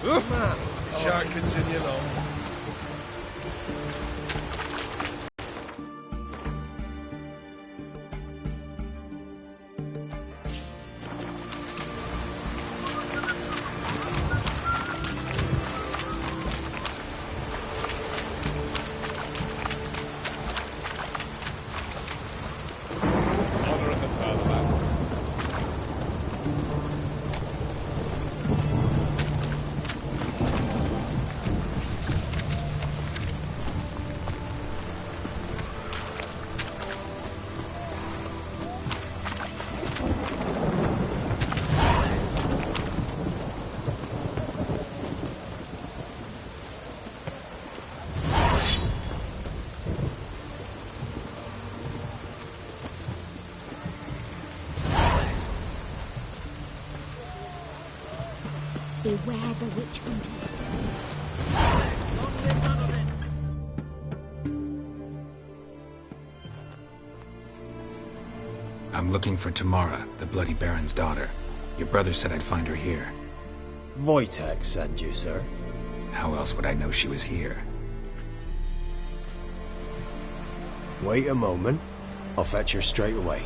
Man, shan't continue long. Beware the witch hunters. I'm looking for Tamara, the Bloody Baron's daughter. Your brother said I'd find her here. Wojtek sent you, sir. How else would I know she was here? Wait a moment. I'll fetch her straight away.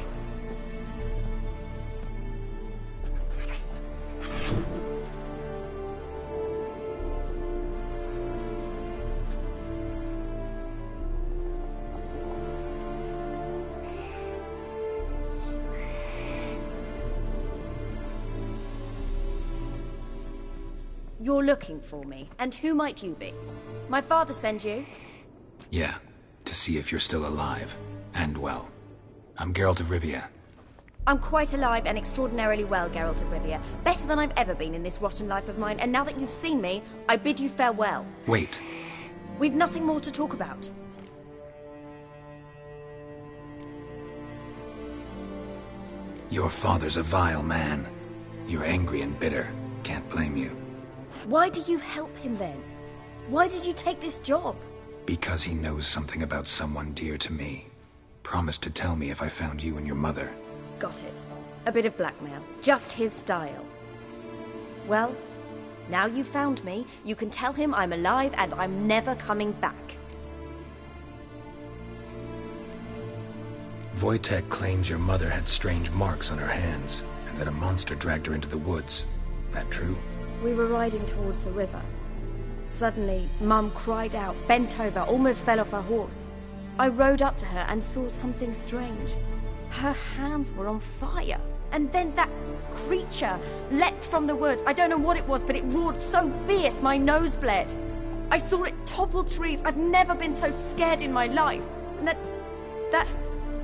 You're looking for me, and who might you be? My father send you? Yeah, to see if you're still alive. And well. I'm Geralt of Rivia. I'm quite alive and extraordinarily well, Geralt of Rivia. Better than I've ever been in this rotten life of mine, and now that you've seen me, I bid you farewell. Wait. We've nothing more to talk about. Your father's a vile man. You're angry and bitter. Can't blame you. Why do you help him then? Why did you take this job? Because he knows something about someone dear to me. Promised to tell me if I found you and your mother. Got it. A bit of blackmail. Just his style. Well, now you've found me, you can tell him I'm alive and I'm never coming back. Wojtek claims your mother had strange marks on her hands, and that a monster dragged her into the woods. That true? We were riding towards the river. Suddenly, Mum cried out, bent over, almost fell off her horse. I rode up to her and saw something strange. Her hands were on fire. And then that creature leapt from the woods. I don't know what it was, but it roared so fierce my nose bled. I saw it topple trees. I've never been so scared in my life. And that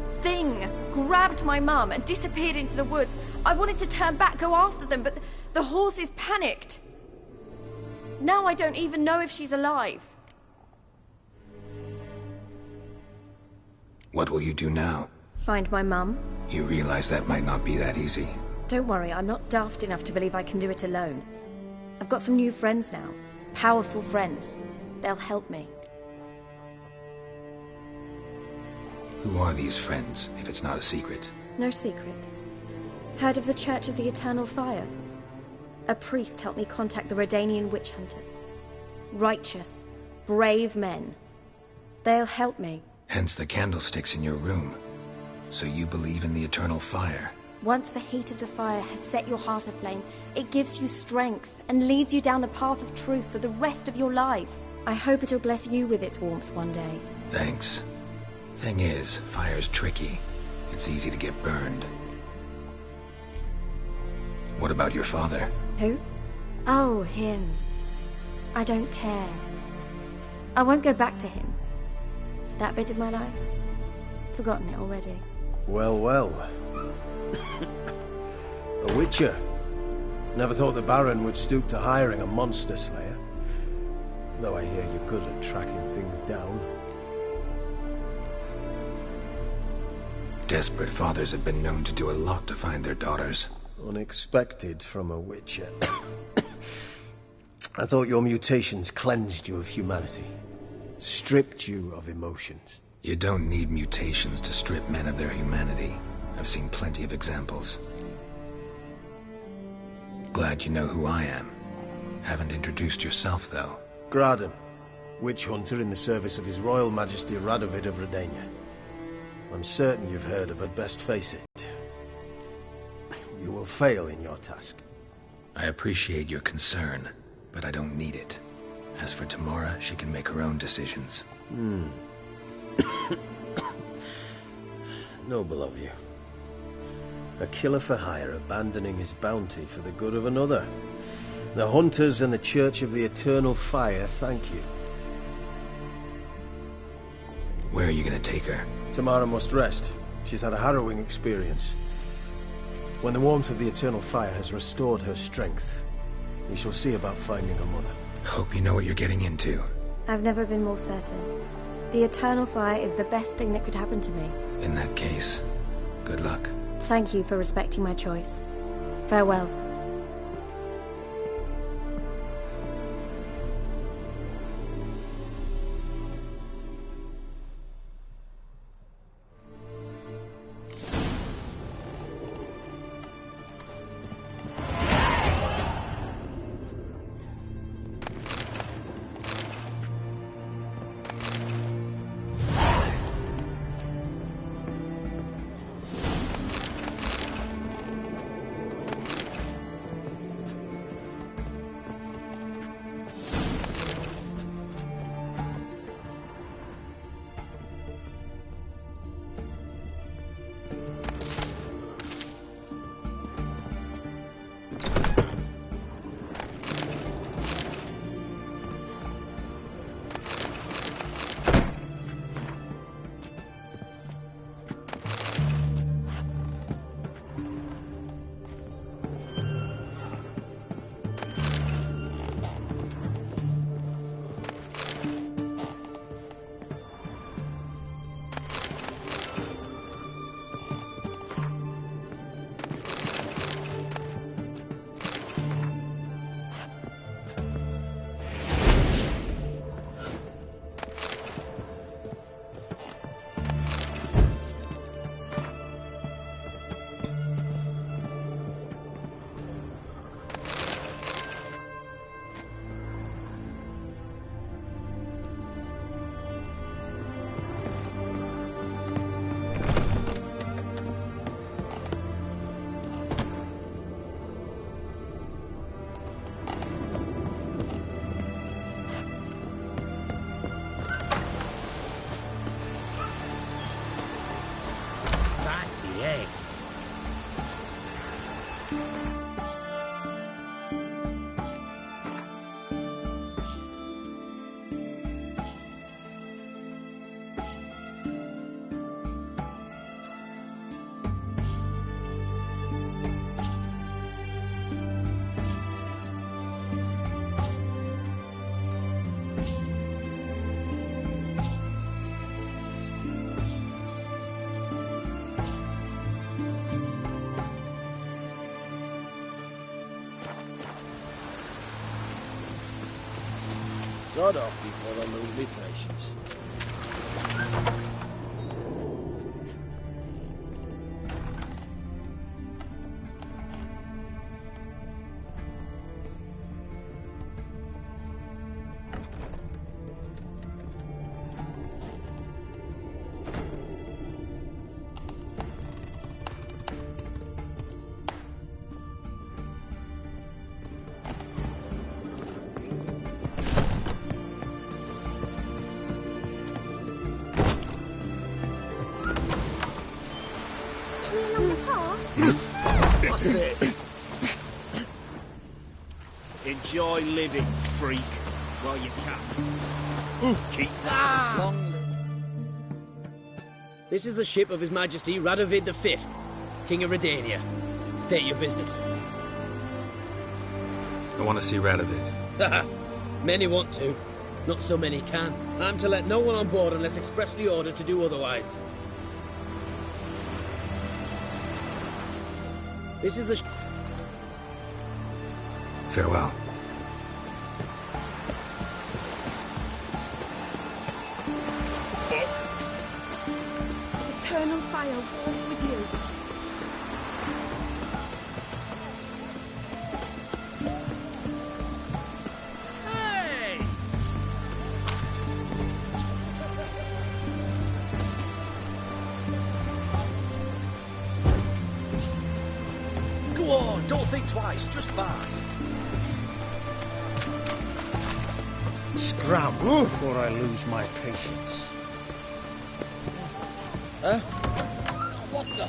thing grabbed my mum and disappeared into the woods. I wanted to turn back, go after them, but the horses panicked. Now I don't even know if she's alive. What will you do now? Find my mum. You realize that might not be that easy. Don't worry, I'm not daft enough to believe I can do it alone. I've got some new friends now. Powerful friends. They'll help me. Who are these friends, if it's not a secret? No secret. Heard of the Church of the Eternal Fire? A priest helped me contact the Redanian witch hunters. Righteous, brave men. They'll help me. Hence the candlesticks in your room. So you believe in the eternal fire? Once the heat of the fire has set your heart aflame, it gives you strength and leads you down the path of truth for the rest of your life. I hope it'll bless you with its warmth one day. Thanks. Thing is, fire's tricky. It's easy to get burned. What about your father? Who? Oh, him. I don't care. I won't go back to him. That bit of my life? Forgotten it already. Well, well. A witcher. Never thought the Baron would stoop to hiring a monster slayer. Though I hear you're good at tracking things down. Desperate fathers have been known to do a lot to find their daughters. Unexpected from a witcher. I thought your mutations cleansed you of humanity. Stripped you of emotions. You don't need mutations to strip men of their humanity. I've seen plenty of examples. Glad you know who I am. Haven't introduced yourself, though. Graden, witch hunter in the service of His Royal Majesty Radovid of Redania. I'm certain you've heard of her, best face it. You will fail in your task. I appreciate your concern, but I don't need it. As for Tamara, she can make her own decisions. Noble of you. A killer for hire abandoning his bounty for the good of another. The Hunters and the Church of the Eternal Fire thank you. Where are you gonna take her? Tamara must rest. She's had a harrowing experience. When the warmth of the Eternal Fire has restored her strength, we shall see about finding her mother. Hope you know what you're getting into. I've never been more certain. The Eternal Fire is the best thing that could happen to me. In that case, good luck. Thank you for respecting my choice. Farewell. Sod off before I lose me patience. What's this? Enjoy living, freak, while you can. Keep that long. This is the ship of His Majesty Radovid V, King of Redania. State your business. I want to see Radovid. Many want to. Not so many can. I'm to let no one on board unless expressly ordered to do otherwise. This is the Farewell. Eternal fire walk with you. think twice, just buy. Scramble before I lose my patience. Huh? What the?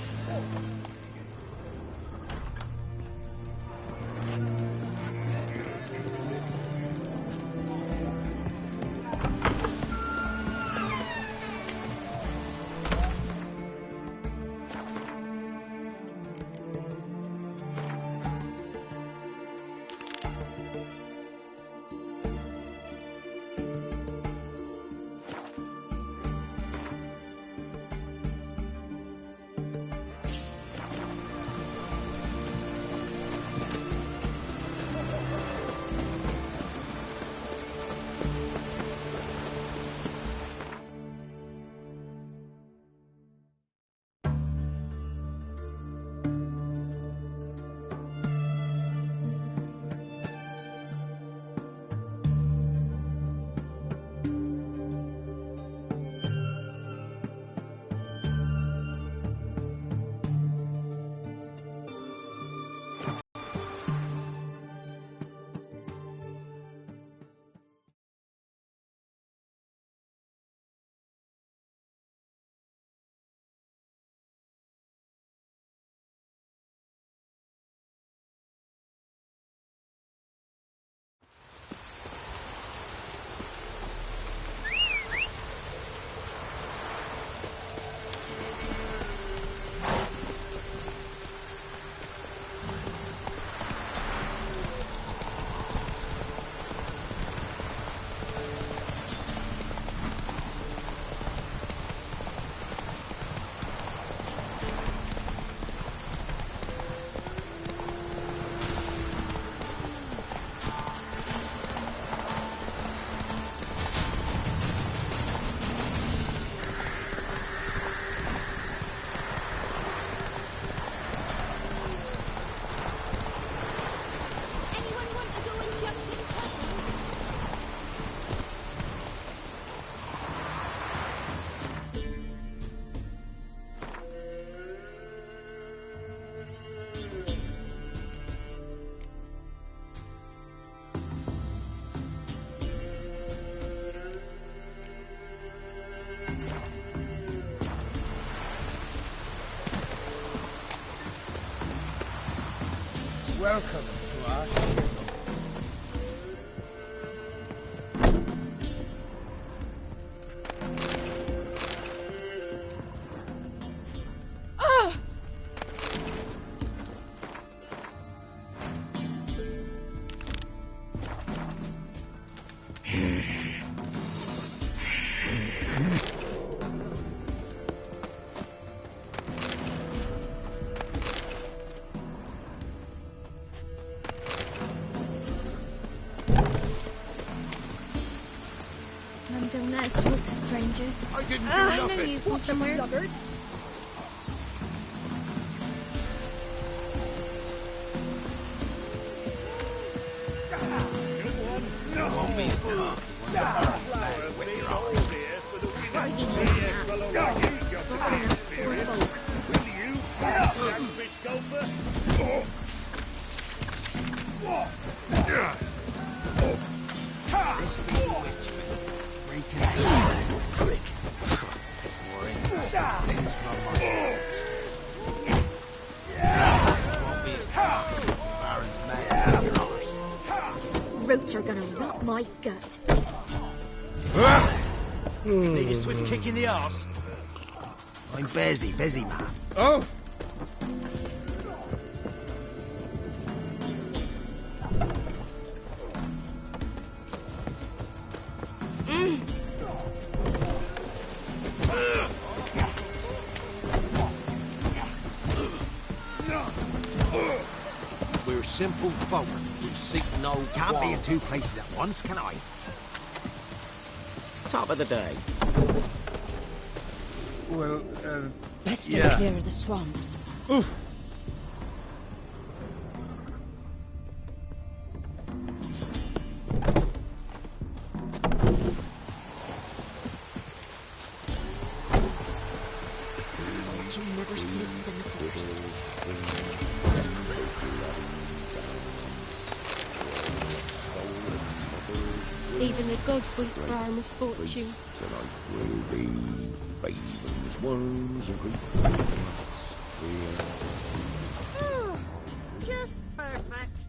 Welcome to our capital. Mum don't let us talk to strangers. I didn't do I know nothing. you from somewhere. This bewitchment. Freaking out, little prick. More interesting things from my house. Won't be as happy as Baron's man in yours. Roots are gonna rot my gut. Need a swift kick in the arse. I'm busy man. Oh! We're simple folk who seek no Can't be in two places at once, can I? Top of the day. Well, Let's stay yeah. clear of the swamps. Oof. This fortune never sleeps in the forest. Even the gods weep for our misfortune. Tonight will be ravens, worms, and creepers. Oh, just perfect.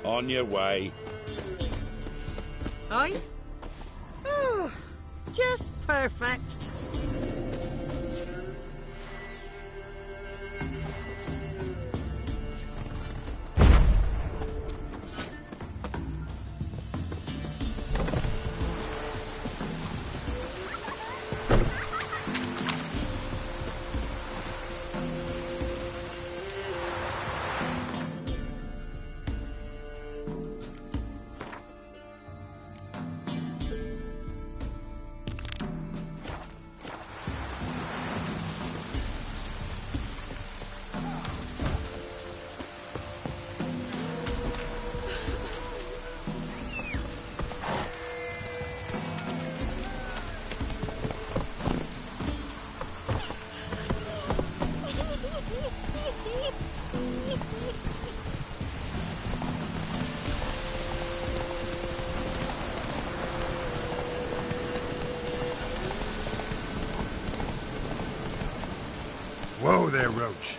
On your way. Aye? Oh, just perfect. Whoa there, Roach.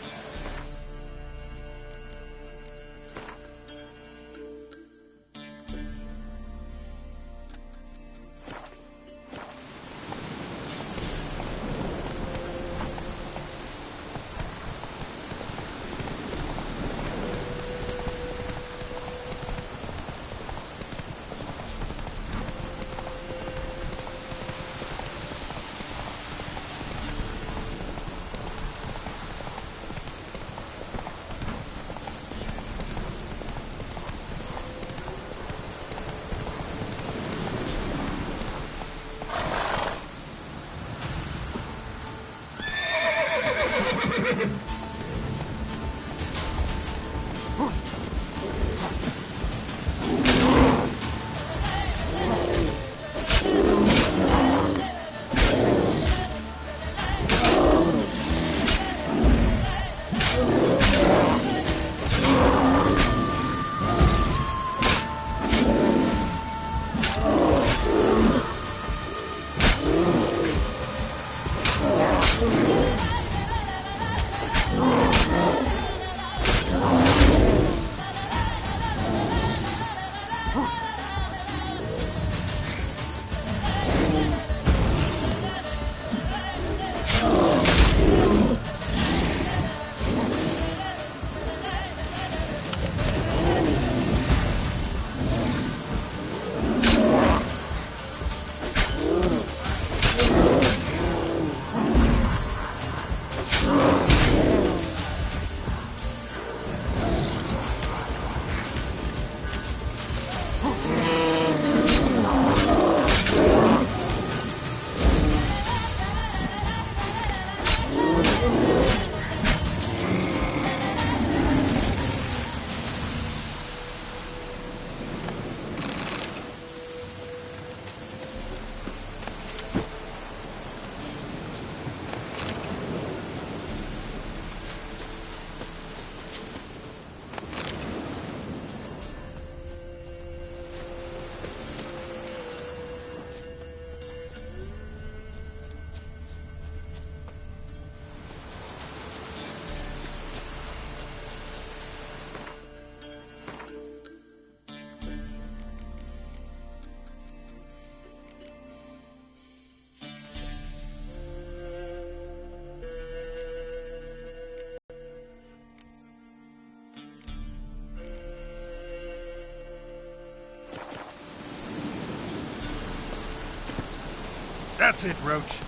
That's it, Roach.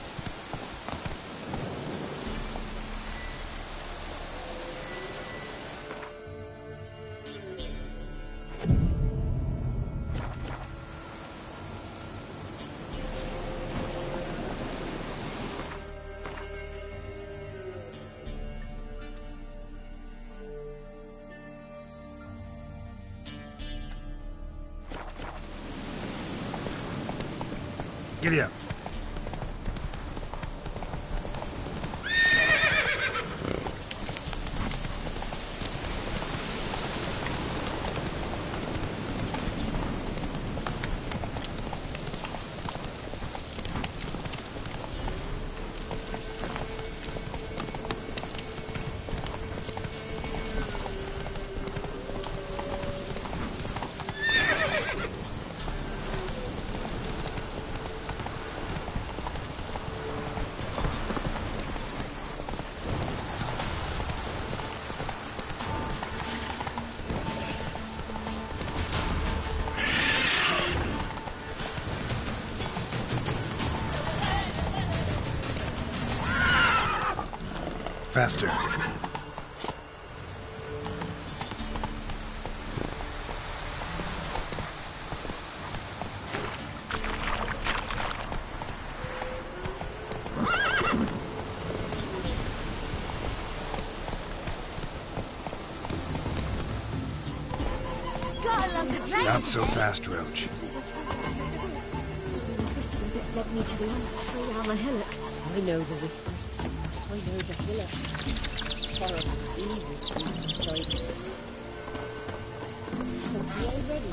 Giddy up. Faster. Not so fast, Roach. Whisper that led me to the old tree on the hillock. I know the whispers. I know the hillock. Horrible, evil things inside it. Are you ready?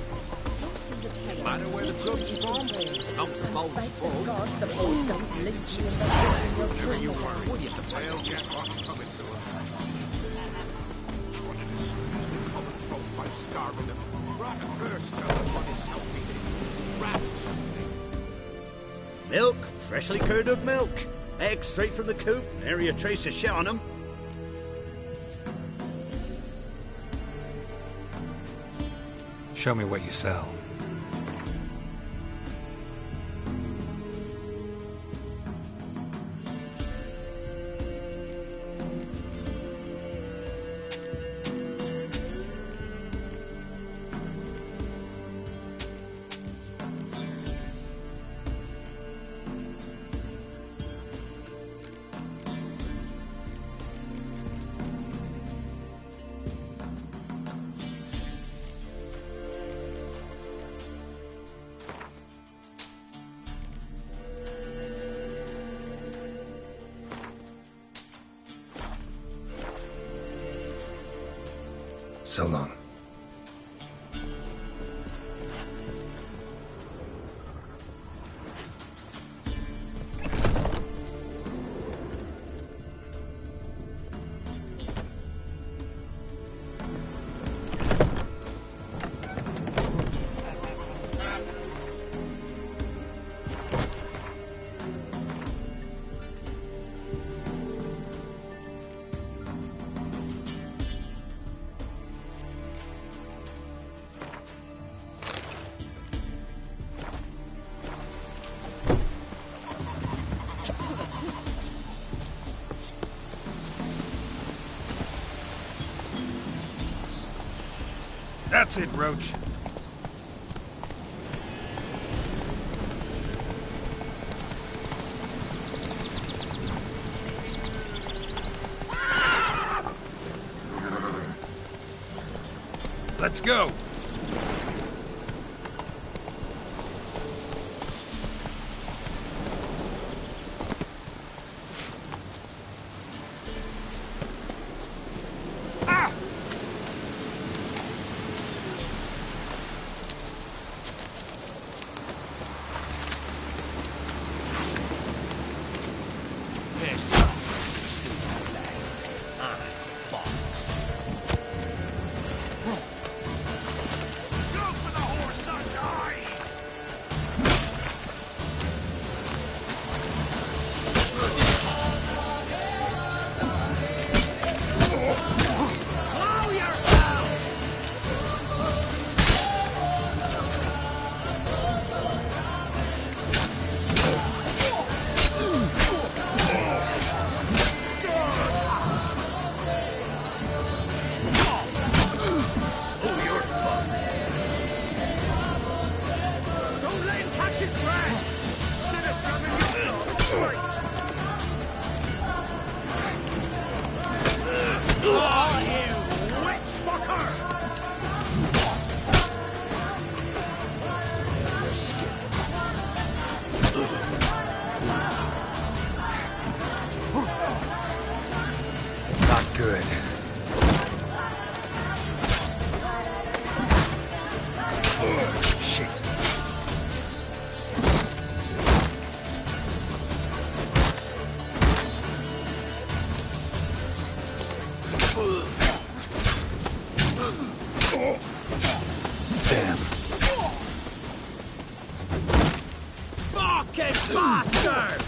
Don't seem to pay. No matter where the grub's from, long as the bowl's full. God, the boys don't lynch you in the woods in your Sure you tree. were, would you? They'll get what's coming to them. Wanted to squeeze the common folk by starving them. Brought a curse to them what is so needed. Rats. Milk, freshly curdled milk. Eggs straight from the coop. Nary a trace of shit on them. Show me what you sell. So long. That's it, Roach. Let's go. Good. Shit. Damn. Fucking bastard!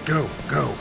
Go, go.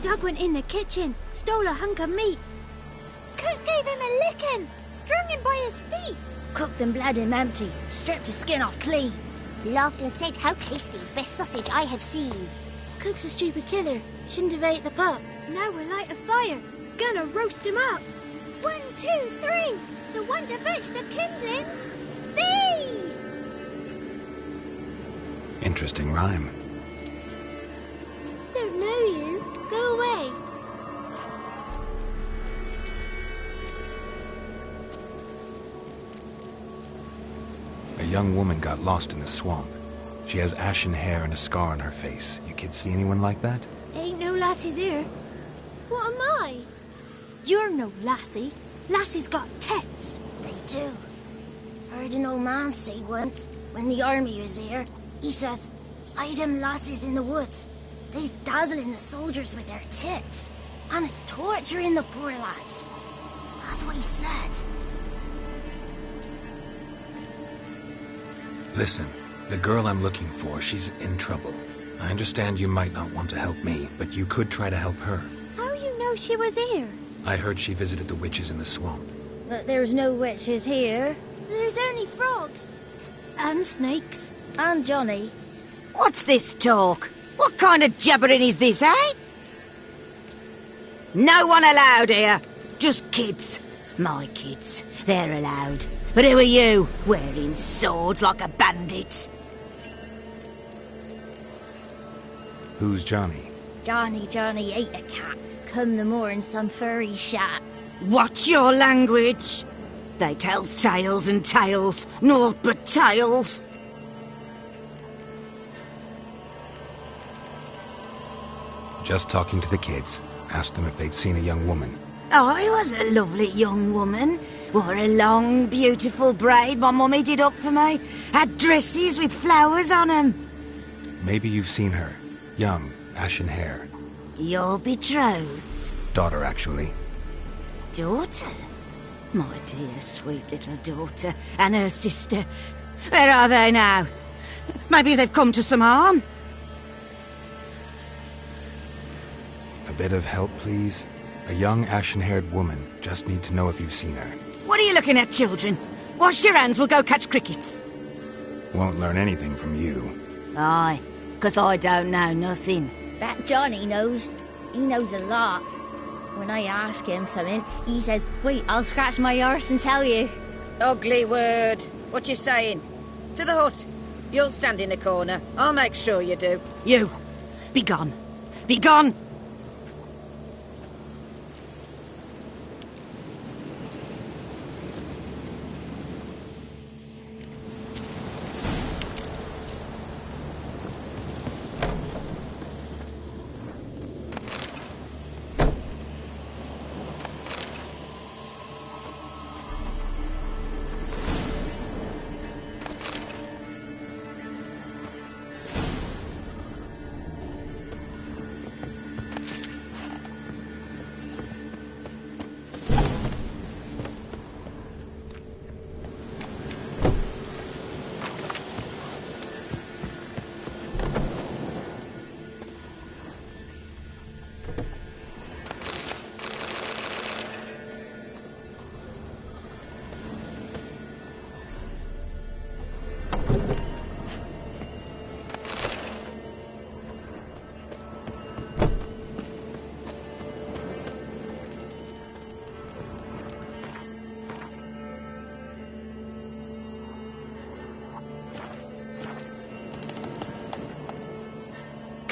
Doug went in the kitchen, stole a hunk of meat. Cook gave him a licking, strung him by his feet. Cooked and bled him empty, stripped his skin off clean. Laughed and said, "How tasty, best sausage I have seen." Cook's a stupid killer, shouldn't have ate the pup. Now we'll light a fire, gonna roast him up. 1, 2, 3, the one to fetch the kindlings. Thee! Interesting rhyme. Don't know you. Go away. A young woman got lost in the swamp. She has ashen hair and a scar on her face. You kids see anyone like that? Ain't no lassies here. What am I? You're no lassie. Lassies got tits. They do. Heard an old man say once, when the army was here, he says, "Hide them lasses in the woods. They's dazzling the soldiers with their tits, and it's torturing the poor lads." That's what he said. Listen, the girl I'm looking for, she's in trouble. I understand you might not want to help me, but you could try to help her. How you know she was here? I heard she visited the witches in the swamp. But there's no witches here. There's only frogs. And snakes. And Johnny. What's this talk? What kind of jabbering is this, eh? No one allowed here. Just kids. My kids. They're allowed. But who are you, wearing swords like a bandit? Who's Johnny? Johnny ate a cat. Come the more in some furry shat. Watch your language. They tells tales and tales. Naught but tales. Just talking to the kids. Asked them if they'd seen a young woman. I was a lovely young woman. Wore a long, beautiful braid my mummy did up for me. Had dresses with flowers on 'em. Maybe you've seen her. Young, ashen hair. Your betrothed? Daughter, actually. Daughter? My dear, sweet little daughter. And her sister. Where are they now? Maybe they've come to some harm. A bit of help, please? A young, ashen-haired woman. Just need to know if you've seen her. What are you looking at, children? Wash your hands, we'll go catch crickets. Won't learn anything from you. Aye, 'cause I don't know nothing. That Johnny knows. He knows a lot. When I ask him something, he says, "Wait, I'll scratch my arse and tell you." Ugly word. What you saying? To the hut. You'll stand in a corner. I'll make sure you do. You, be gone. Be gone!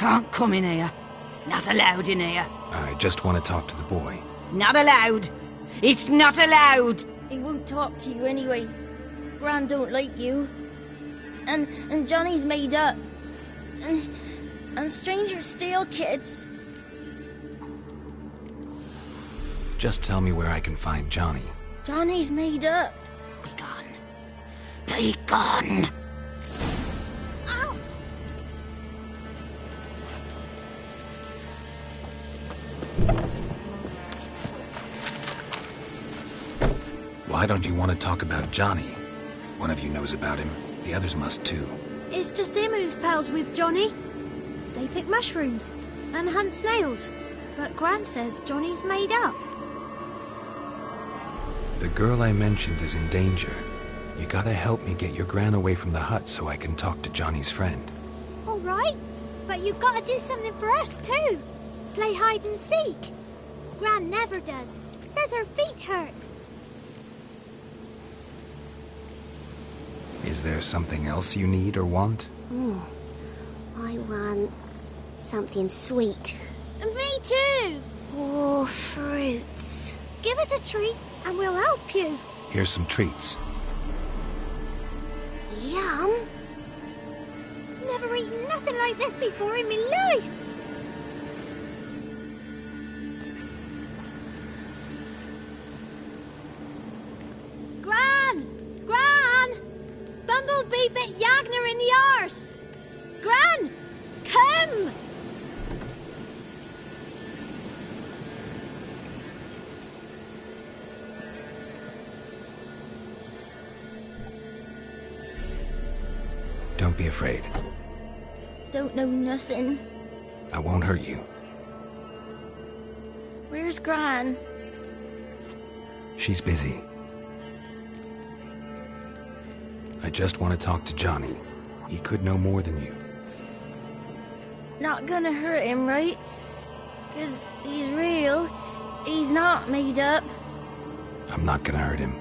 can't come in here. Not allowed in here. I just want to talk to the boy. Not allowed. It's not allowed. He won't talk to you anyway. Gran don't like you. And Johnny's made up. And strangers steal kids. Just tell me where I can find Johnny. Johnny's made up. Be gone. Be gone. Ow! Why don't you want to talk about Johnny? One of you knows about him. The others must too. It's just him who's pals with Johnny. They pick mushrooms and hunt snails. But Gran says Johnny's made up. The girl I mentioned is in danger. You gotta help me get your gran away from the hut so I can talk to Johnny's friend. All right, but you've got to do something for us too. Play hide and seek. Gran never does. Says her feet hurt. Is there something else you need or want? I want something sweet. And me too. Oh, fruits. Give us a treat and we'll help you. Here's some treats. Yum. Never eaten nothing like this before in my life. Gran! Gran! Bumblebee bit Yagner in the arse. Gran! Come! Don't be afraid. Don't know nothing. I won't hurt you. Where's Gran? She's busy. I just want to talk to Johnny. He could know more than you. Not gonna hurt him, right? 'Cause he's real. He's not made up. I'm not gonna hurt him.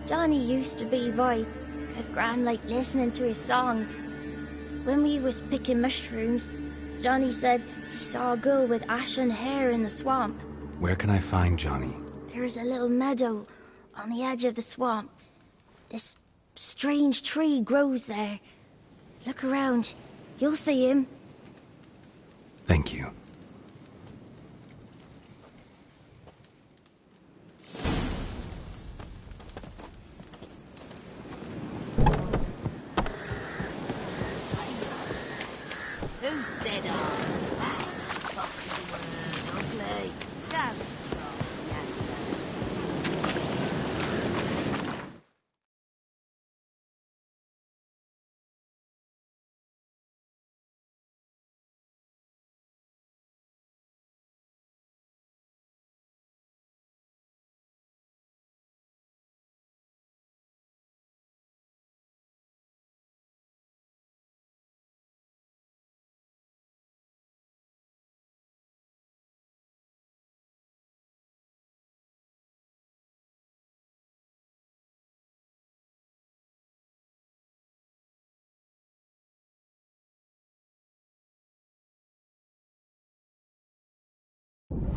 Johnny used to be boy, 'cause Gran liked listening to his songs. When we was picking mushrooms, Johnny said he saw a girl with ashen hair in the swamp. Where can I find Johnny? There's a little meadow on the edge of the swamp. This strange tree grows there. Look around. You'll see him. Thank you. Who said ours? Fucking word, ugly. Don't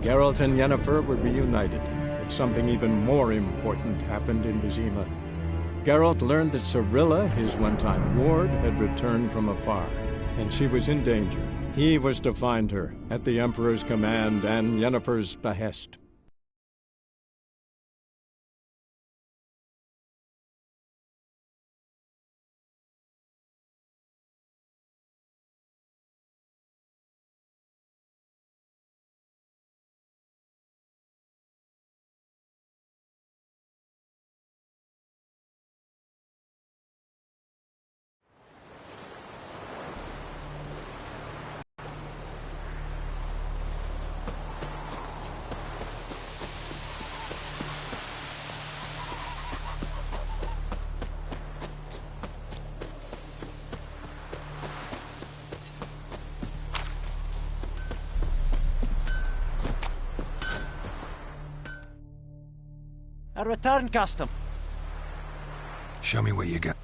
Geralt and Yennefer were reunited, but something even more important happened in Vizima. Geralt learned that Cirilla, his one-time ward, had returned from afar, and she was in danger. He was to find her, at the Emperor's command and Yennefer's behest. A return custom. Show me what you got.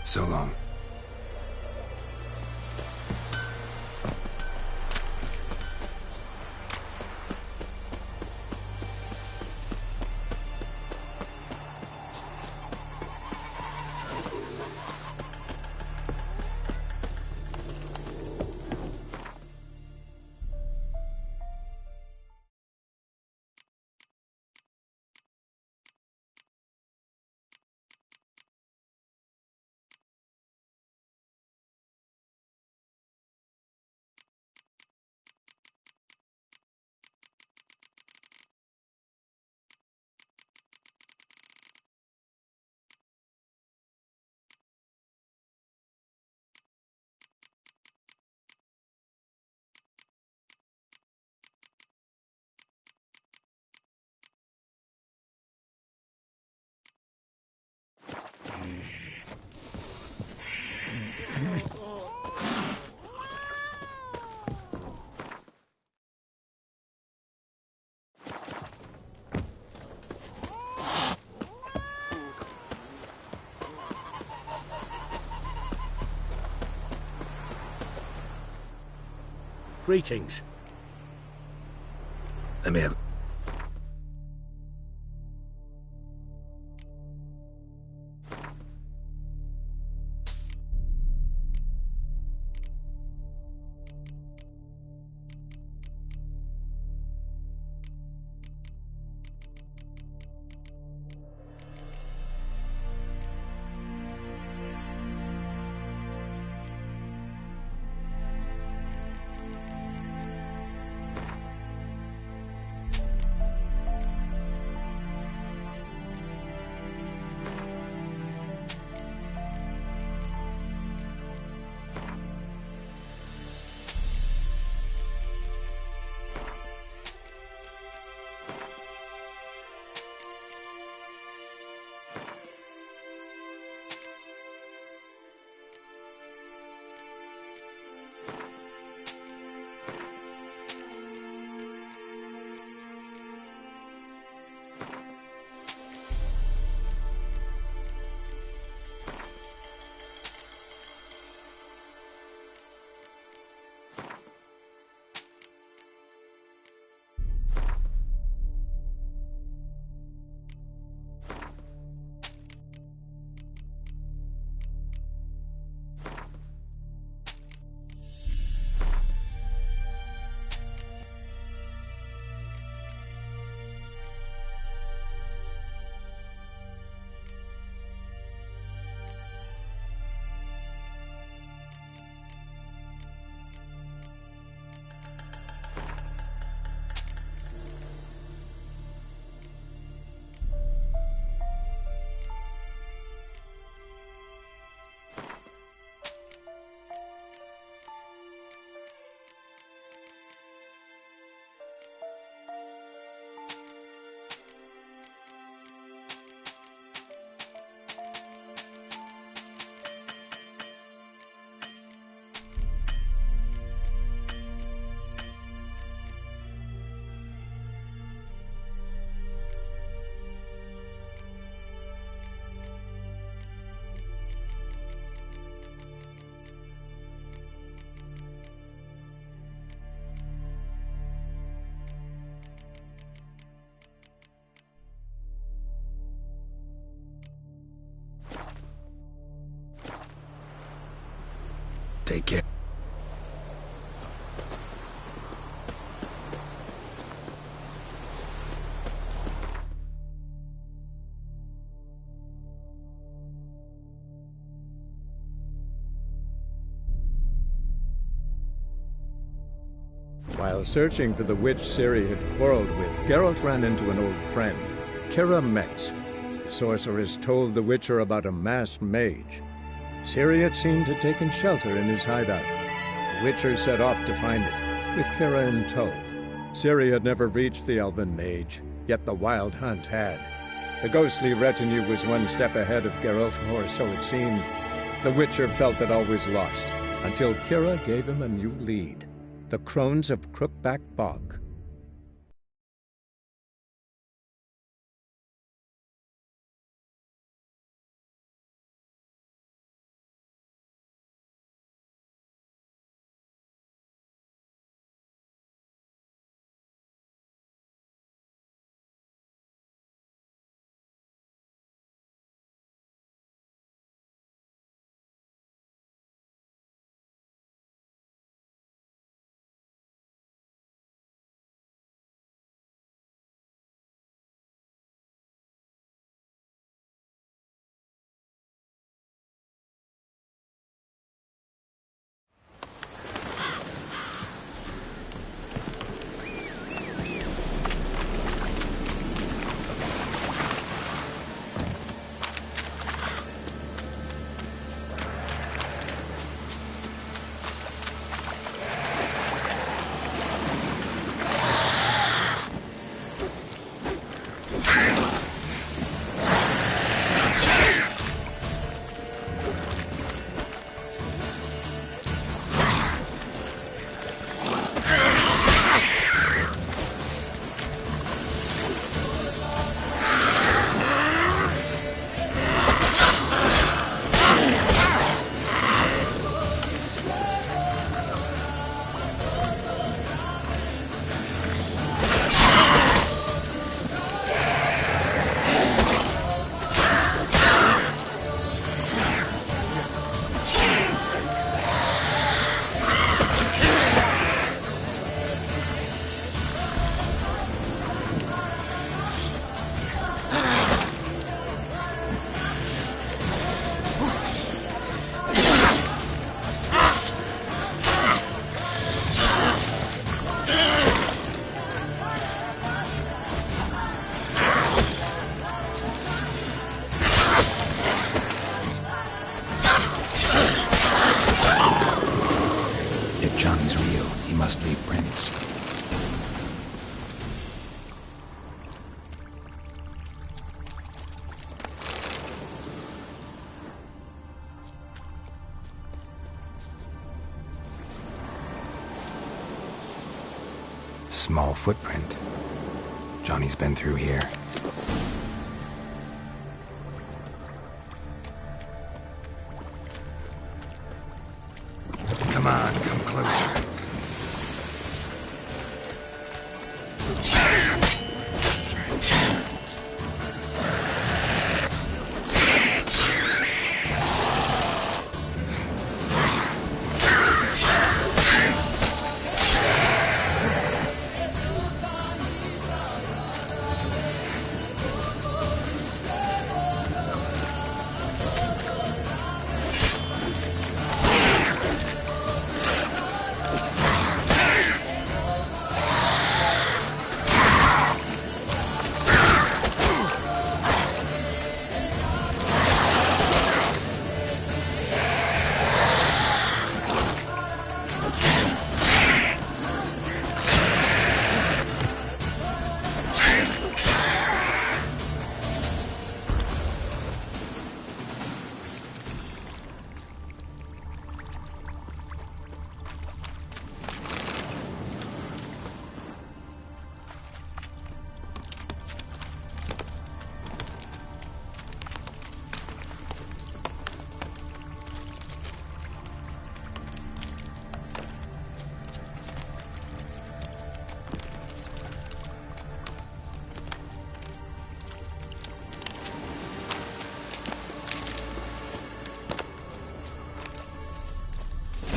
So long. Greetings. Let me have... Take care. While searching for the witch Ciri had quarreled with, Geralt ran into an old friend, Kira Metz. The sorceress told the Witcher about a masked mage. Ciri had seemed to have taken shelter in his hideout. The Witcher set off to find it, with Kira in tow. Ciri had never reached the elven mage, yet the wild hunt had. The ghostly retinue was one step ahead of Geralt, or so it seemed. The Witcher felt that all was lost, until Kira gave him a new lead. The Crones of Crookback Bog. ghastly prints. Small footprint. Johnny's been through here. Come on, come closer.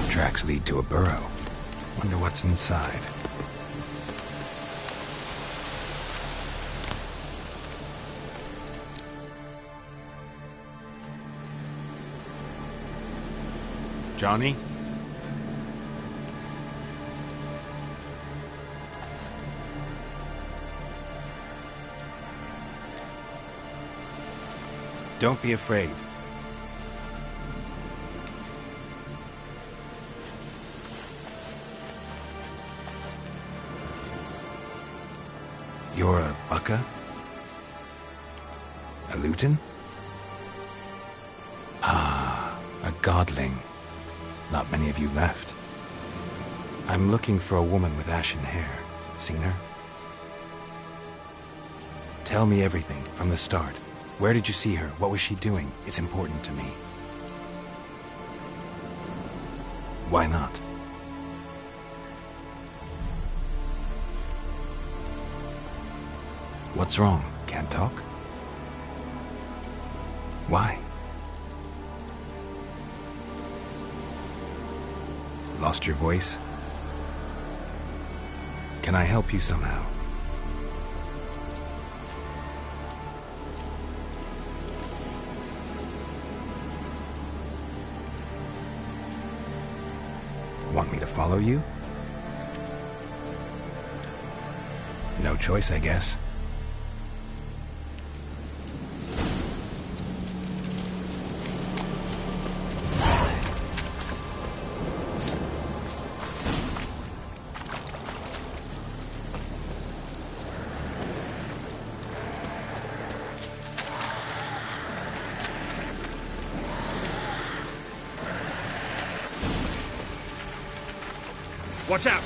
Tracks lead to a burrow. Wonder what's inside. Johnny? Don't be afraid. You're a Bukka? A Luton? Ah, a godling. Not many of you left. I'm looking for a woman with ashen hair. Seen her? Tell me everything, from the start. Where did you see her? What was she doing? It's important to me. Why not? What's wrong? Can't talk? Why? Lost your voice? Can I help you somehow? Want me to follow you? No choice, I guess. Watch out!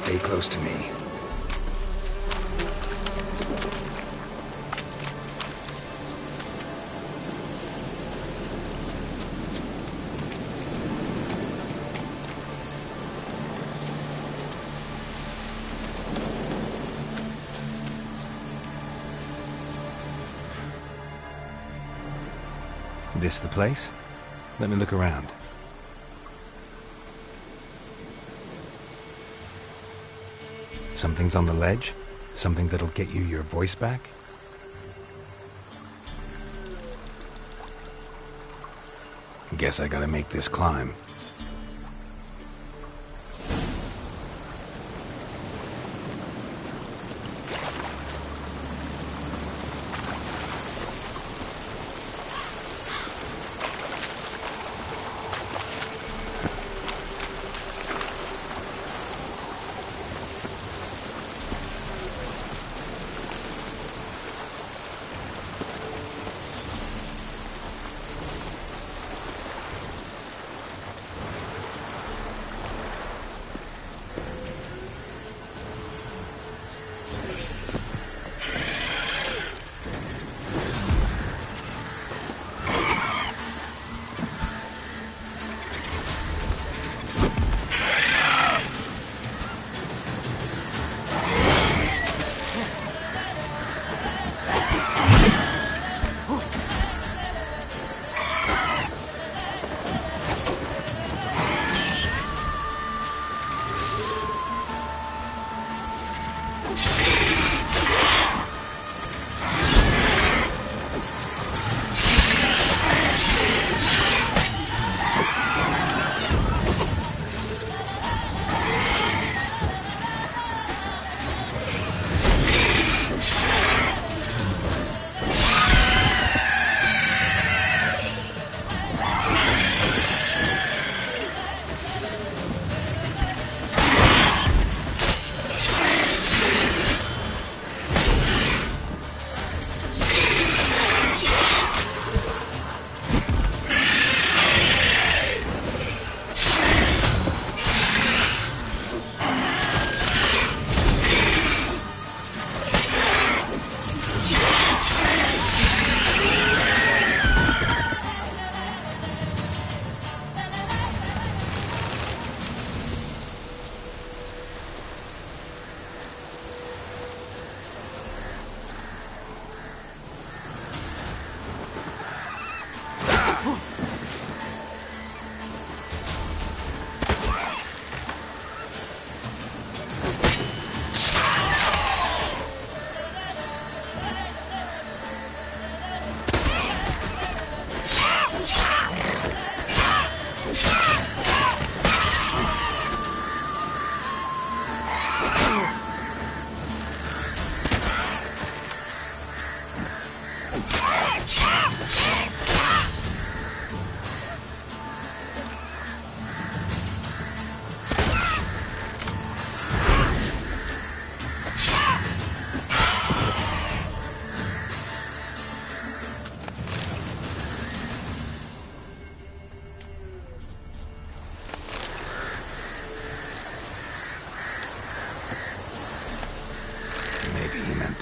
Stay close to me. This the place? Let me look around. Something's on the ledge? Something that'll get you your voice back? Guess I gotta make this climb.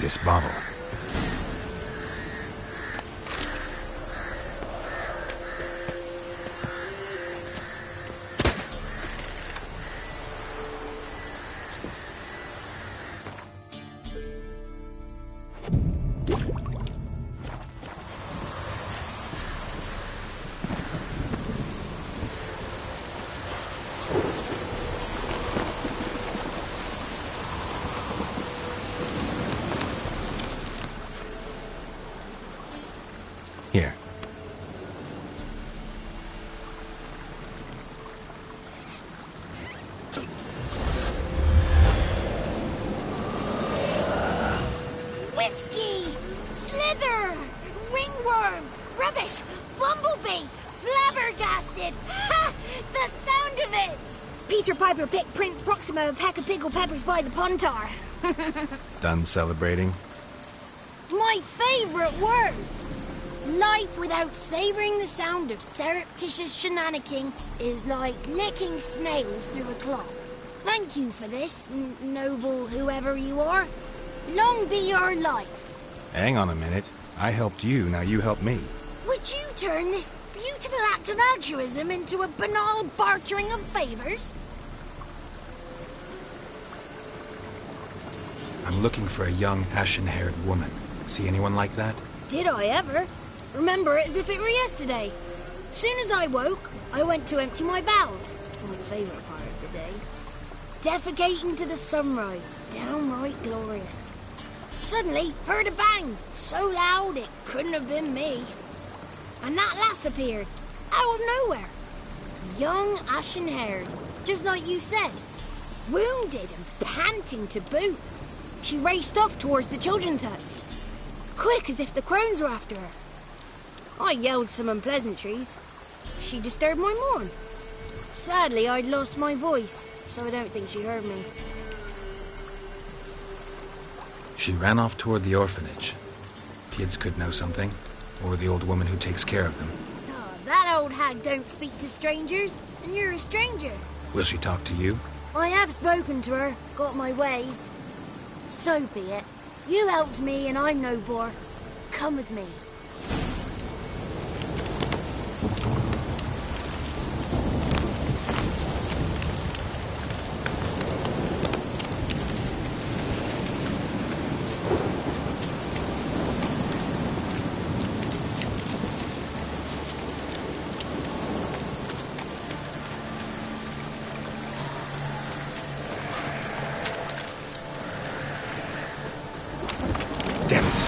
This bottle. Here. Whiskey! Slither! Ringworm! Rubbish! Bumblebee! Flabbergasted! Ha! The sound of it! Peter Piper picked Prince Proximo a pack of pickled peppers by the Pontar. Done celebrating? My favourite words! Life without savouring the sound of surreptitious shenanigans is like licking snails through a cloth. Thank you for this, noble whoever you are. Long be your life. Hang on a minute. I helped you, now you help me. Would you turn this beautiful act of altruism into a banal bartering of favors? I'm looking for a young, ashen-haired woman. See anyone like that? Did I ever? Remember it as if it were yesterday. Soon as I woke, I went to empty my bowels. My favourite part of the day. Defecating to the sunrise. Downright glorious. Suddenly, heard a bang. So loud it couldn't have been me. And that lass appeared. Out of nowhere. Young, ashen-haired. Just like you said. Wounded and panting to boot. She raced off towards the children's huts. Quick as if the crones were after her. I yelled some unpleasantries. She disturbed my morn. Sadly, I'd lost my voice, so I don't think she heard me. She ran off toward the orphanage. Kids could know something, or the old woman who takes care of them. Oh, that old hag don't speak to strangers, and you're a stranger. Will she talk to you? I have spoken to her, got my ways. So be it. You helped me, and I'm no bore. Come with me. Damn it.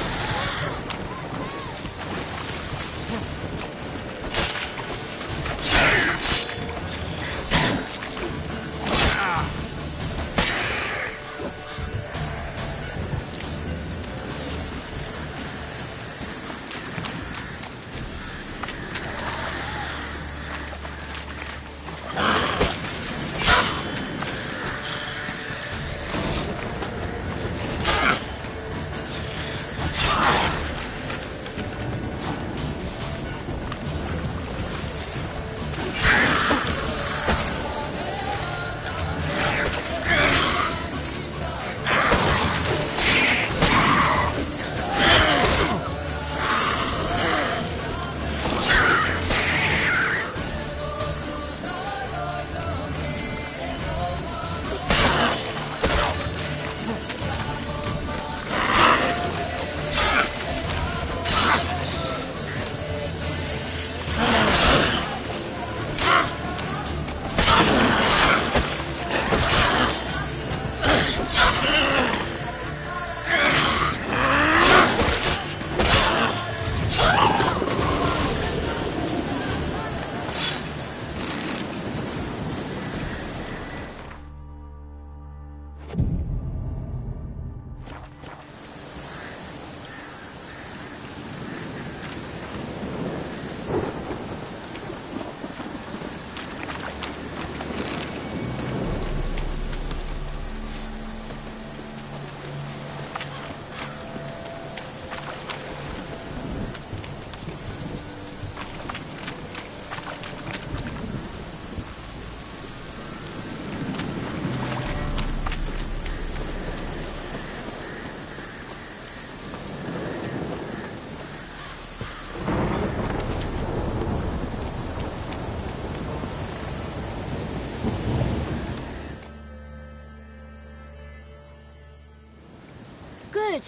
Good.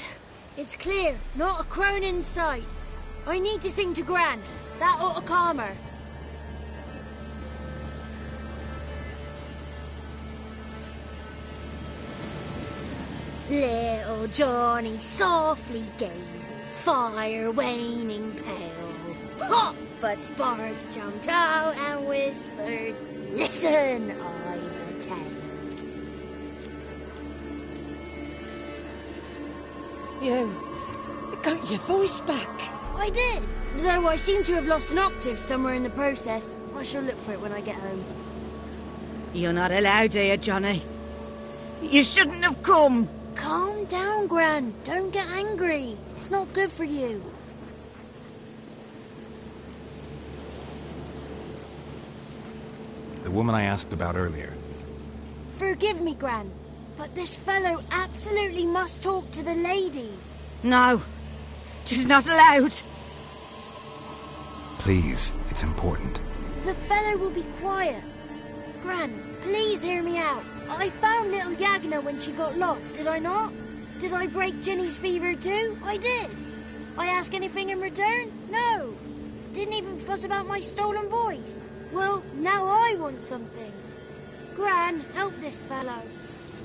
It's clear. Not a crone in sight. I need to sing to Gran. That ought to calm her. Little Johnny softly gazing, fire waning pale. Pop! A spark jumped out and whispered, "Listen, I've a tale." You got your voice back. I did, though I seem to have lost an octave somewhere in the process. I shall look for it when I get home. You're not allowed here, Johnny. You shouldn't have come. Calm down, Gran. Don't get angry. It's not good for you. The woman I asked about earlier. Forgive me, Gran, but this fellow absolutely must talk to the ladies. No, she's not allowed. Please, it's important. The fellow will be quiet. Gran, please hear me out. I found little Yagna when she got lost, did I not? Did I break Ginny's fever too? I did. I ask anything in return? No. Didn't even fuss about my stolen voice. Well, now I want something. Gran, help this fellow.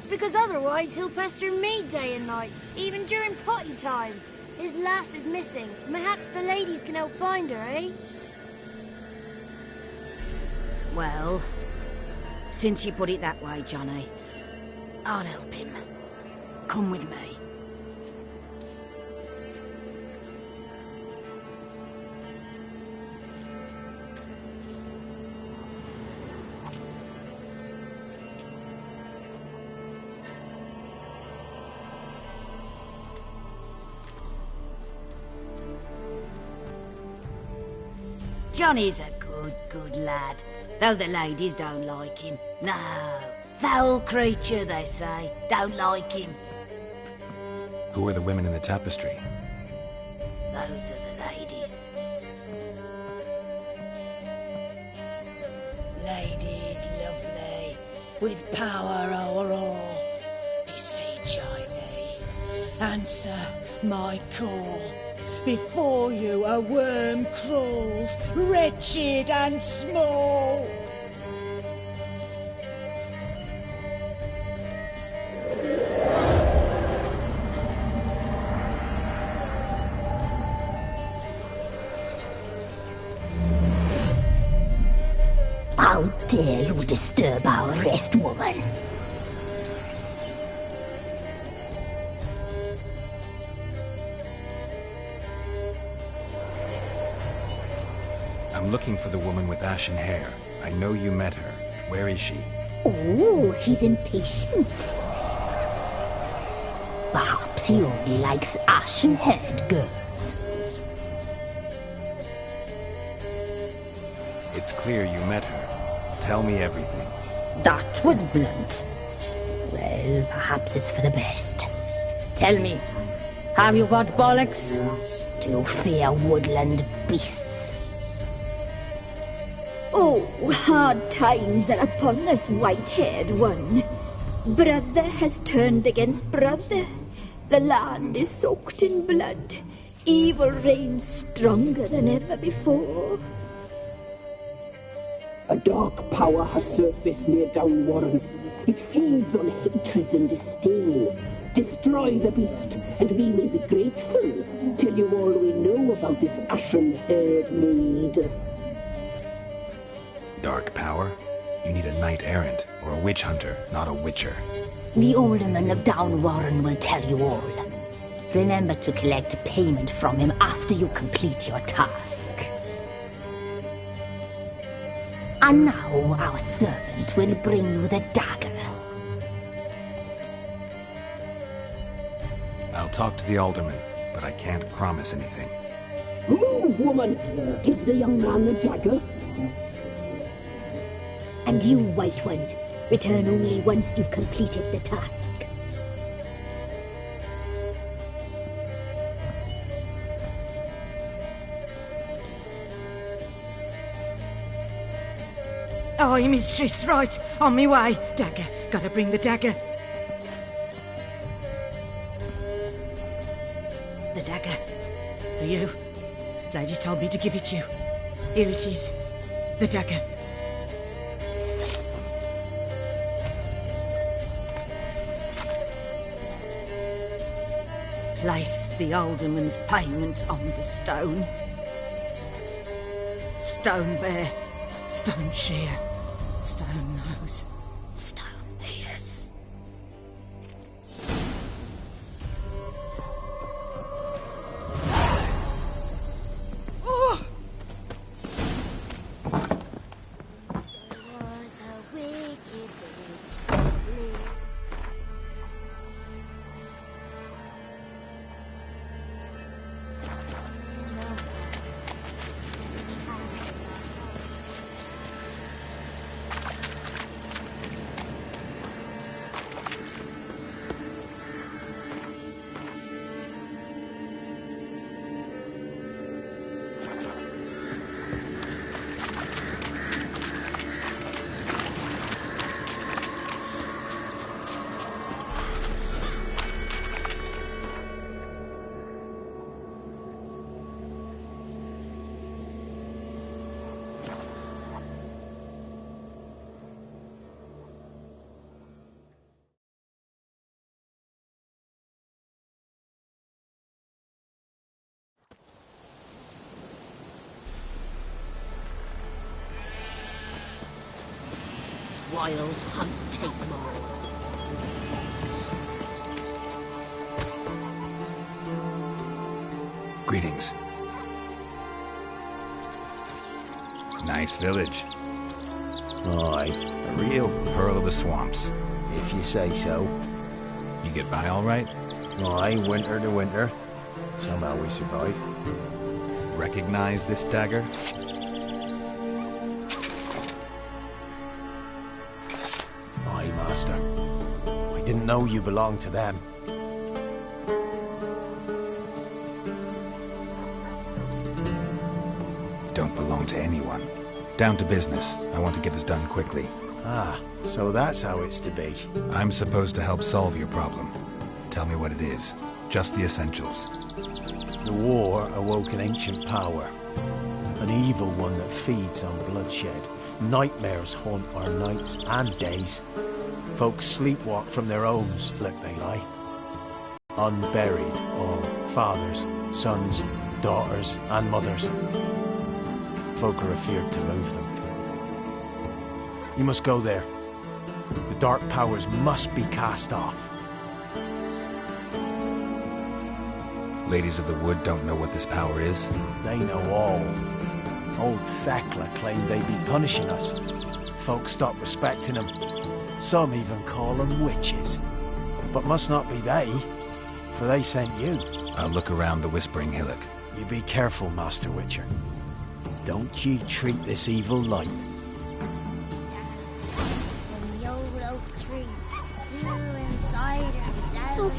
Because otherwise he'll pester me day and night, even during potty time. His lass is missing. Perhaps the ladies can help find her, eh? Well, since you put it that way, Johnny, I'll help him. Come with me. Johnny's a good lad, though the ladies don't like him. No, foul creature, they say. Don't like him. Who are the women in the tapestry? Those are the ladies. Ladies lovely, with power o'er all. Beseech I thee, answer my call. Before you a worm crawls, wretched and small. How dare you disturb our rest, woman? I'm looking for the woman with ashen hair. I know you met her. Where is she? Oh, he's impatient. Perhaps he only likes ashen-haired girls. It's clear you met her. Tell me everything. That was blunt. Well, perhaps it's for the best. Tell me, have you got bollocks? Do you fear woodland beasts? Oh, hard times are upon this white-haired one. Brother has turned against brother. The land is soaked in blood. Evil reigns stronger than ever before. A dark power has surfaced near Downwarren. It feeds on hatred and disdain. Destroy the beast, and we will be grateful. Tell you all we know about this ashen-haired maid. Dark power? You need a knight-errant or a witch hunter, not a witcher. The alderman of Downwarren will tell you all. Remember to collect payment from him after you complete your task. And now our servant will bring you the dagger. I'll talk to the alderman, but I can't promise anything. Move, woman! Give the young man the dagger. And you, White One, return only once you've completed the task. Aye, mistress, right. On me way. Dagger. Gotta bring the dagger. The dagger. For you. Lady told me to give it you. Here it is. The dagger. Place the alderman's payment on the stone. Stone bear, stone shear, stone nose, stone ears. Oh! Was a wicked witch lived. wild hunt take more. Greetings. Nice village. Aye. A real pearl of the swamps. If you say so. You get by all right? Aye, winter to winter. Somehow we survive. Recognize this dagger? Aye, Master. I didn't know you belonged to them. Don't belong to anyone. Down to business. I want to get this done quickly. Ah, so that's how it's to be. I'm supposed to help solve your problem. Tell me what it is. Just the essentials. The war awoke an ancient power. An evil one that feeds on bloodshed. Nightmares haunt our nights and days. Folks sleepwalk from their homes, like they lie. Unburied, all fathers, sons, daughters, and mothers. Folk are afeard to move them. You must go there. The dark powers must be cast off. Ladies of the Wood don't know what this power is? They know all. Old Thekla claimed they'd be punishing us. Folk stopped respecting them. Some even call them witches. But must not be they, for they sent you. I'll look around the Whispering Hillock. You be careful, Master Witcher. Don't ye treat this evil light. It's an old oak tree. Grew inside her down.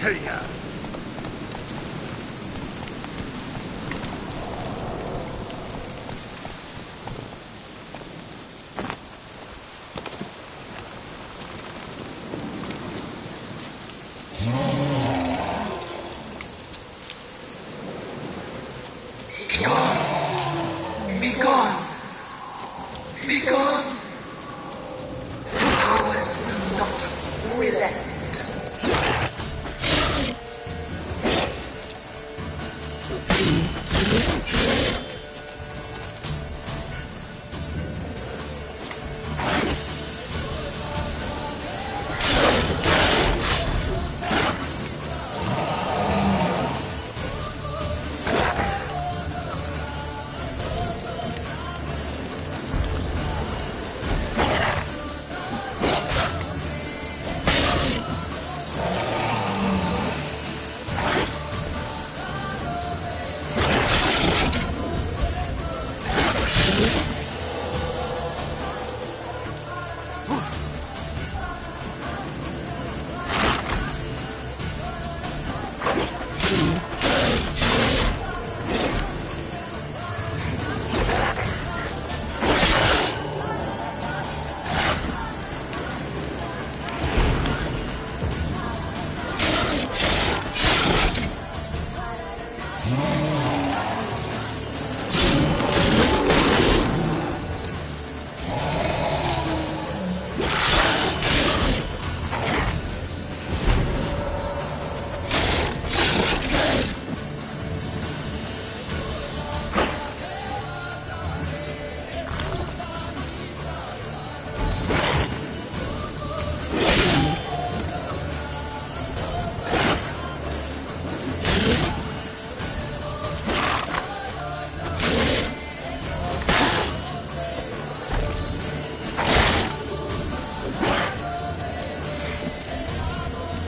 Hey-ya!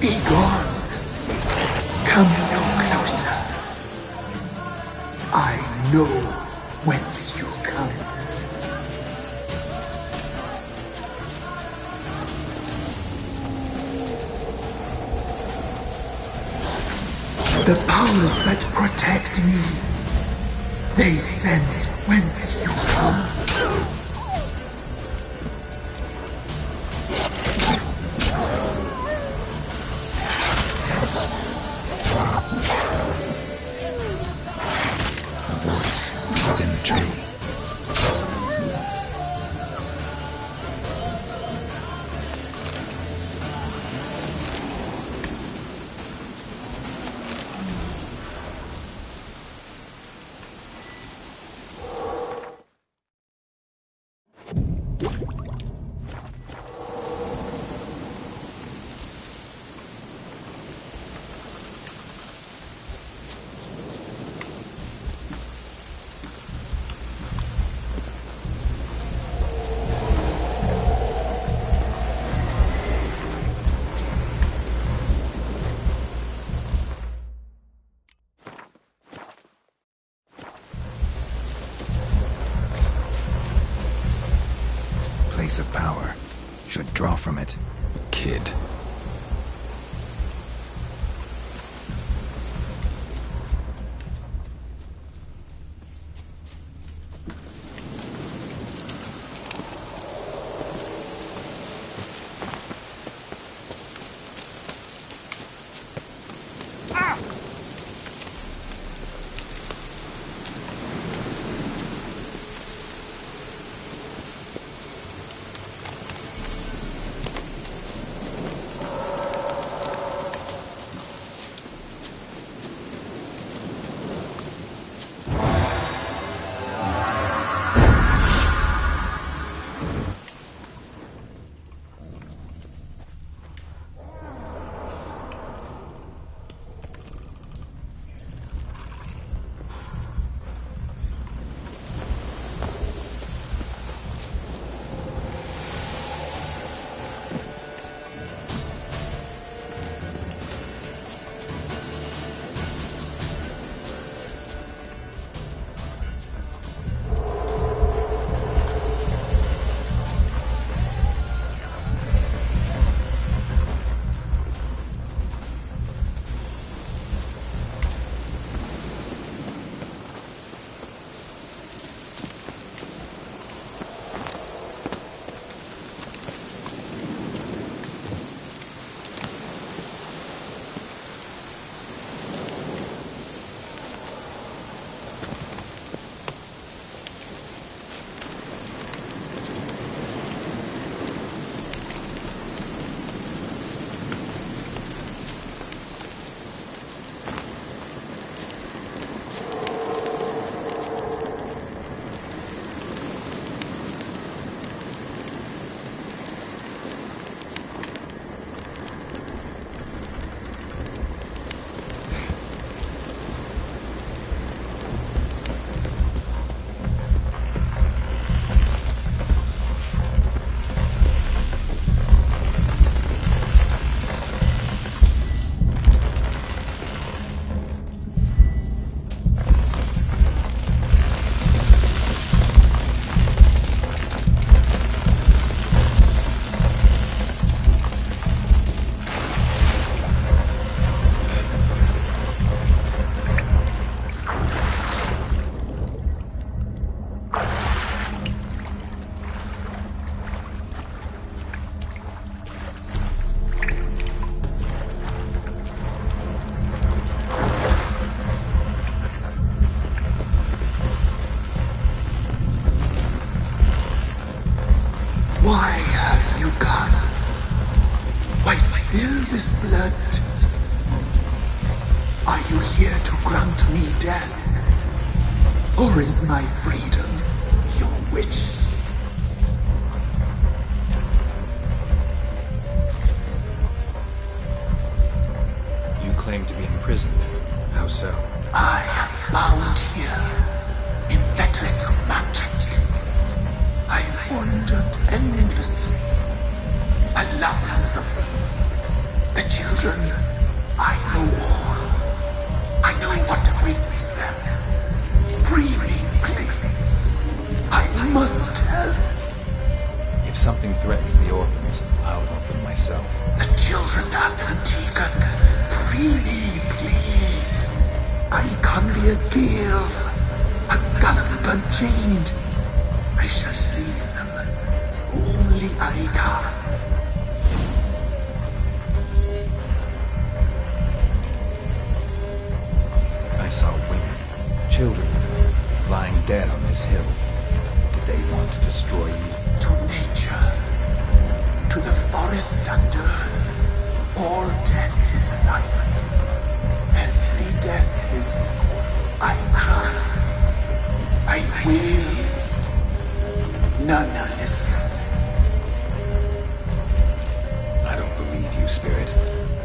Be gone. Come no closer. know whence you come. The powers that protect me, they sense whence you come. Within the tree. Place of power. Should draw from it. Kid. this blood? Are you here to grant me death? Or is my freedom your wish? You claim to be imprisoned. How so? I am bound here in fetters of magic. I wandered endlessly, allowance of thieves, the children. I know all. I know what awaits them. Free me. a gale, a gallop unchained. I shall save them. Only I can. I saw women, children even, lying dead on this hill. Did they want to destroy you? To nature, to the forest and earth, all death is alive. Every death is equal. I cry. I will. None listen. I don't believe you, Spirit.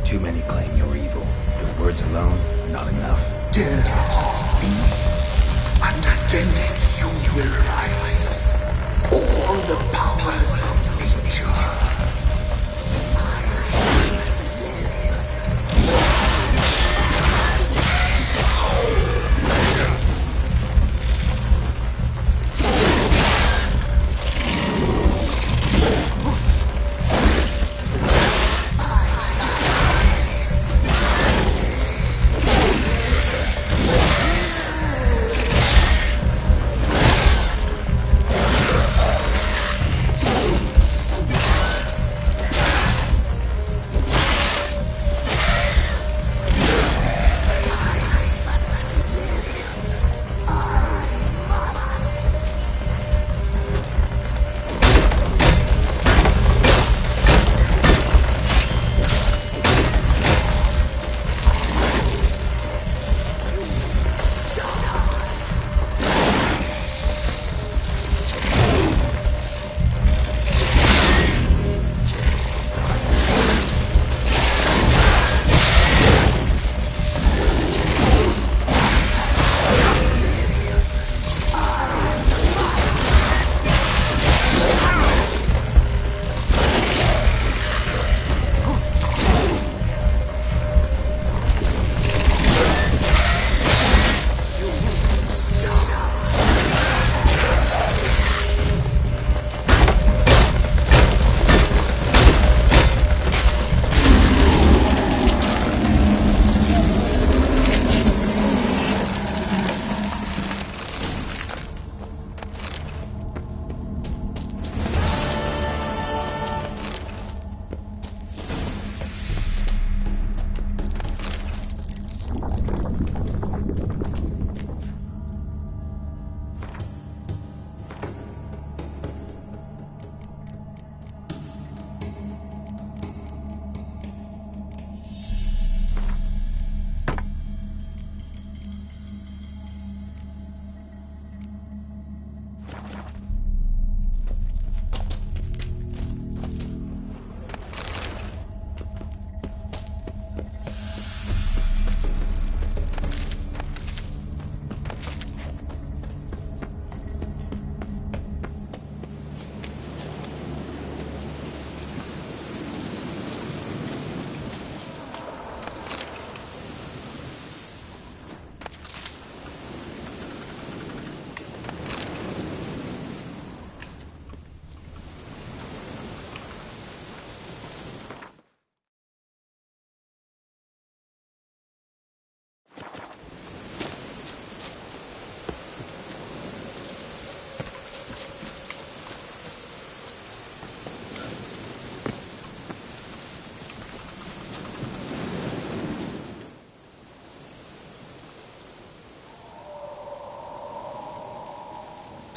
Too many claim you're evil. Your words alone, not enough. Dare to harm me, and against you will rise all the powers of nature.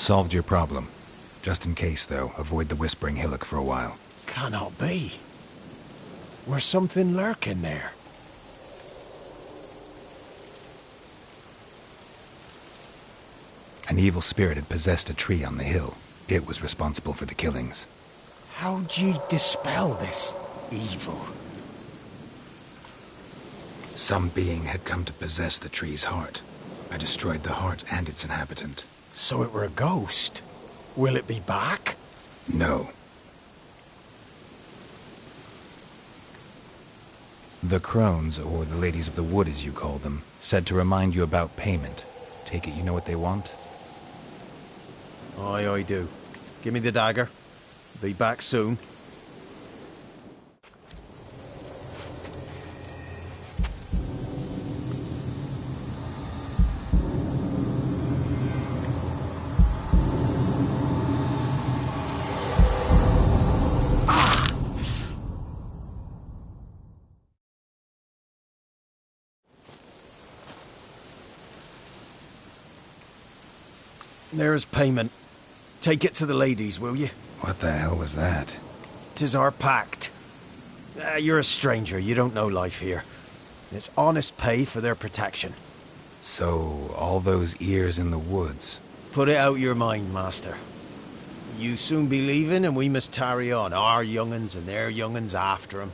Solved your problem. Just in case, though, avoid the Whispering Hillock for a while. Cannot be. Where's something lurking there? An evil spirit had possessed a tree on the hill. It was responsible for the killings. How'd ye dispel this evil? Some being had come to possess the tree's heart. I destroyed the heart and its inhabitant. So it were a ghost. Will it be back? No. The crones, or the ladies of the wood as you call them, said to remind you about payment. Take it you know what they want? Aye, I do. Give me the dagger. Be back soon. There's payment. Take it to the ladies, will you? What the hell was that? 'Tis our pact. You're a stranger, you don't know life here. It's honest pay for their protection. So, all those ears in the woods. Put it out your mind, master. You soon be leaving and we must tarry on, our young'uns and their young'uns after 'em.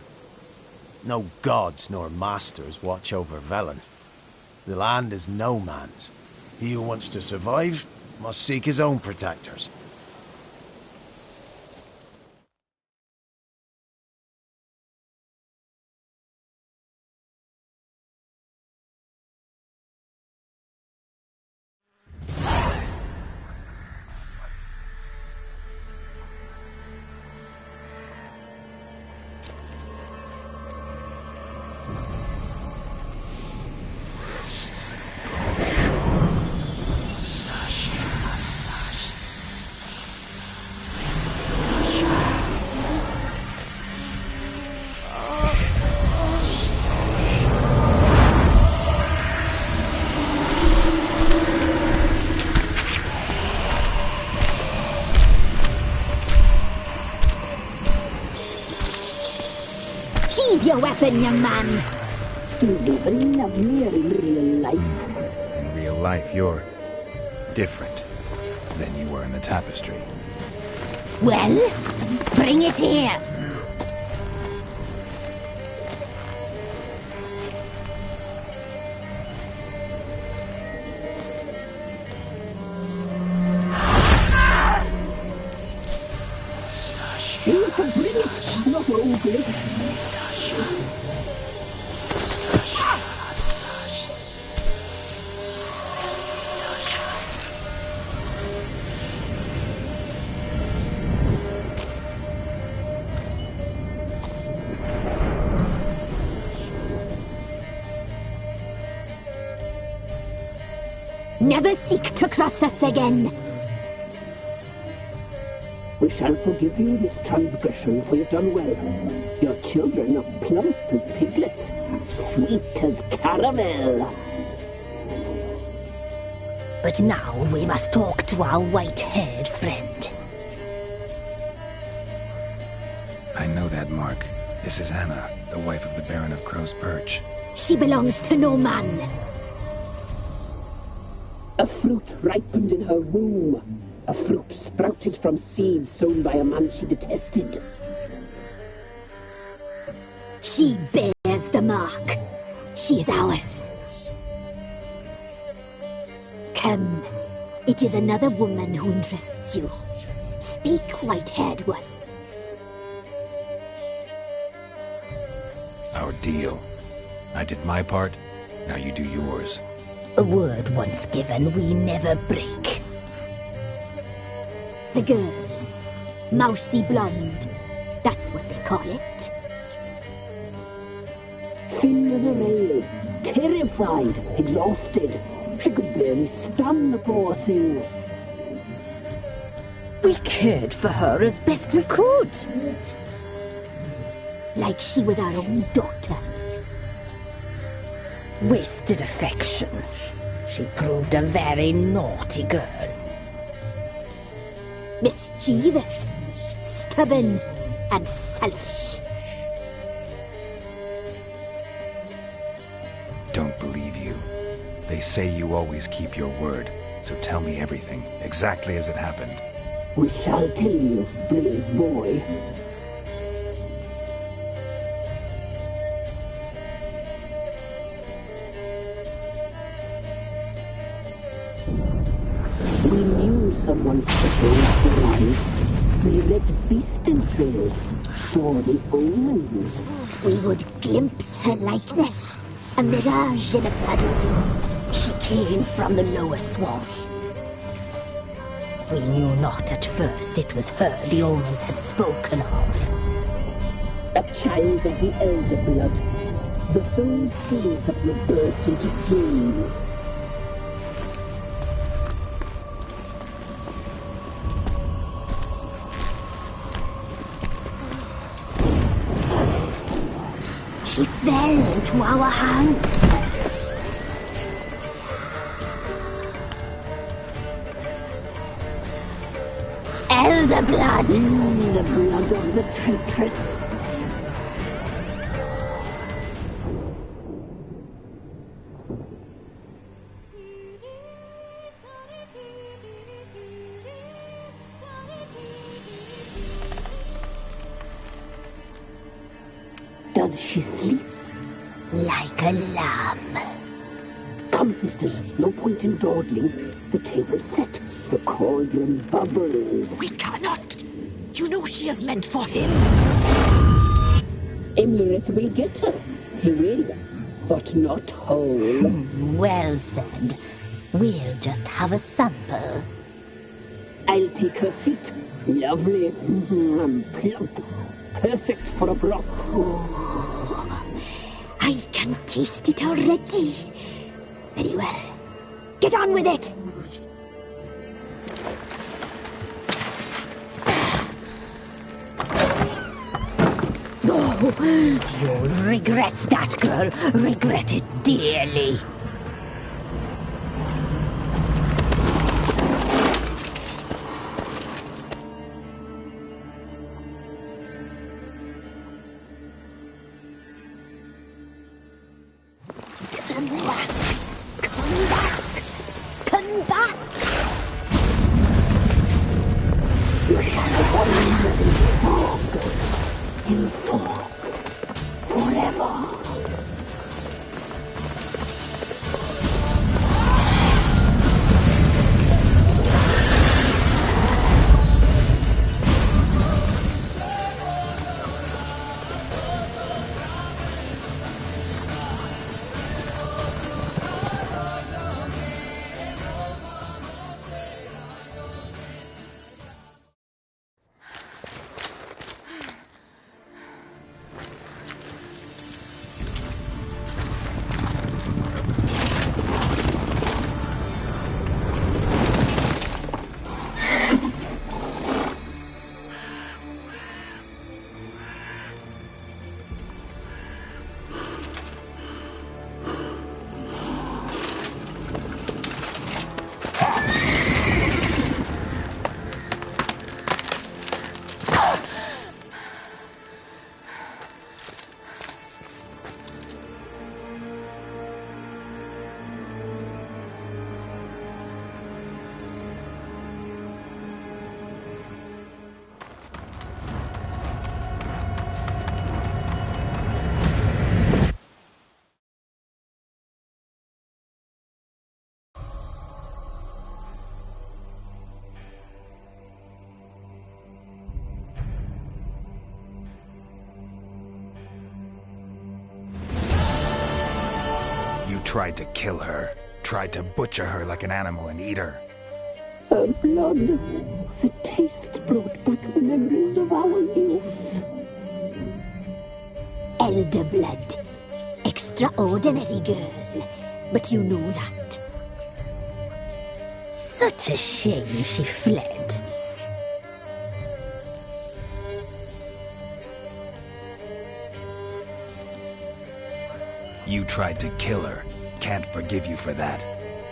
No gods nor masters watch over Velen. The land is no man's. He who wants to survive must seek his own protectors. Sheathe your weapon, young man. He's even lovelier in real life. In real life, you're different than you were in the tapestry. Well, bring it here. You can bring it, not ugly. Never seek to cross us again. We shall forgive you this transgression, for you've done well. Your children are plump as piglets, sweet as caramel. But now we must talk to our white-haired friend. I know that mark. This is Anna, the wife of the Baron of Crow's Perch. She belongs to no man. A fruit ripened in her womb. A fruit sprouted from seeds sown by a man she detested. She bears the mark. She is ours. Come. It is another woman who interests you. Speak, white-haired one. Our deal. I did my part, now you do yours. A word once given, we never break. The girl. Mousy blonde. That's what they call it. Thin as a rail, terrified, exhausted. She could barely stand, the poor thing. We cared for her as best we could. Like she was our own daughter. Wasted affection. She proved a very naughty girl. Mischievous, stubborn, and selfish. Don't believe you. They say you always keep your word, so tell me everything, exactly as it happened. We shall tell you, brave boy. We knew someone special was alive. We read beast entrails, saw the omens. We would glimpse her likeness, a mirage in a puddle. She came from the lower swamp. We knew not at first it was her the omens had spoken of. A child of the elder blood, the soul seed that would burst into flame. She fell into our hands. Elderblood! The blood of the traitress. Does she sleep? Like a lamb. Come, sisters, no point in dawdling. The table's set. The cauldron bubbles. We cannot! You know she is meant for him! Imlerith will get her. He will. But not whole. Well said. We'll just have a sample. I'll take her feet. Lovely. Plump. Perfect for a broth. I can taste it already. Very well. Get on with it! Oh, you'll regret that, girl. Regret it dearly. Come back! Come back! Come back! You shall wander in fog, forever. Tried to kill her. Tried to butcher her like an animal and eat her. Her blood. The taste brought back memories of our youth. Elder blood. Extraordinary girl. But you know that. Such a shame she fled. You tried to kill her. Can't forgive you for that.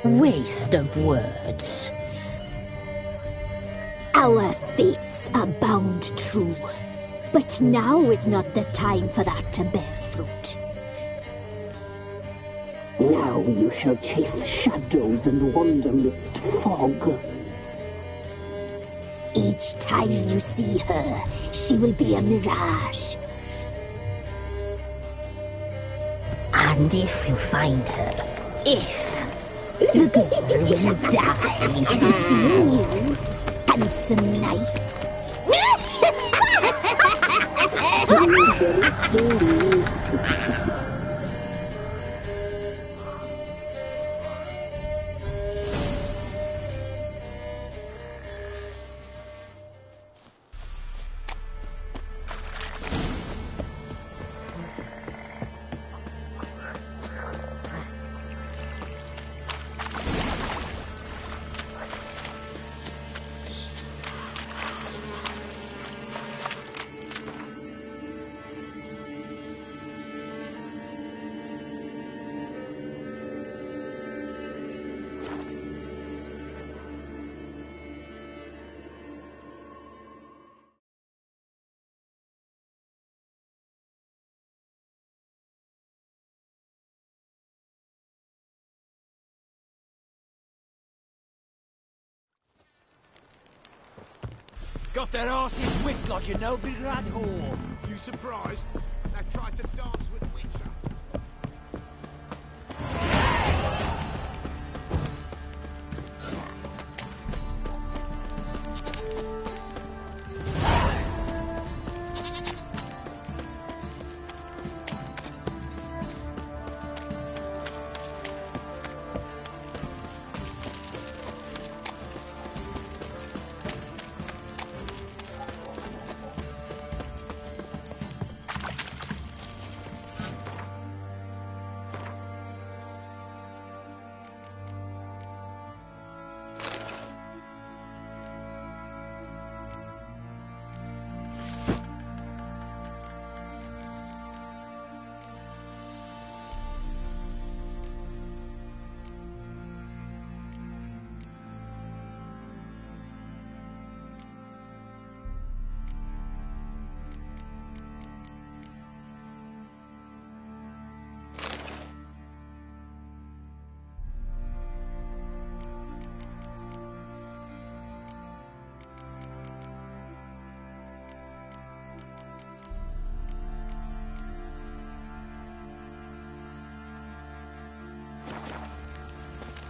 Waste of words. Our fates are bound true. But now is not the time for that to bear fruit. Now you shall chase shadows and wander midst fog. Each time you see her, she will be a mirage. And if you find her, the girl will die. Have you seen you, handsome knight? Got their asses whipped like a Novigrad whore. You surprised? They tried to dance with Witcher.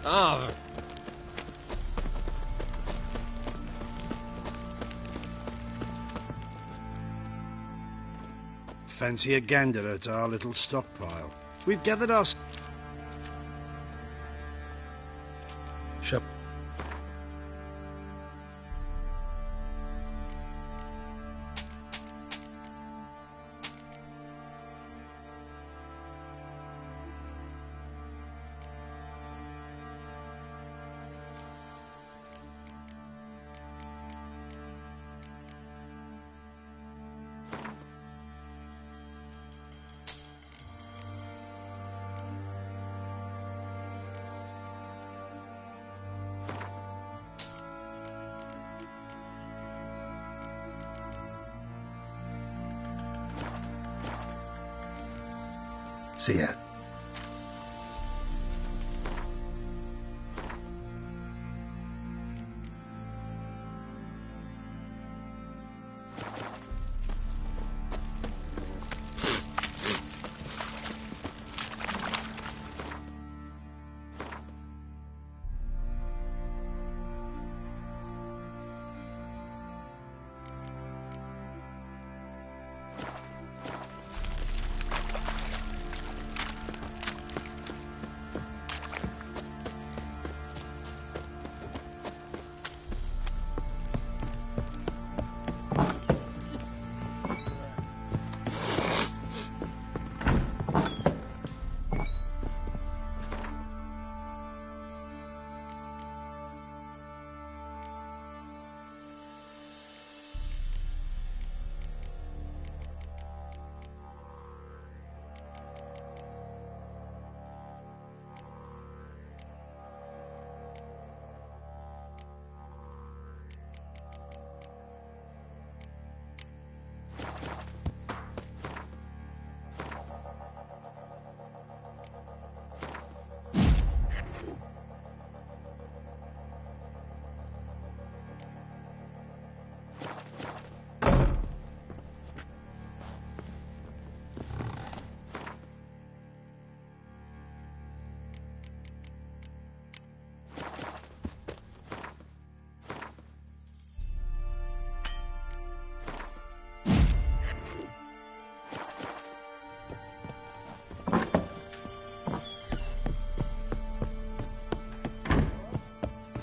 Ah. Fancy a gander at our little stockpile. We've gathered our... Shut. See ya.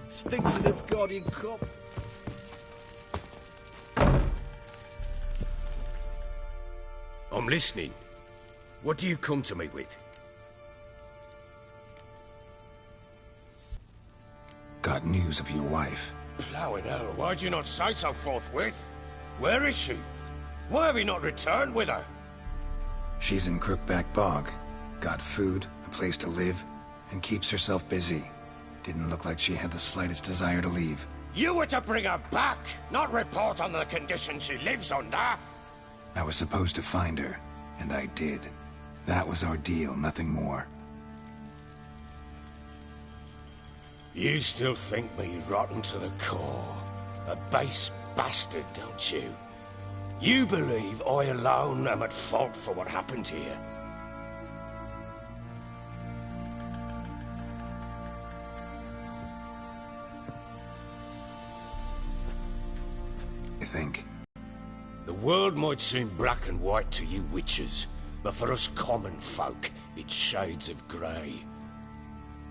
Stinks of Nilfgaardian cop. I'm listening. What do you come to me with? Got news of your wife. Plowing hell, why'd you not say so forthwith? Where is she? Why have you not returned with her? She's in Crookback Bog. Got food, a place to live, and keeps herself busy. Didn't look like she had the slightest desire to leave. You were to bring her back, not report on the conditions she lives under. I was supposed to find her, and I did. That was our deal, nothing more. You still think me rotten to the core. A base bastard, don't you? You believe I alone am at fault for what happened here? You think? The world might seem black and white to you witches, but for us common folk, it's shades of grey.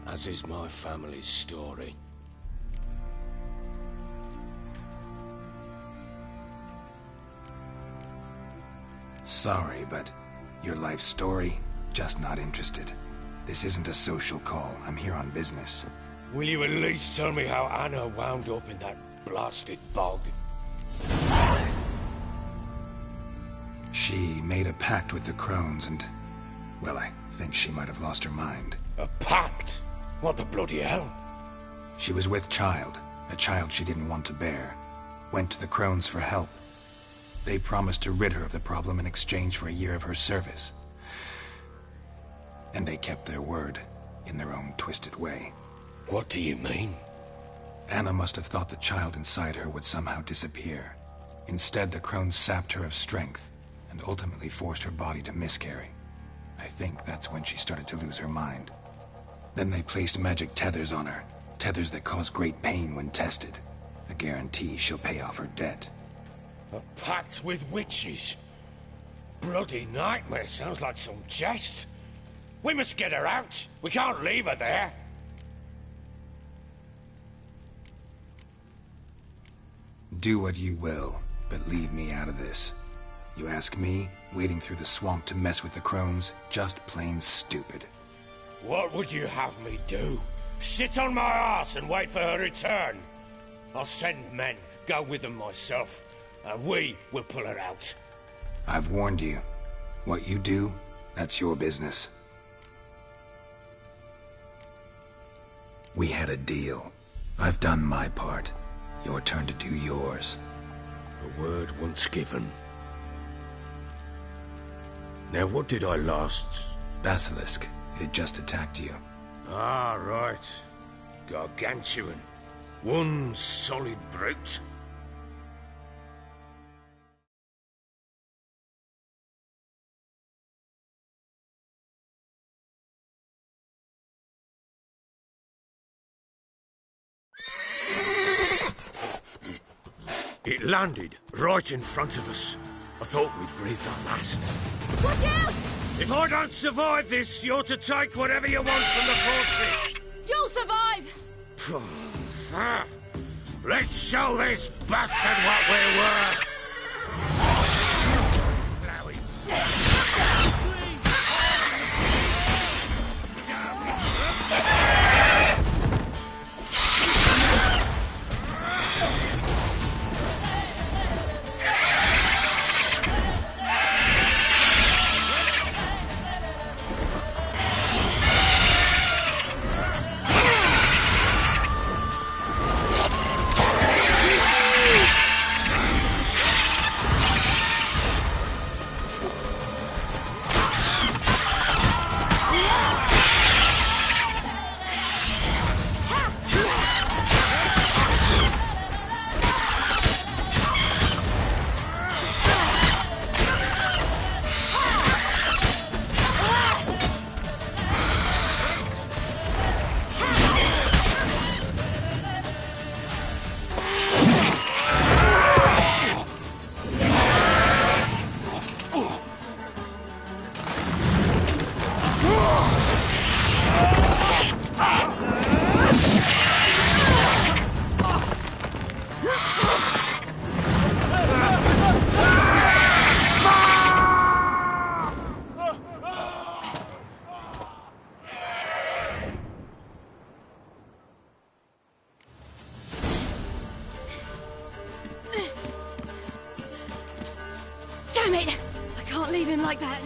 As is my family's story. Sorry, but your life story, just not interested. This isn't a social call. I'm here on business. Will you at least tell me how Anna wound up in that blasted bog? She made a pact with the crones and... well, I think she might have lost her mind. A pact? What the bloody hell? She was with child, a child she didn't want to bear. Went to the crones for help. They promised to rid her of the problem in exchange for a year of her service. And they kept their word, in their own twisted way. What do you mean? Anna must have thought the child inside her would somehow disappear. Instead, the crones sapped her of strength, and ultimately forced her body to miscarry. I think that's when she started to lose her mind. Then they placed magic tethers on her, tethers that cause great pain when tested. A guarantee she'll pay off her debt. A pact with witches? Bloody nightmare, sounds like some jest. We must get her out. We can't leave her there. Do what you will, but leave me out of this. You ask me, wading through the swamp to mess with the crones, just plain stupid. What would you have me do? Sit on my ass and wait for her return? I'll send men, go with them myself, and we will pull her out. I've warned you. What you do, that's your business. We had a deal. I've done my part. Your turn to do yours. A word once given. Now, what did I last... Basilisk. It had just attacked you. Ah, right. Gargantuan. One solid brute. It landed right in front of us. I thought we'd breathed our last. Watch out! If I don't survive this, you're to take whatever you want from the fortress. You'll survive! Let's show this bastard what we're worth. Damn it! I can't leave him like that.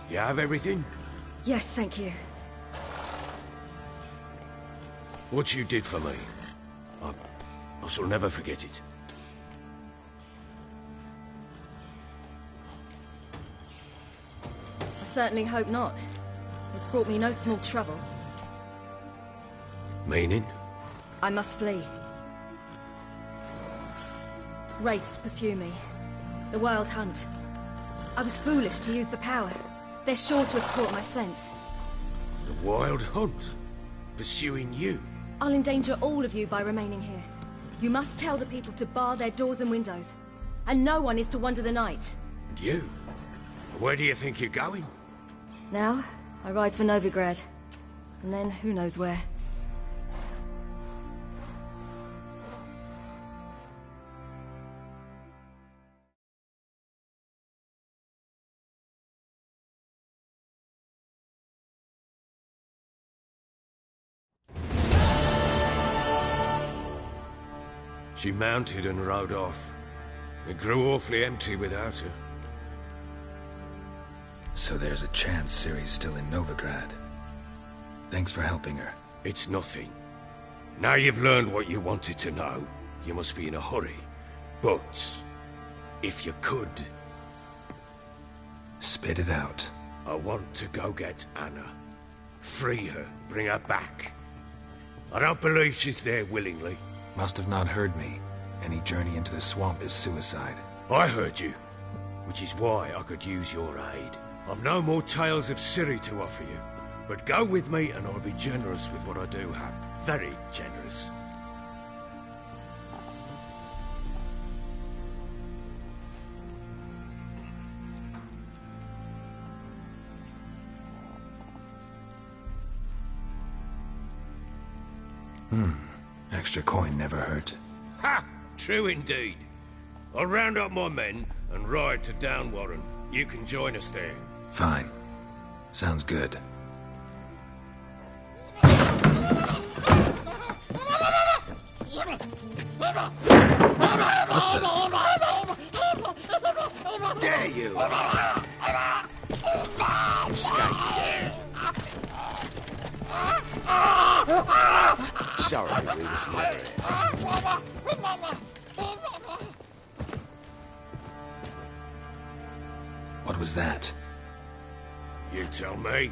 You have everything? Yes, thank you. What you did for me, I shall never forget it. I certainly hope not. It's brought me no small trouble. Meaning? I must flee. Wraiths pursue me. The Wild Hunt. I was foolish to use the power. They're sure to have caught my scent. The Wild Hunt? Pursuing you? I'll endanger all of you by remaining here. You must tell the people to bar their doors and windows. And no one is to wander the night. And you? Where do you think you're going? Now, I ride for Novigrad. And then, who knows where. She mounted and rode off. It grew awfully empty without her. So there's a chance Ciri's still in Novigrad. Thanks for helping her. It's nothing. Now you've learned what you wanted to know, you must be in a hurry. But, if you could... Spit it out. I want to go get Anna. Free her, bring her back. I don't believe she's there willingly. Must have not heard me. Any journey into the swamp is suicide. I heard you, which is why I could use your aid. I've no more tales of Ciri to offer you, but go with me and I'll be generous with what I do have. Very generous. Extra coin never hurt. Ha! True indeed. I'll round up my men and ride to Downwarren. You can join us there. Fine. Sounds good. Dare you! Sorry, we was never What was that? You tell me.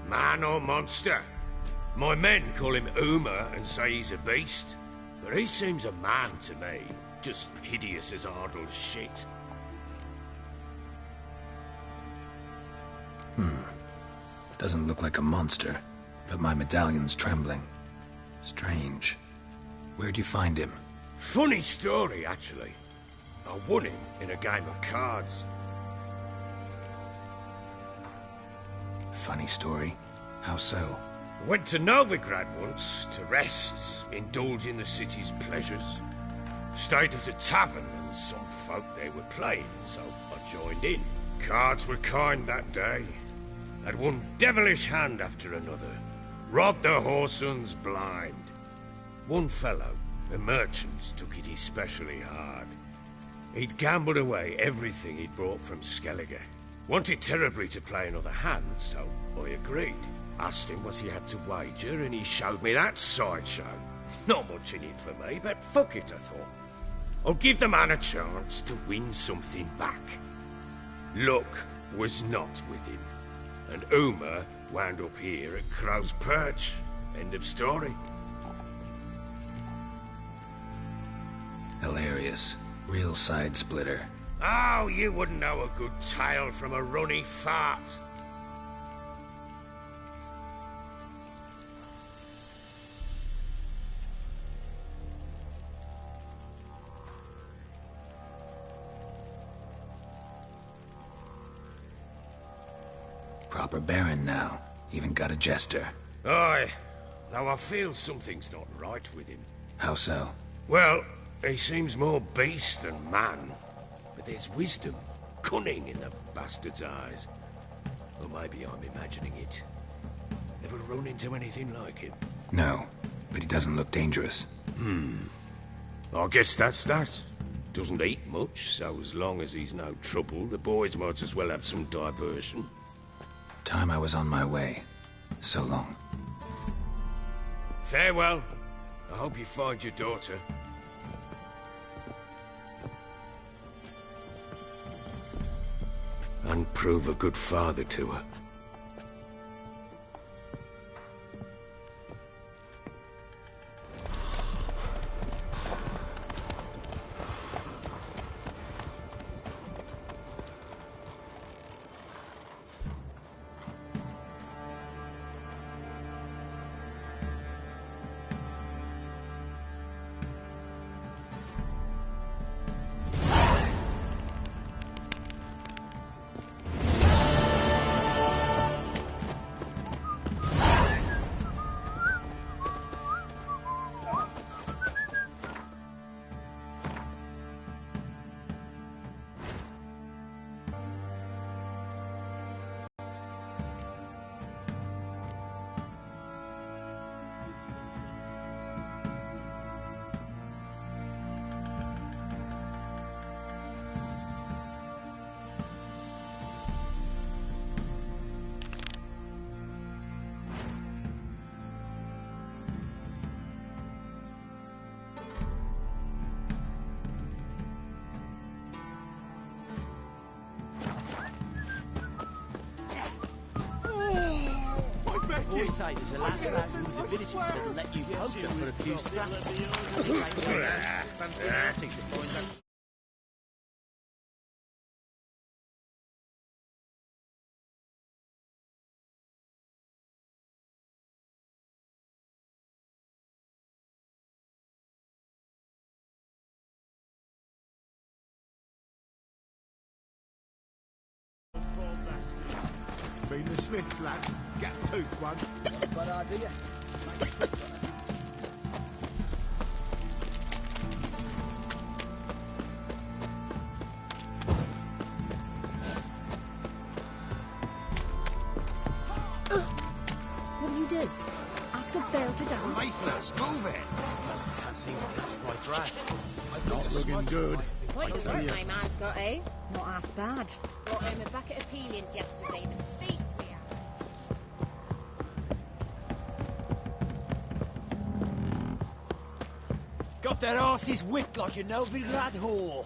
Man or monster? My men call him Uma and say he's a beast. But he seems a man to me. Just hideous as Ardle's shit. Doesn't look like a monster, but my medallion's trembling. Strange. Where'd you find him? Funny story, actually. I won him in a game of cards. Funny story? How so? Went to Novigrad once to rest, indulge in the city's pleasures. Stayed at a tavern and some folk there were playing, so I joined in. Cards were kind that day. Had one devilish hand after another. Robbed the whoresons blind. One fellow, a merchant, took it especially hard. He'd gambled away everything he'd brought from Skellige. Wanted terribly to play another hand, so I agreed. Asked him what he had to wager, and he showed me that sideshow. Not much in it for me, but fuck it, I thought. I'll give the man a chance to win something back. Luck was not with him, and Uma wound up here at Crow's Perch. End of story. Hilarious. Real side splitter. Oh, you wouldn't know a good tale from a runny fart. Proper baron now. Even got a jester. Aye, though I feel something's not right with him. How so? Well, he seems more beast than man. But there's wisdom, cunning in the bastard's eyes. Or maybe I'm imagining it. Ever run into anything like him? No, but he doesn't look dangerous. I guess that's that. Doesn't eat much, so as long as he's no trouble, the boys might as well have some diversion. time I was on my way. So long. Farewell. I hope you find your daughter. And prove a good father to her. Boys say there's a lass around in the villages that'll let you poke her for a few scraps. This ain't one of those. Fancy an outing to find out. Been the Smiths, lads. Get a tooth one. Bad idea. What do you do? Ask a bear to dance? Lifeless, move it! Can't seem to catch my breath. Not looking good. Quite the tell work you. my man's got, eh? Not half bad. Brought home a bucket of peelings yesterday. The feast we had. Got their asses whipped like a Novigrad whore.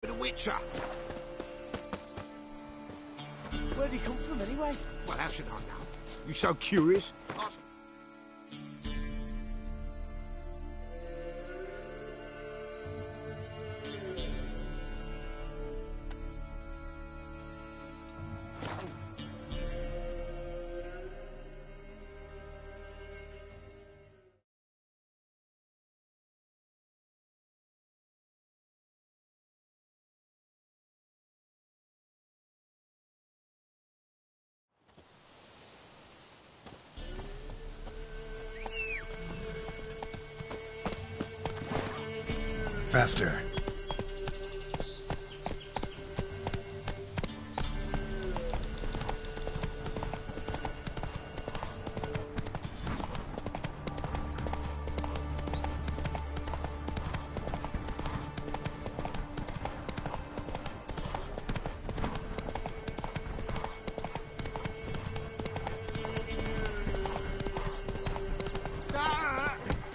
The Witcher. Where'd he come from anyway? Well, how should I know? You so curious? Ask. Faster.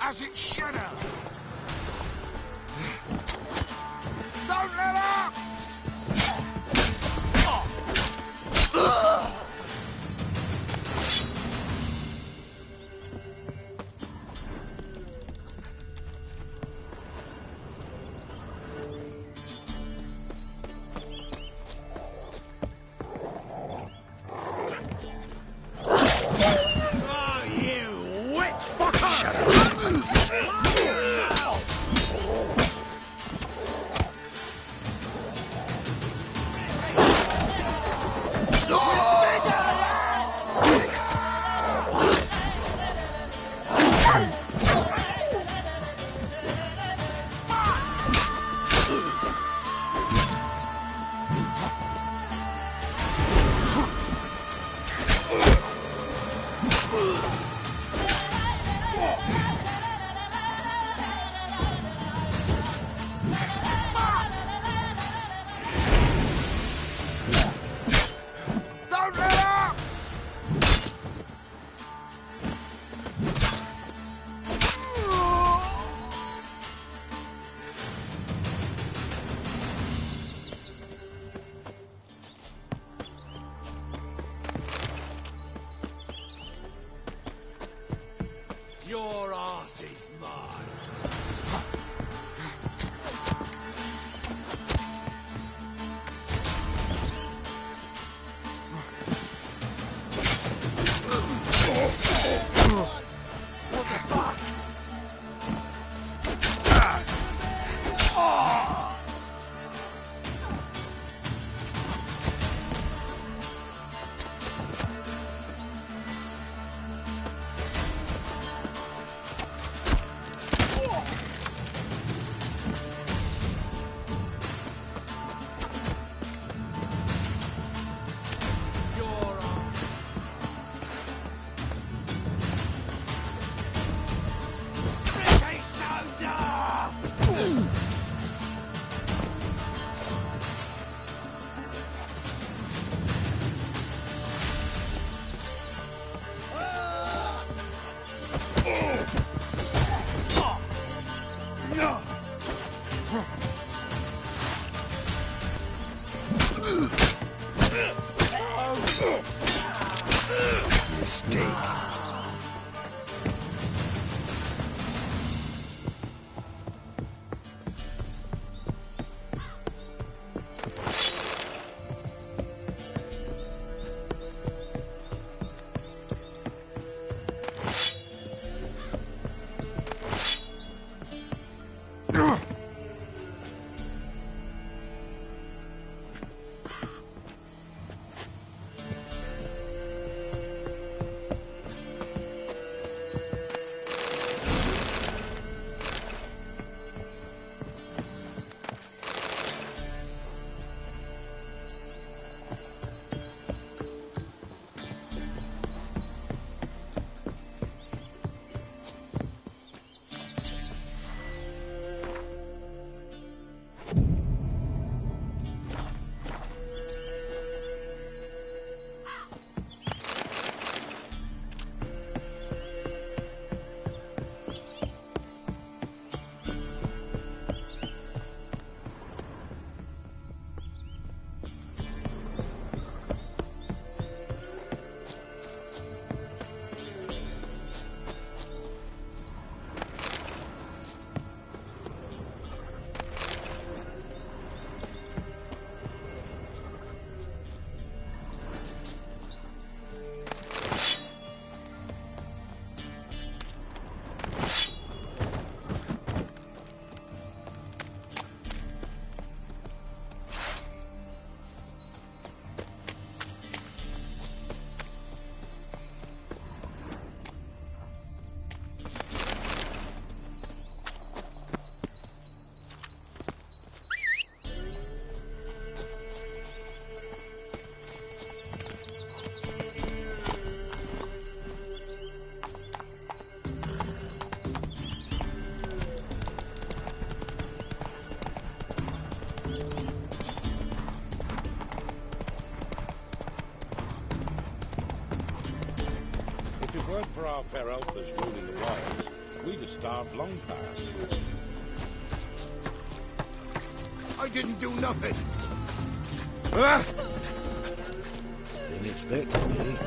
As it should have. Don't let up! Oh, you witch fucker! Shut up. boss is mine. What the fuck? Mistake. If it weren't for our fair elders ruling the wilds, we'd have starved long past. I didn't do nothing. Didn't expect it, eh?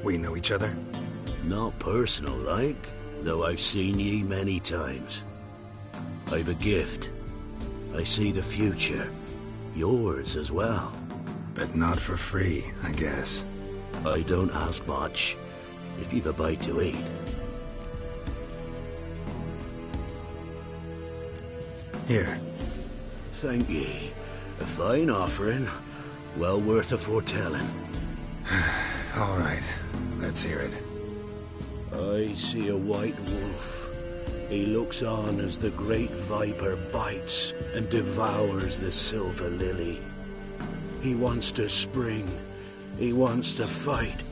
We know each other? Not personal, like, though I've seen ye many times. I've a gift. I see the future. Yours as well. But not for free, I guess. I don't ask much, if you've a bite to eat. Here. Thank ye. A fine offering, well worth a foretelling. All right, let's hear it. I see a white wolf. He looks on as the great viper bites and devours the silver lily. He wants to spring. He wants to fight.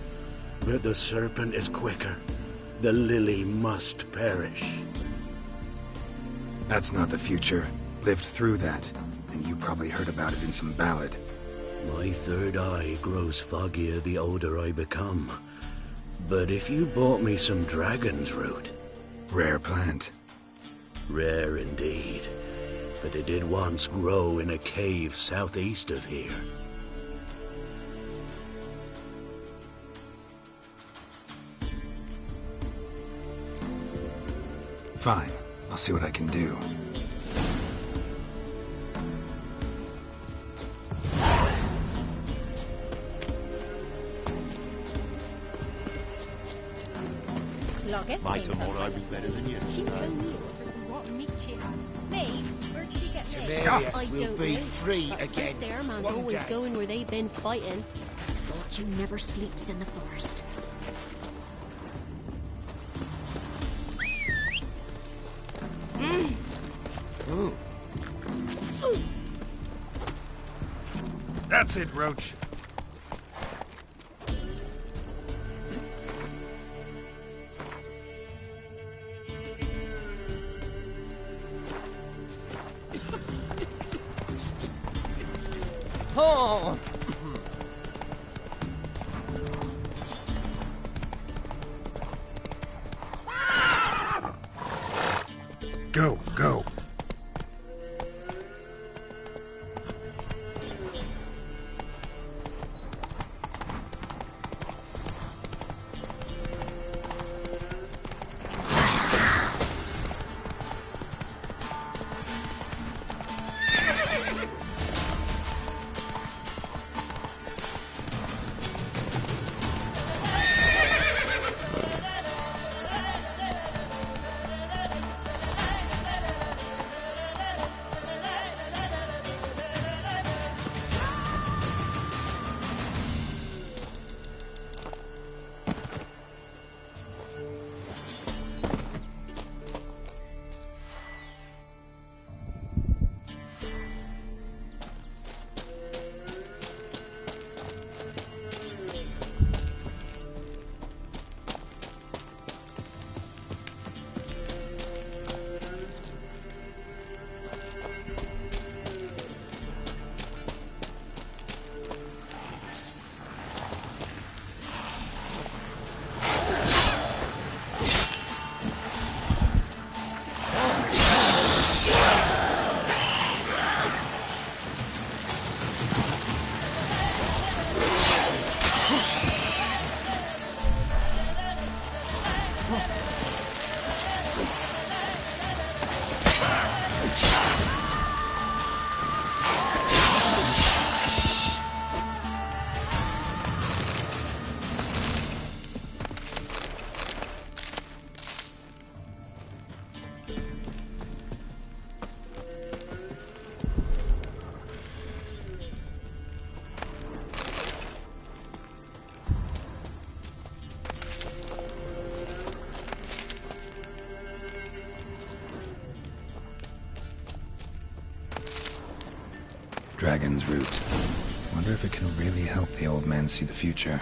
But the serpent is quicker. The lily must perish. That's not the future. Lived through that, and you probably heard about it in some ballad. My third eye grows foggier the older I become. But if you bought me some dragon's root... Rare plant. Rare indeed. But it did once grow in a cave southeast of here. Fine. I'll see what I can do. Might tomorrow be better than She yesterday. told me over some what meat she had. Me? Where'd she get me? Temeria I will don't be know. free But again. Folks, the Airman's One always day. going where they've been fighting. The Scorching never sleeps in the forest. That's it, Roach. Oh! Go, go. Dragon's root. Wonder if it can really help the old man see the future.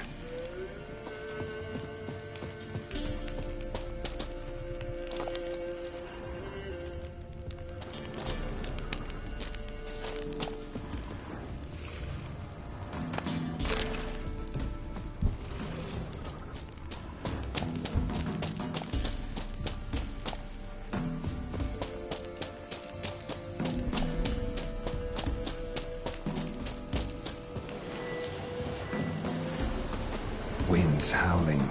Winds howling.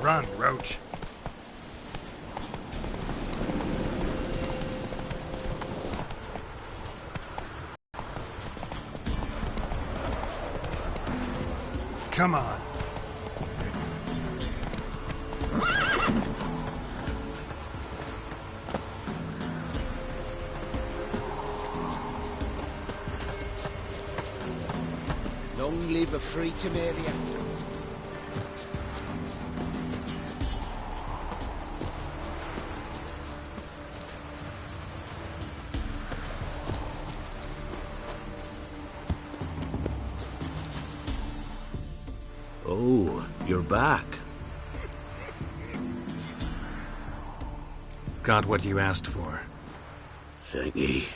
Run, Roach. Come on. Long live a free Temeria. Oh, you're back. Got what you asked for. Thank ye.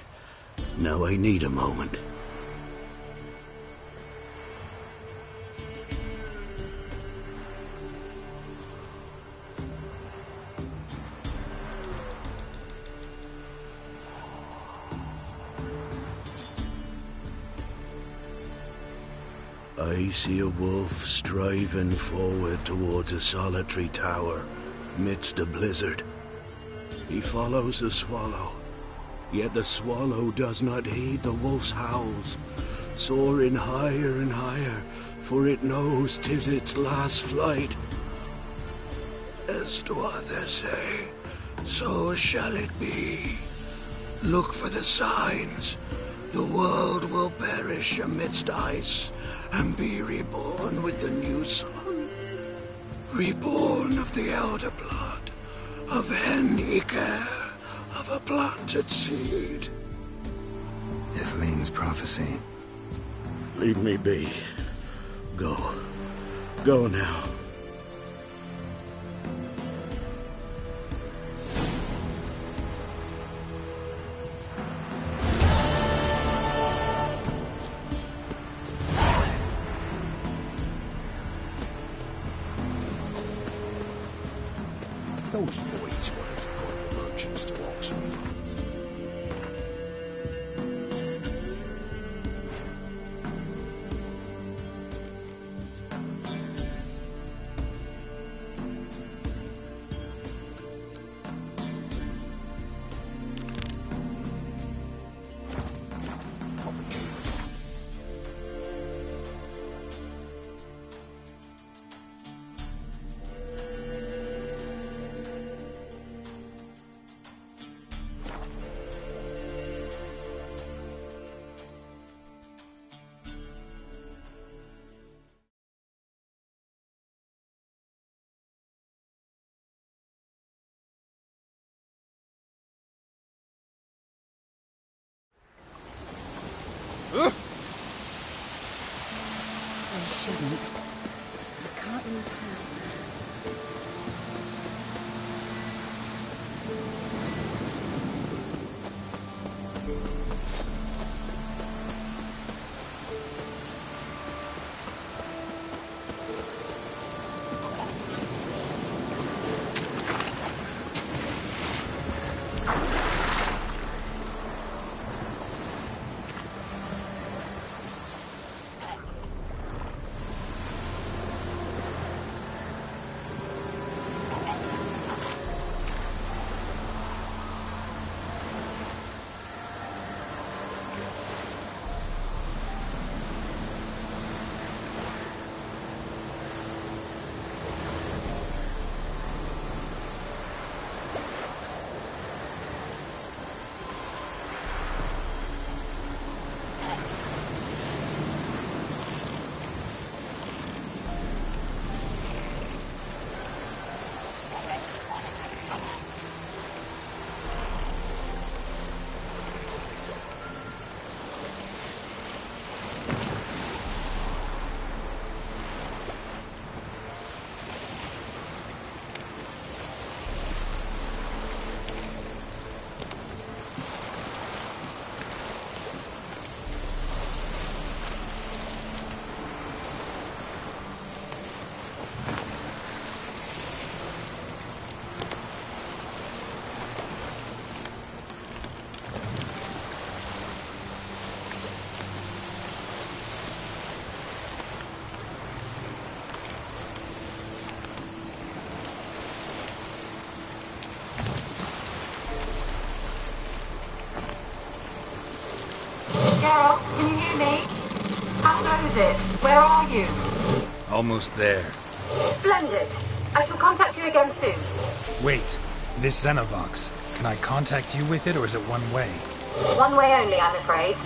Now I need a moment. I see a wolf striving forward towards a solitary tower midst a blizzard. He follows the swallow, yet the swallow does not heed the wolf's howls, soaring higher and higher, for it knows 'tis its last flight. As others say, so shall it be. Look for the signs. The world will perish amidst ice and be reborn with the new sun. Reborn of the elder blood, of Hen-Iker, of a planted seed. Ithlinne's prophecy. Leave me be. Go. Go now. Those boys wanted to guide the merchants to Oxford. I shouldn't. I can't lose hope. Geralt, can you hear me? How goes it? Where are you? Almost there. Splendid. I shall contact you again soon. Wait, this Xenovox. Can I contact you with it, or is it one way? One way only, I'm afraid.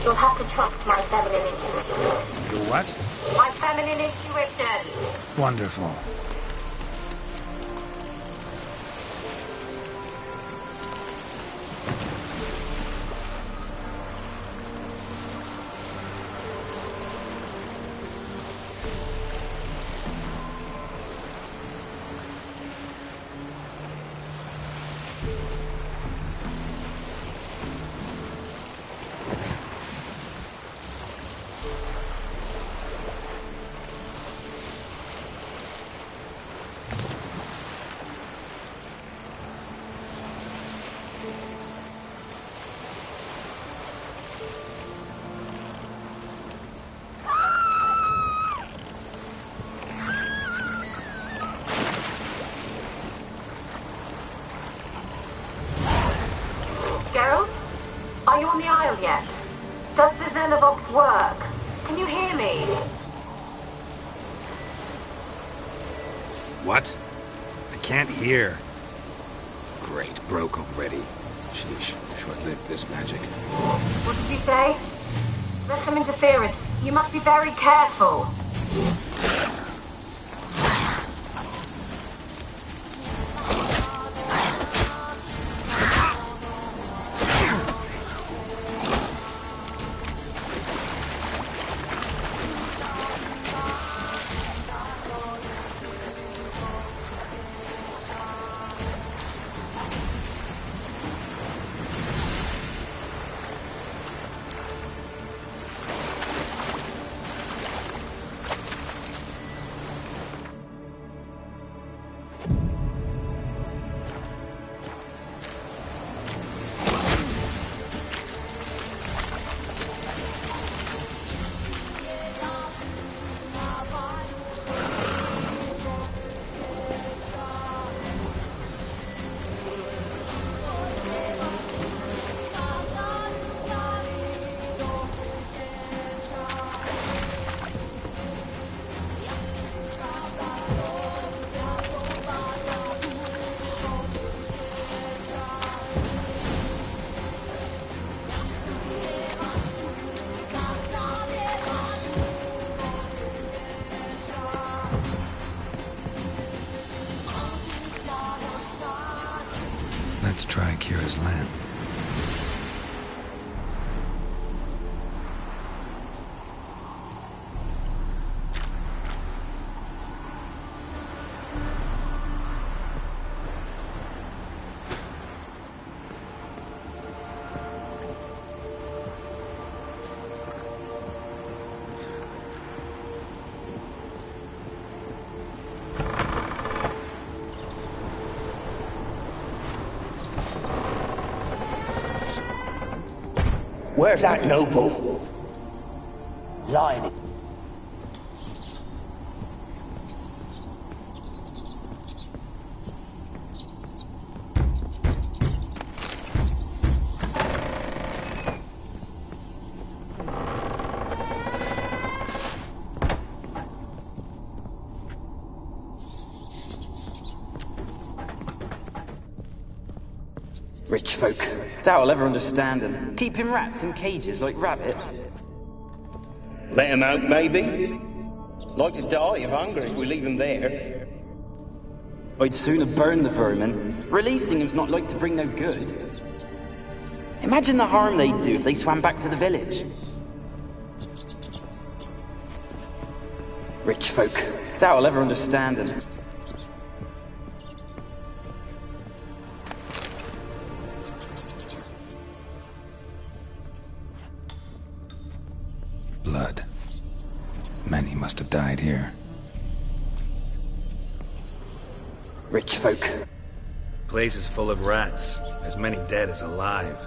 You'll have to trust my feminine intuition. Your What? My feminine intuition. Wonderful. Geralt? Are you on the Isle yet? Does the Xenovox work? Can you hear me? What? I can't hear. Great, broke already. Sheesh, short-lived this magic. What did you say? There's some interference. You must be very careful. Let's try Kira's lamp. Where's that noble? Lying. Rich folk. Doubt I'll ever understand them. Keeping rats in cages like rabbits. Let them out, maybe? Like to die of hunger if we leave them there. I'd sooner burn the vermin. Releasing them's not like to bring no good. Imagine the harm they'd do if they swam back to the village. Rich folk. Doubt I'll ever understand them. Blood. Many must have died here. Rich folk. Place is full of rats. As many dead as alive.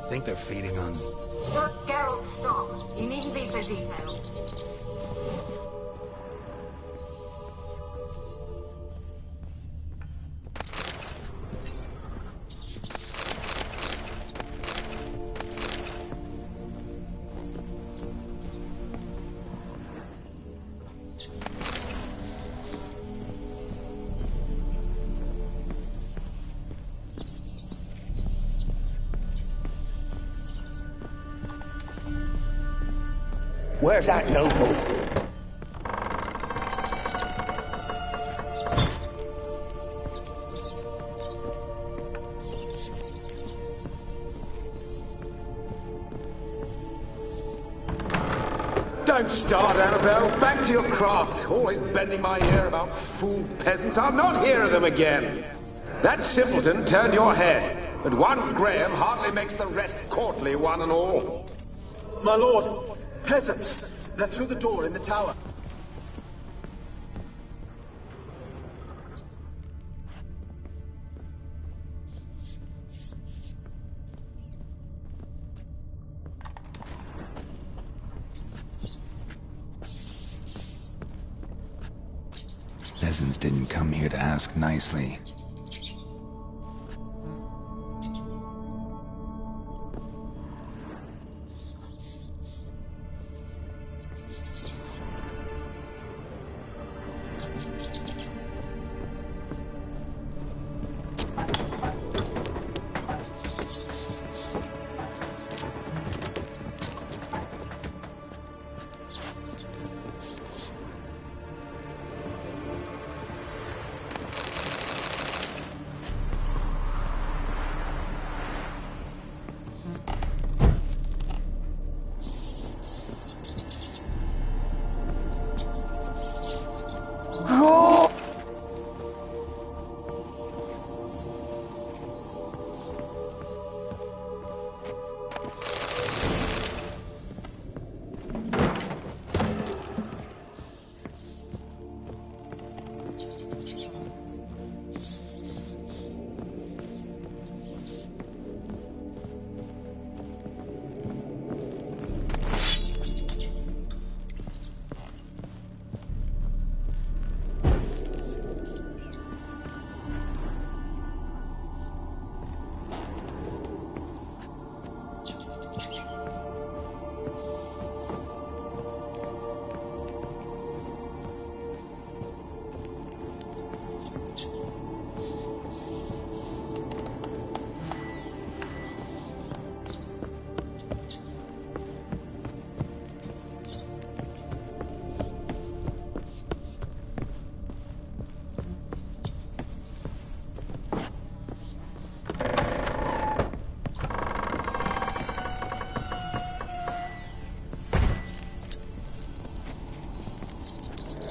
Think they're feeding on... Geralt, stop. You needn't be so detailed. Where's that noble? start, Annabelle. Back to your craft. Always bending my ear about fool peasants. I'll not hear of them again. That simpleton turned your head, but one Graham hardly makes the rest courtly, one and all. My lord, peasants. They're through the door in the tower. Peasants didn't come here to ask nicely.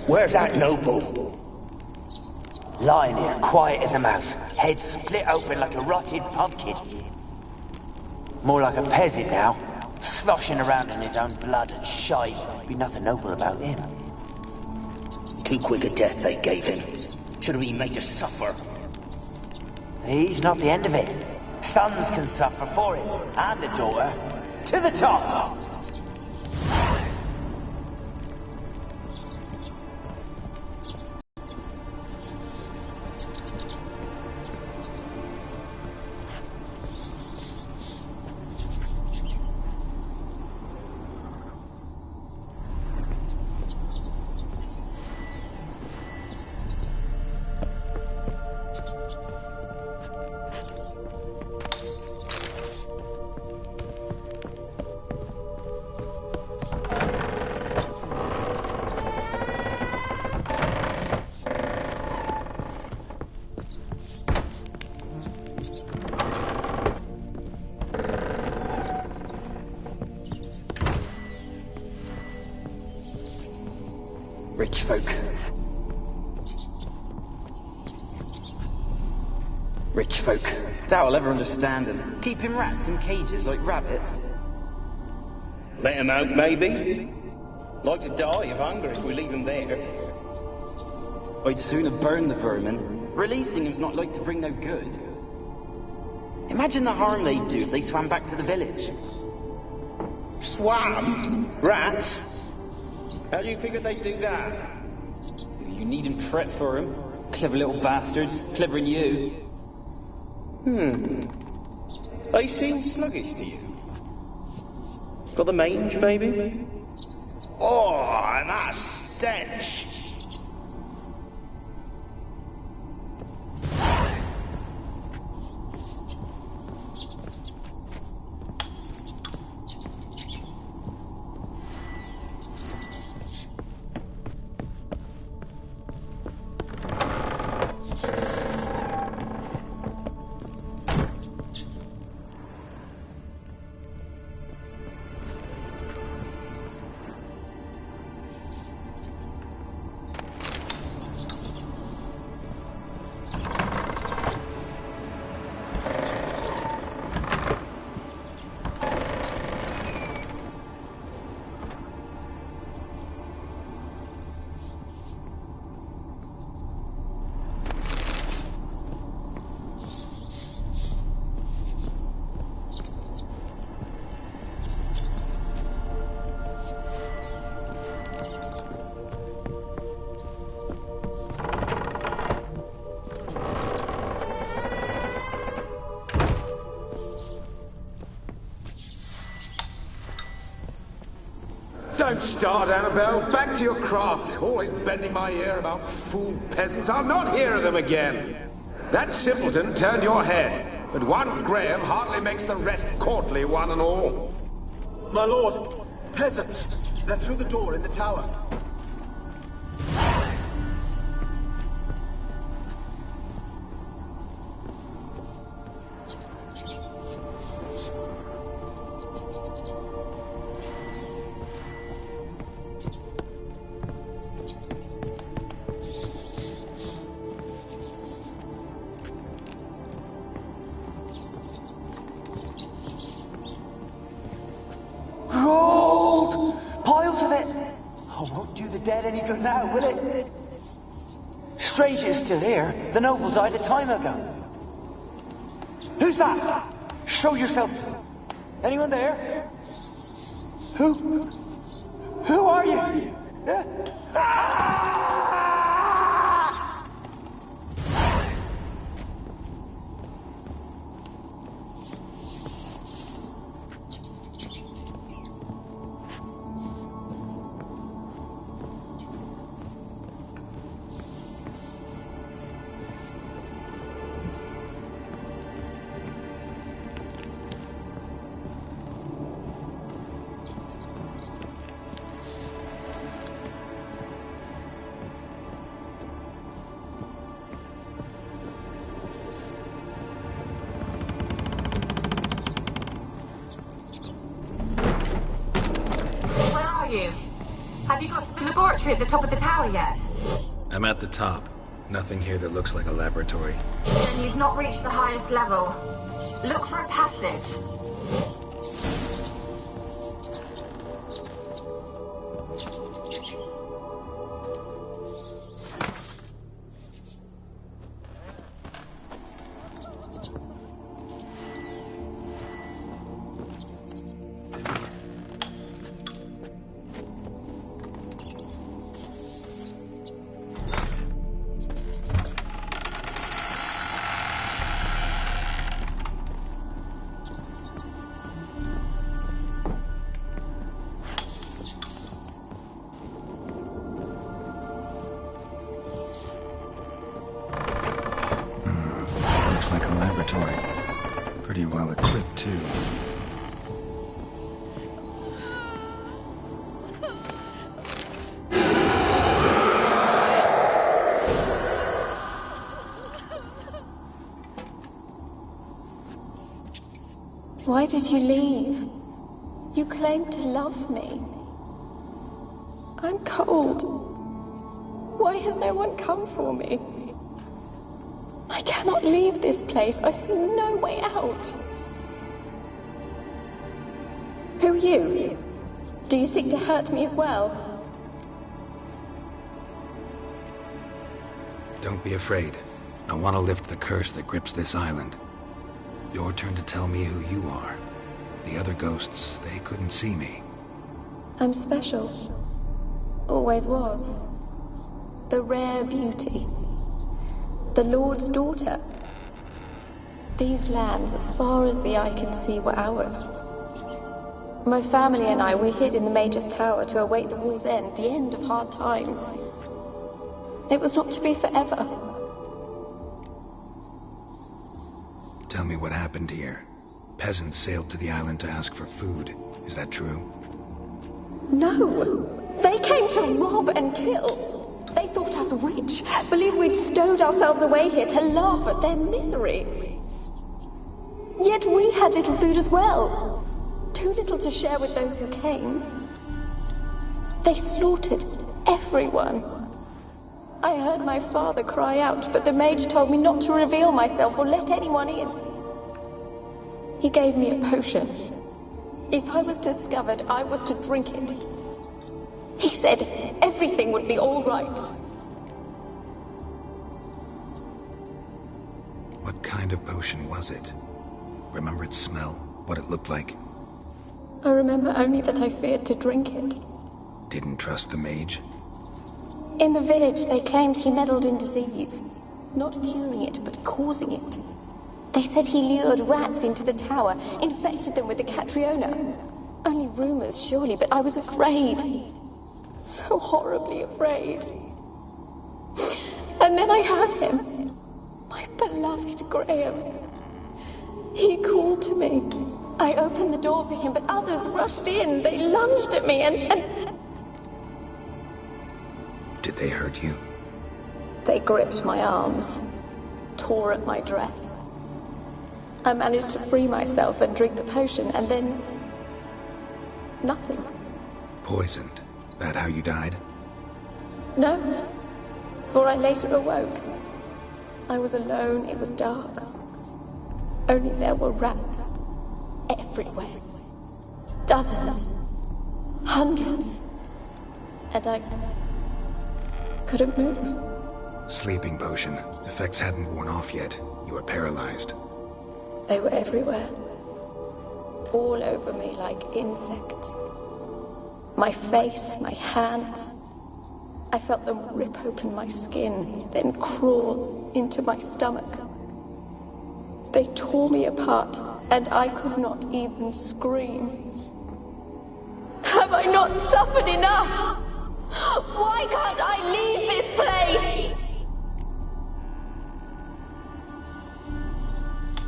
Where's that noble? Lying here, quiet as a mouse, head split open like a rotted pumpkin. More like a peasant now, sloshing around in his own blood and shite. Be nothing noble about him. Too quick a death they gave him. Should have been made to suffer. He's not the end of it. Sons can suffer for him, and the daughter. To the top! Rich folk. Rich folk. Doubt I'll ever understand them. Keeping rats in cages like rabbits. Let him out, maybe? Like to die of hunger if we leave him there. I'd sooner burn the vermin. Releasing him's not like to bring no good. Imagine the harm they'd do if they swam back to the village. Swam? Rats? How do you figure they'd do that? You needn't fret for him. Clever little bastards. Clever than you. They seem sluggish to you. Got the mange, maybe? Oh, and that stench! Good start, Annabelle. Back to your craft. Always bending my ear about fool peasants. I'll not hear of them again. That simpleton turned your head, but one Graham hardly makes the rest courtly, one and all. My lord, peasants. They're through the door in the tower. Gold! Piles of it! Oh, won't do the dead any good now, will it? Strange it's still here. The noble died a time ago. Who's that? Show yourself. Anyone there? Who are you? Have you got to the laboratory at the top of the tower yet? I'm at the top. Nothing here that looks like a laboratory. Then you've not reached the highest level. Look for a passage. Like a laboratory. Pretty well equipped, too. Why did you leave? You claimed to love me. I'm cold. Why has no one come for me? I cannot leave this place. I see no way out. Who are you? Do you seek to hurt me as well? Don't be afraid. I want to lift the curse that grips this island. Your turn to tell me who you are. The other ghosts, they couldn't see me. I'm special. Always was. The rare beauty. The Lord's daughter. These lands, as far as the eye could see, were ours. My family and I, we hid in the Mage's Tower to await the war's end, the end of hard times. It was not to be forever. Tell me what happened here. Peasants sailed to the island to ask for food. Is that true? No! They came to rob and kill. They thought us rich, believed we'd stowed ourselves away here to laugh at their misery. Yet we had little food as well. Too little to share with those who came. They slaughtered everyone. I heard my father cry out, but the mage told me not to reveal myself or let anyone in. He gave me a potion. If I was discovered, I was to drink it. He said everything would be all right. What kind of potion was it? Remember its smell? What it looked like? I remember only that I feared to drink it. Didn't trust the mage? In the village, they claimed he meddled in disease. Not curing it, but causing it. They said he lured rats into the tower, infected them with the Catriona. Only rumors, surely, but I was afraid. So horribly afraid. And then I heard him. My beloved Graham. He called to me. I opened the door for him, but others rushed in. They lunged at me and... Did they hurt you? They gripped my arms, tore at my dress. I managed to free myself and drink the potion, and then... nothing. Poisoned. That how you died? No, for I later awoke. I was alone, it was dark. Only there were rats everywhere. Dozens. Hundreds. And I couldn't move. Sleeping potion. Effects hadn't worn off yet. You were paralyzed. They were everywhere. All over me like insects. My face, my hands. I felt them rip open my skin, then crawl into my stomach. They tore me apart, and I could not even scream. Have I not suffered enough? Why can't I leave this place?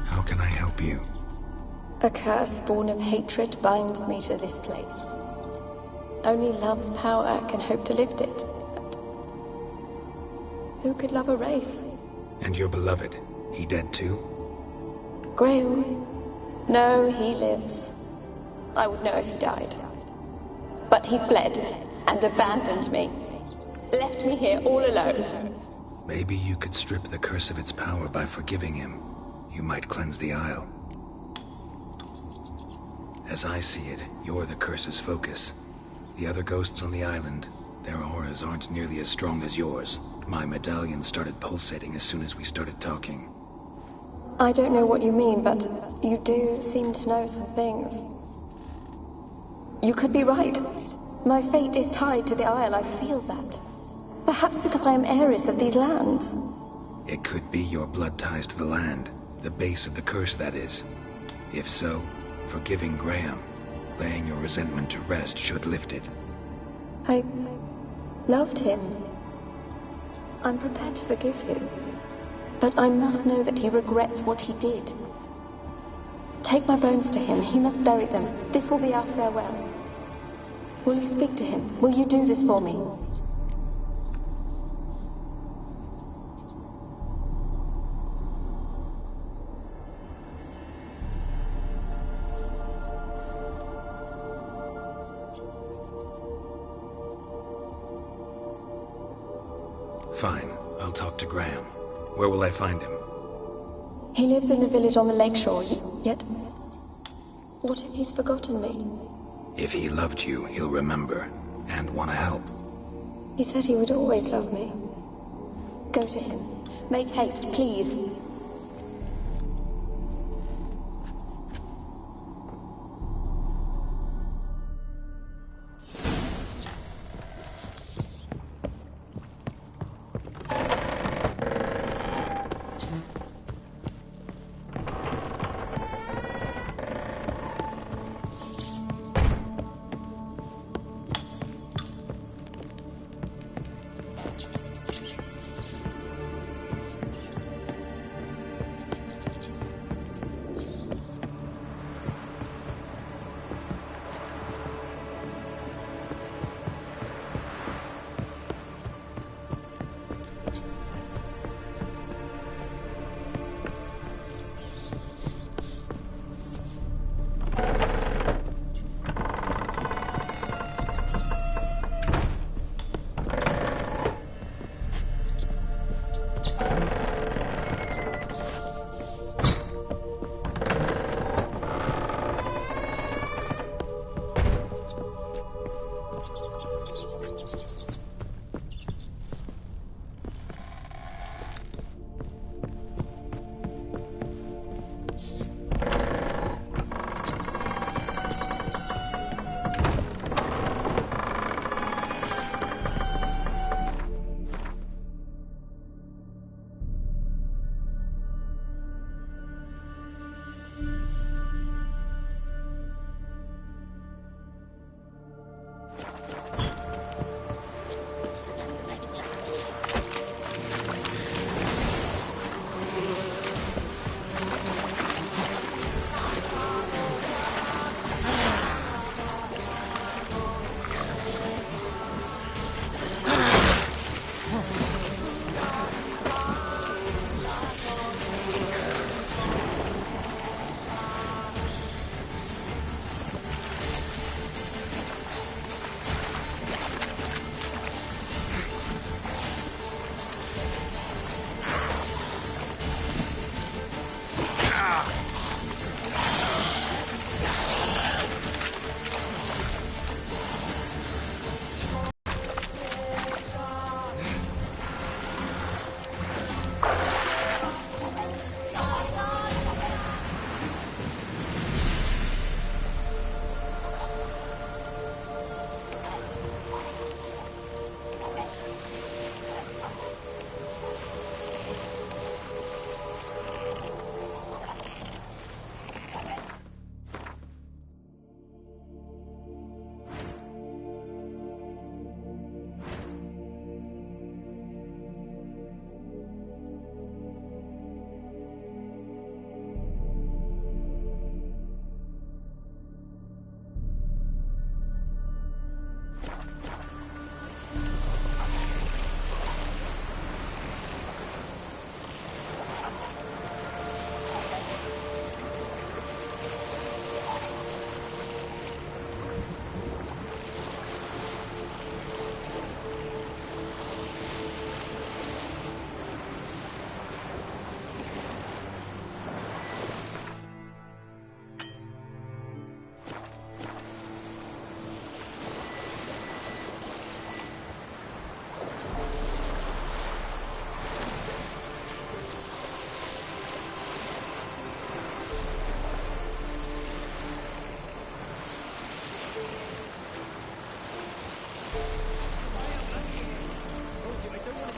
How can I help you? A curse born of hatred binds me to this place. Only love's power can hope to lift it. But who could love a race? And your beloved, he dead too? Graham? No, he lives. I would know if he died. But he fled and abandoned me. Left me here all alone. Maybe you could strip the curse of its power by forgiving him. You might cleanse the Isle. As I see it, you're the curse's focus. The other ghosts on the island, their auras aren't nearly as strong as yours. My medallion started pulsating as soon as we started talking. I don't know what you mean, but you do seem to know some things. You could be right. My fate is tied to the Isle, I feel that. Perhaps because I am heiress of these lands. It could be your blood ties to the land. The base of the curse, that is. If so, forgiving Graham, laying your resentment to rest should lift it. I loved him. I'm prepared to forgive him. But I must know that he regrets what he did. Take my bones to him. He must bury them. This will be our farewell. Will you speak to him? Will you do this for me? Fine. I'll talk to Graham. Where will I find him? He lives in the village on the lakeshore, yet... what if he's forgotten me? If he loved you, he'll remember, and want to help. He said he would always love me. Go to him. Make haste, please.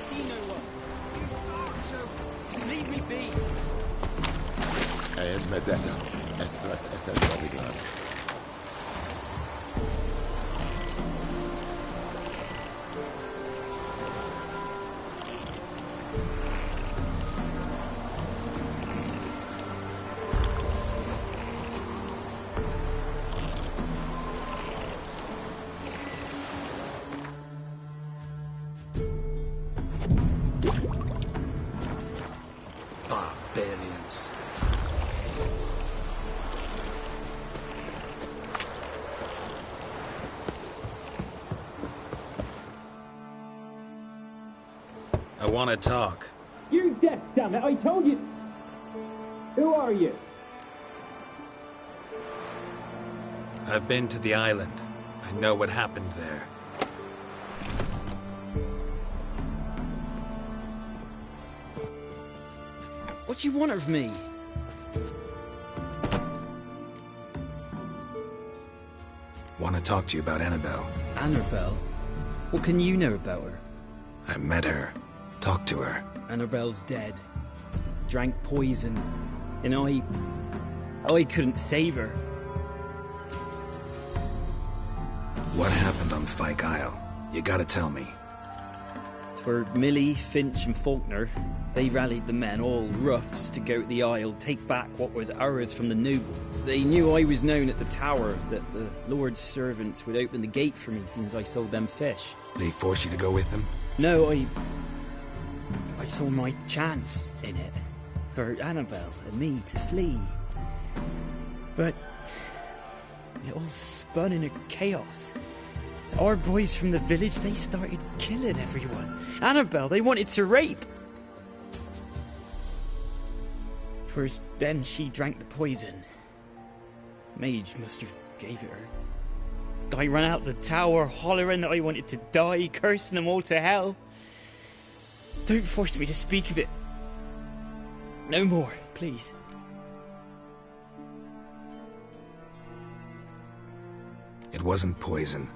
see no one. Just leave me be. And Medetta, Estrat Essen Bodyguard. Barbarians. I want to talk. You're deaf, damn it! I told you. Who are you? I've been to the island. I know what happened there. What do you want of me? Want to talk to you about Annabelle. Annabelle? What can you know about her? I met her. Talked to her. Annabelle's dead. Drank poison. And I couldn't save her. What happened on Fyke Isle? You gotta tell me. Twere Millie, Finch and Faulkner. They rallied the men, all roughs, to go to the Isle, take back what was ours from the noble. They knew I was known at the tower, that the Lord's servants would open the gate for me soon as I sold them fish. They forced you to go with them? No, I saw my chance in it. For Annabelle and me to flee. But it all spun in a chaos. Our boys from the village, they started killing everyone. Annabelle, they wanted to rape. Twas then she drank the poison. Mage must have gave it her. I ran out the tower, hollering that I wanted to die, cursing them all to hell. Don't force me to speak of it. No more, please. It wasn't poison.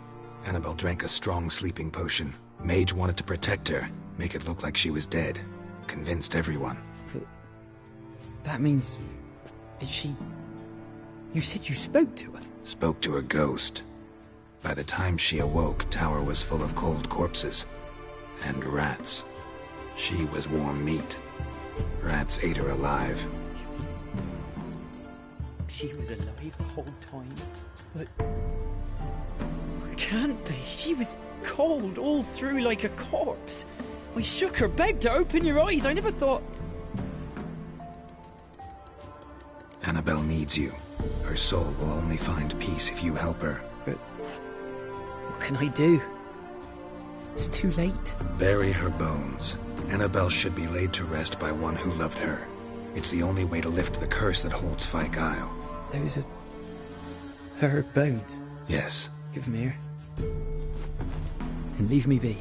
Annabelle drank a strong sleeping potion. Mage wanted to protect her, make it look like she was dead. Convinced everyone. But that means... Is she... You said you spoke to her? Spoke to her ghost. By the time she awoke, Tower was full of cold corpses. And rats. She was warm meat. Rats ate her alive. She was alive the whole time? But... It can't be. She was cold all through like a corpse. I shook her, begged her, open your eyes. I never thought... Annabelle needs you. Her soul will only find peace if you help her. But... What can I do? It's too late. Bury her bones. Annabelle should be laid to rest by one who loved her. It's the only way to lift the curse that holds Fyke Isle. Those are... her bones? Yes. Give them here. And leave me be.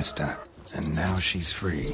Hesta, and now she's free.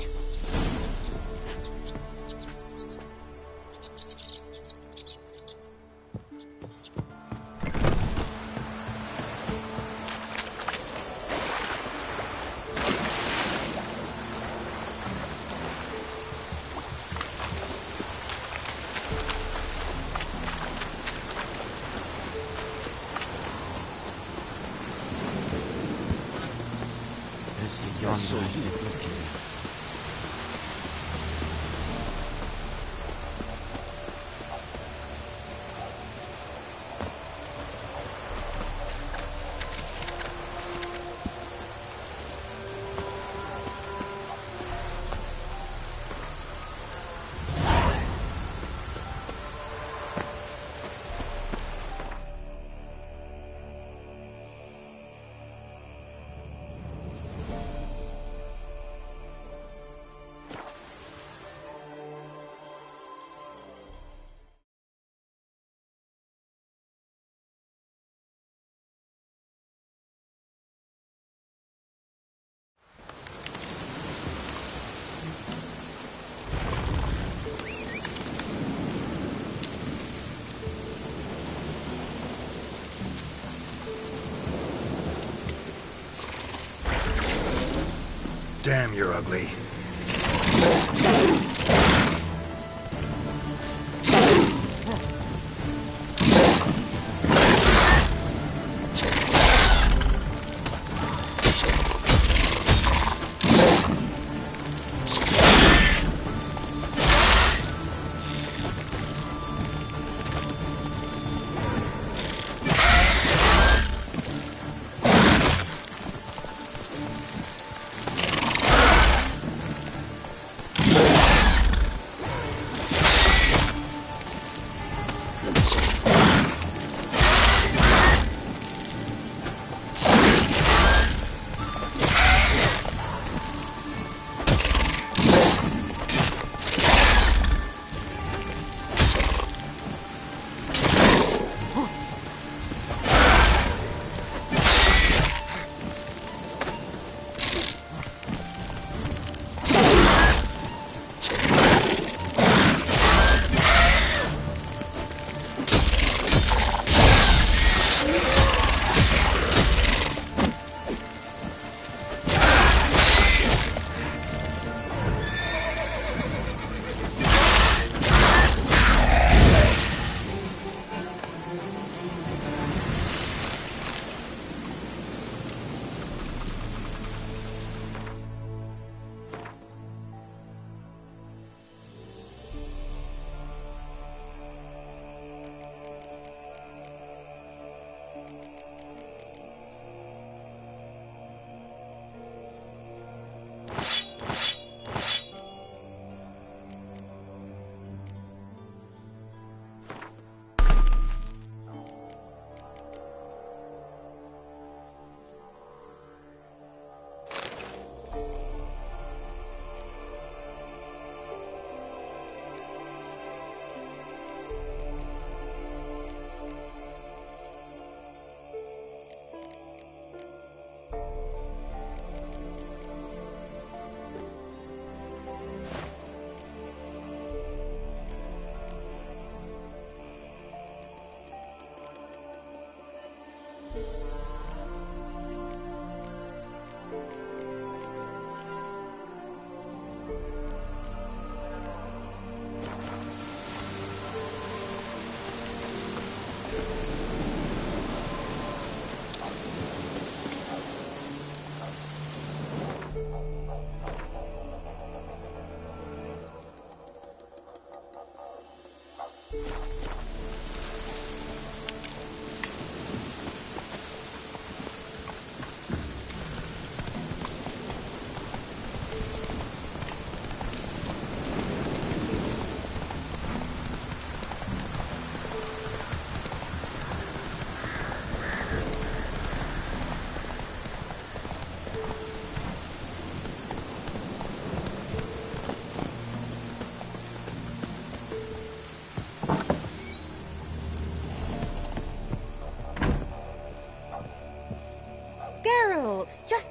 Damn, you're ugly.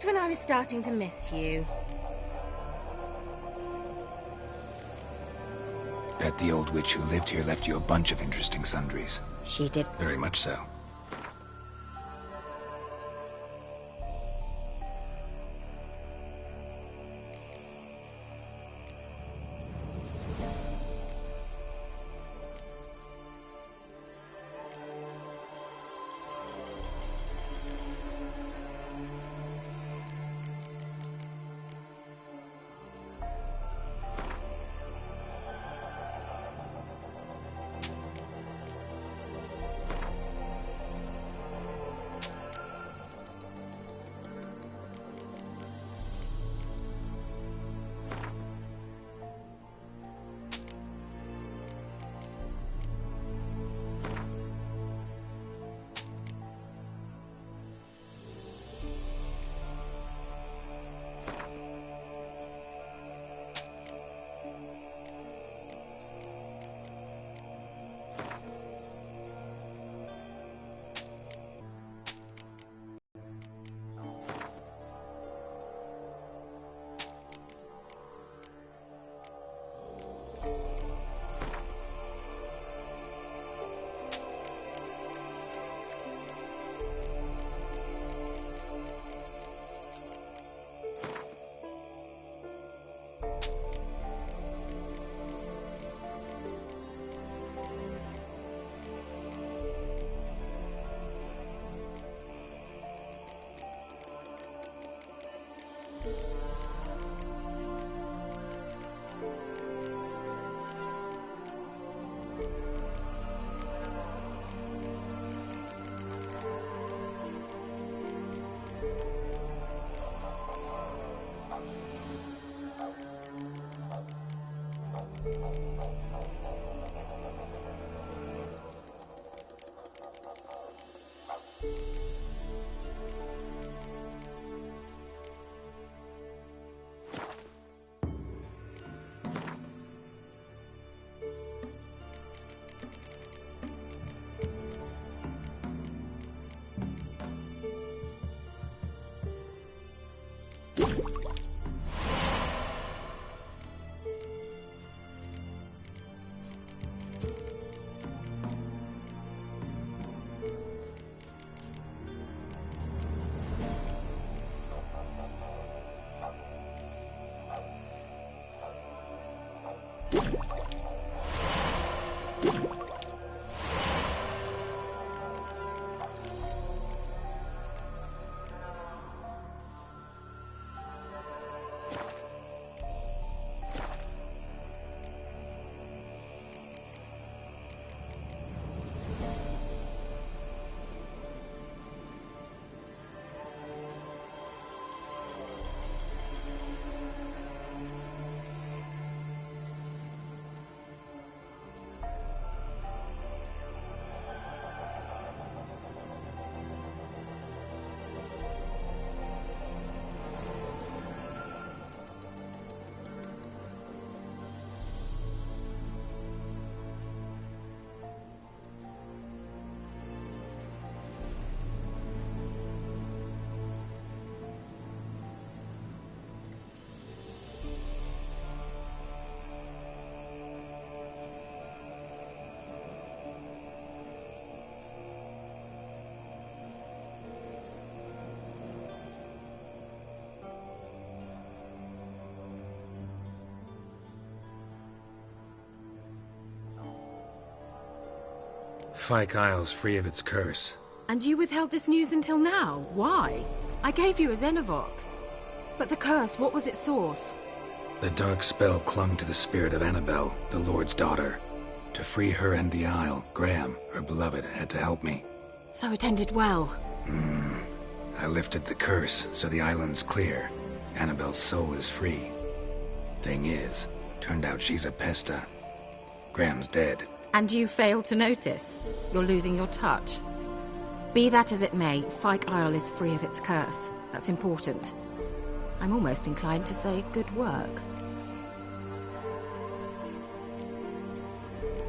when I was starting to miss you. Bet the old witch who lived here left you a bunch of interesting sundries. She did. Very much so. Fyke Isle's free of its curse. And you withheld this news until now? Why? I gave you a Xenovox. But the curse, what was its source? The dark spell clung to the spirit of Annabelle, the Lord's daughter. To free her and the Isle, Graham, her beloved, had to help me. So it ended well. I lifted the curse, so the island's clear. Annabelle's soul is free. Thing is, turned out she's a Pesta. Graham's dead. And you failed to notice? You're losing your touch. Be that as it may, Fyke Isle is free of its curse. That's important. I'm almost inclined to say good work.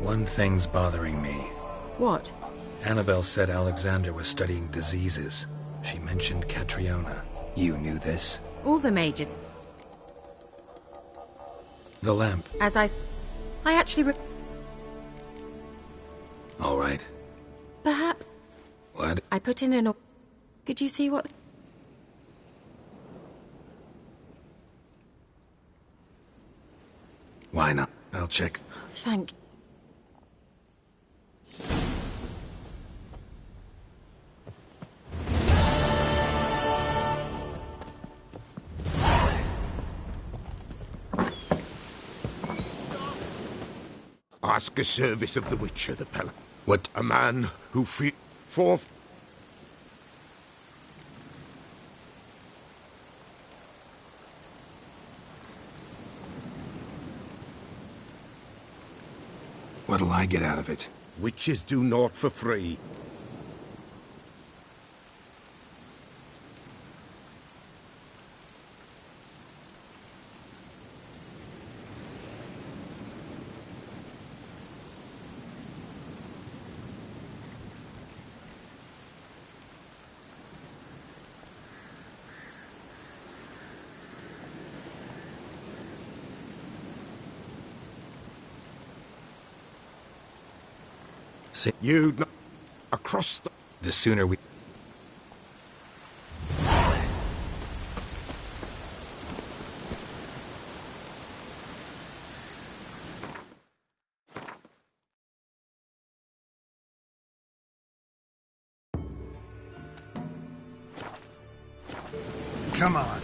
One thing's bothering me. What? Annabelle said Alexander was studying diseases. She mentioned Catriona. You knew this? All the major... The lamp. As I actually... All right. Perhaps... What? I put in an... Could you see what... Why not? I'll check. Thank... Ask a service of the Witcher, the Pelican. What? A man who forth... What'll I get out of it? Witches do naught for free. You... across the sooner we... Come on.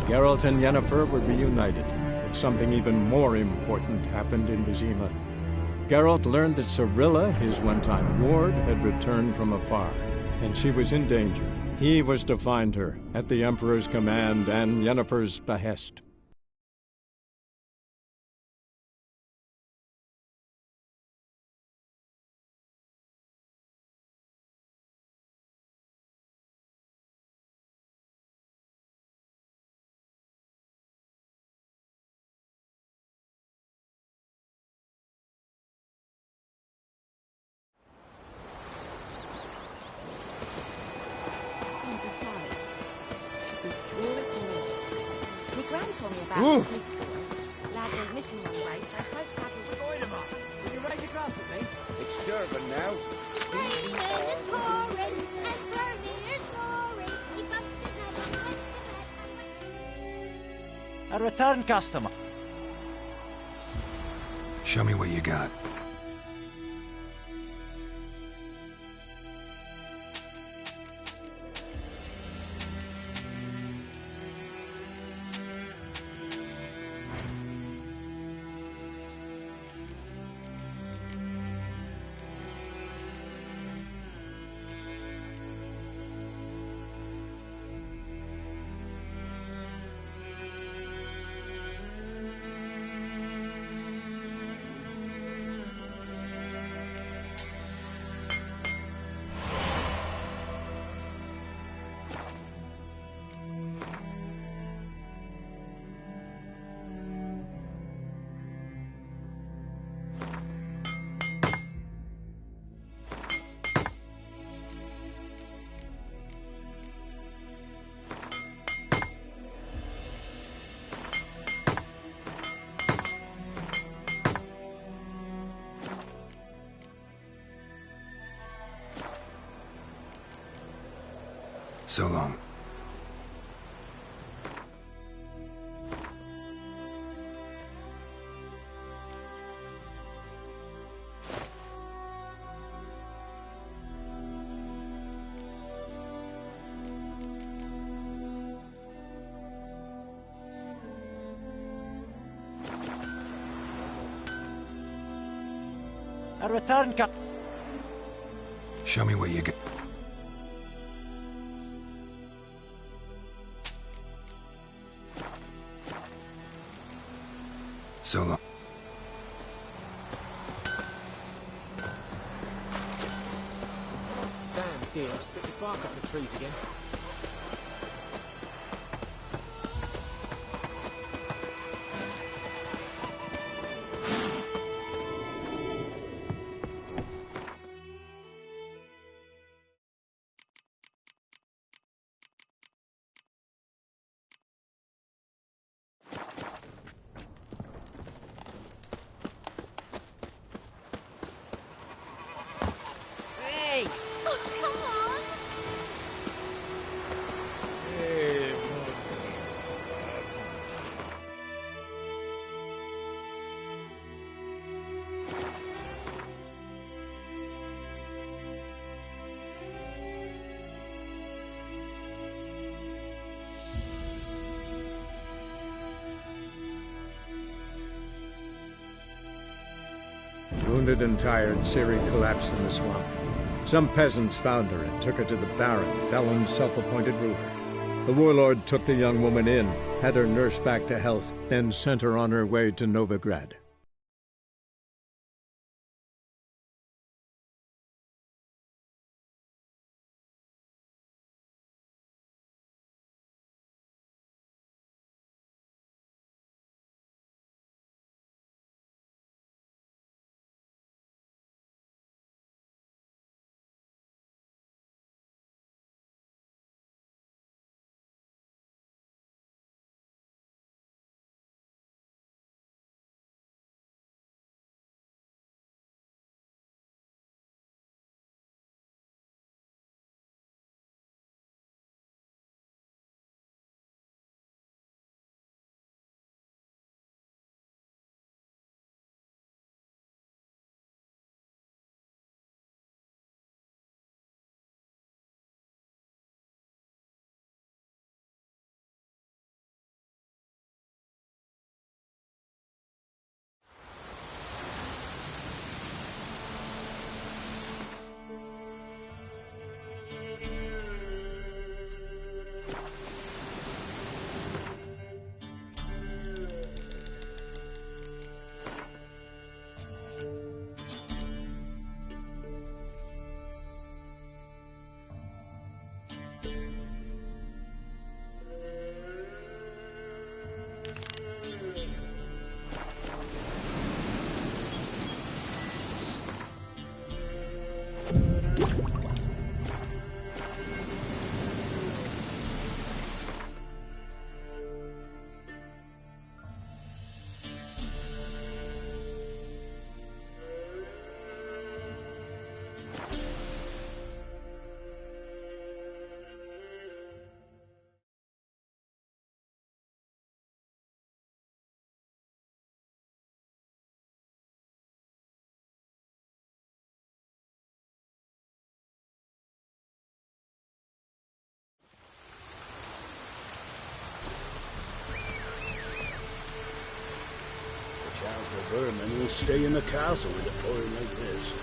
Geralt and Yennefer were reunited, but something even more important happened in Vizima. Geralt learned that Cirilla, his one-time ward, had returned from afar, and she was in danger. He was to find her, at the Emperor's command and Yennefer's behest. Ooh. Lad went missing one way, so both lad will join him up. Will you raise a glass with me? It's Durban now. Raven is pouring, and Vermeer's snoring. He bumped his head and went to bed. A return customer. Show me what you got. So long. A return cut. Show me what you get. So long. Damn dear, stick the bark up the trees again. Wounded and tired, Ciri collapsed in the swamp. Some peasants found her and took her to the Baron, Velen's self-appointed ruler. The warlord took the young woman in, had her nursed back to health, then sent her on her way to Novigrad. Perchance the vermin will stay in the castle with a pouring like this.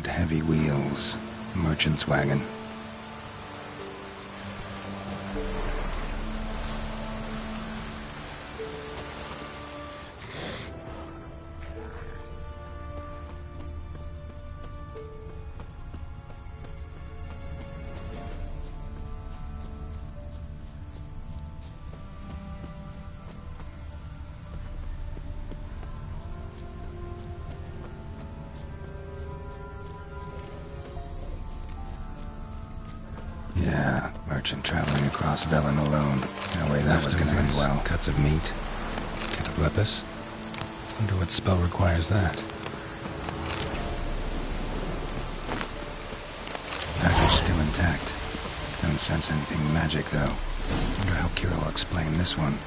Heavy wheels. Merchant's wagon. Yeah, Merchant traveling across Velen alone. No way that was gonna end well. Cuts of meat. Cataplepus? Wonder what spell requires that. Package still intact. Don't sense anything magic, though. Wonder how Kira will explain this one.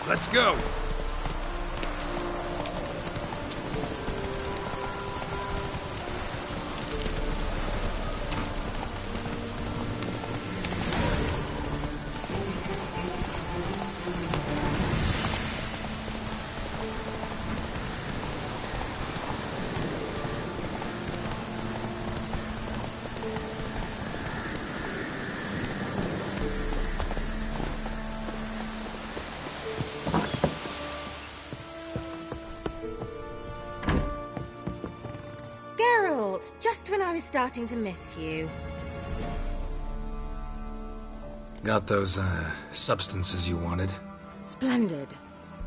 Let's go! Just when I was starting to miss you. Got those, substances you wanted? Splendid.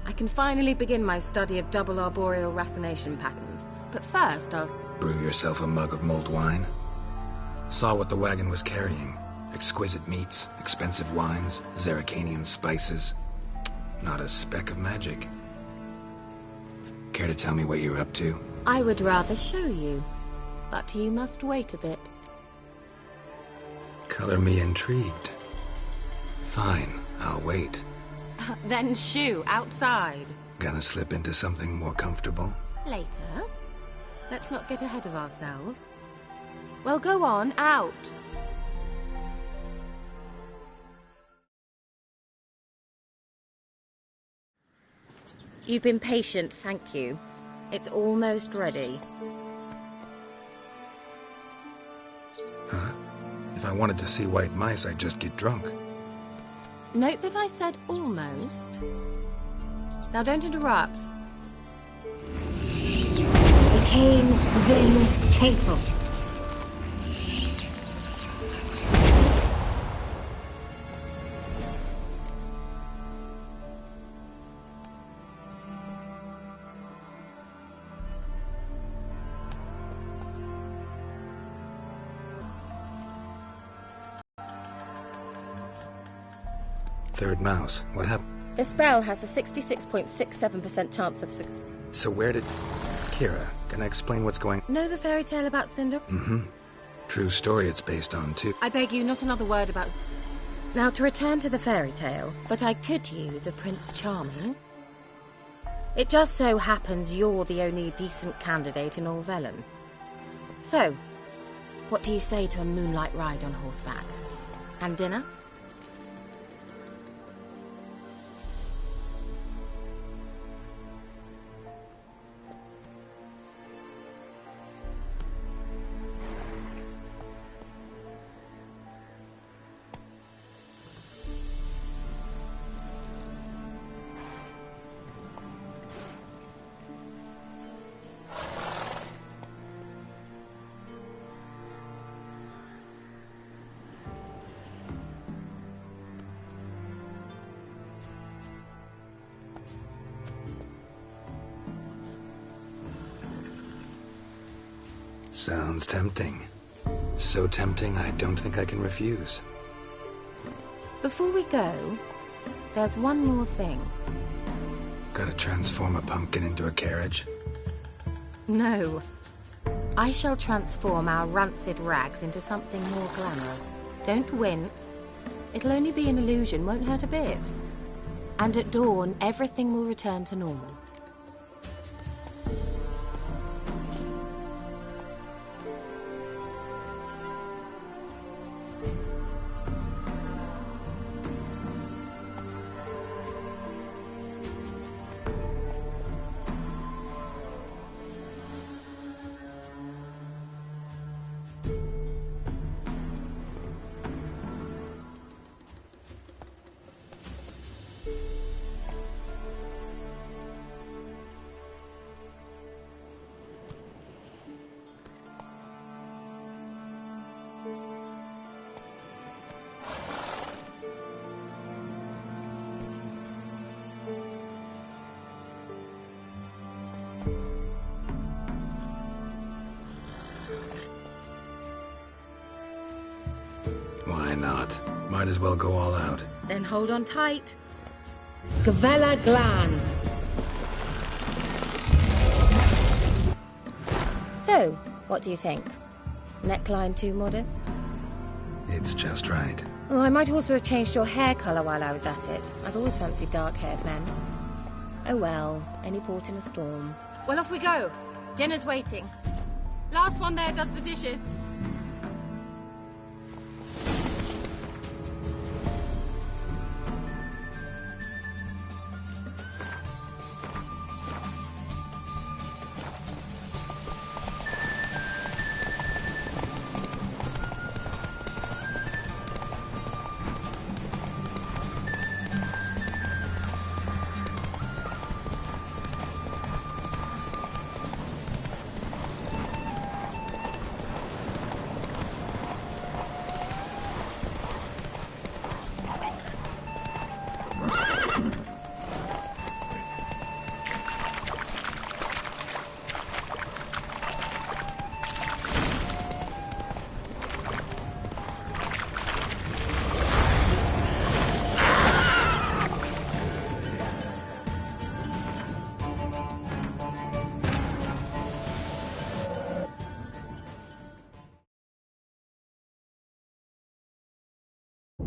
I can finally begin my study of double arboreal racination patterns. But first, I'll... Brew yourself a mug of mulled wine? Saw what the wagon was carrying. Exquisite meats, expensive wines, Zerrikanian spices. Not a speck of magic. Care to tell me what you're up to? I would rather show you. But you must wait a bit. Color me intrigued. Fine, I'll wait. Then shoo, outside. Gonna slip into something more comfortable? Later. Let's not get ahead of ourselves. Well, go on, out. You've been patient, thank you. It's almost ready. Huh? If I wanted to see white mice, I'd just get drunk. Note that I said almost. Now don't interrupt. Became Vin Capel. Third mouse. What happened? The spell has a 66.67% chance of success. So where did... Kira, can I explain what's going... Know the fairy tale about Cinder? Mm-hmm. True story it's based on, too. I beg you, not another word about... Now, to return to the fairy tale, but I could use a Prince Charming. It just so happens you're the only decent candidate in all Velen. So, what do you say to a moonlight ride on horseback? And dinner? Sounds tempting. So tempting, I don't think I can refuse. Before we go, there's one more thing. Gotta transform a pumpkin into a carriage? No. I shall transform our rancid rags into something more glamorous. Don't wince. It'll only be an illusion, won't hurt a bit. And at dawn, everything will return to normal. Why not? Might as well go all out. Then hold on tight. Gavella Glan. So, what do you think? Neckline too modest? It's just right. Oh, I might also have changed your hair colour while I was at it. I've always fancied dark-haired men. Oh well, any port in a storm. Well, off we go. Dinner's waiting. Last one there does the dishes.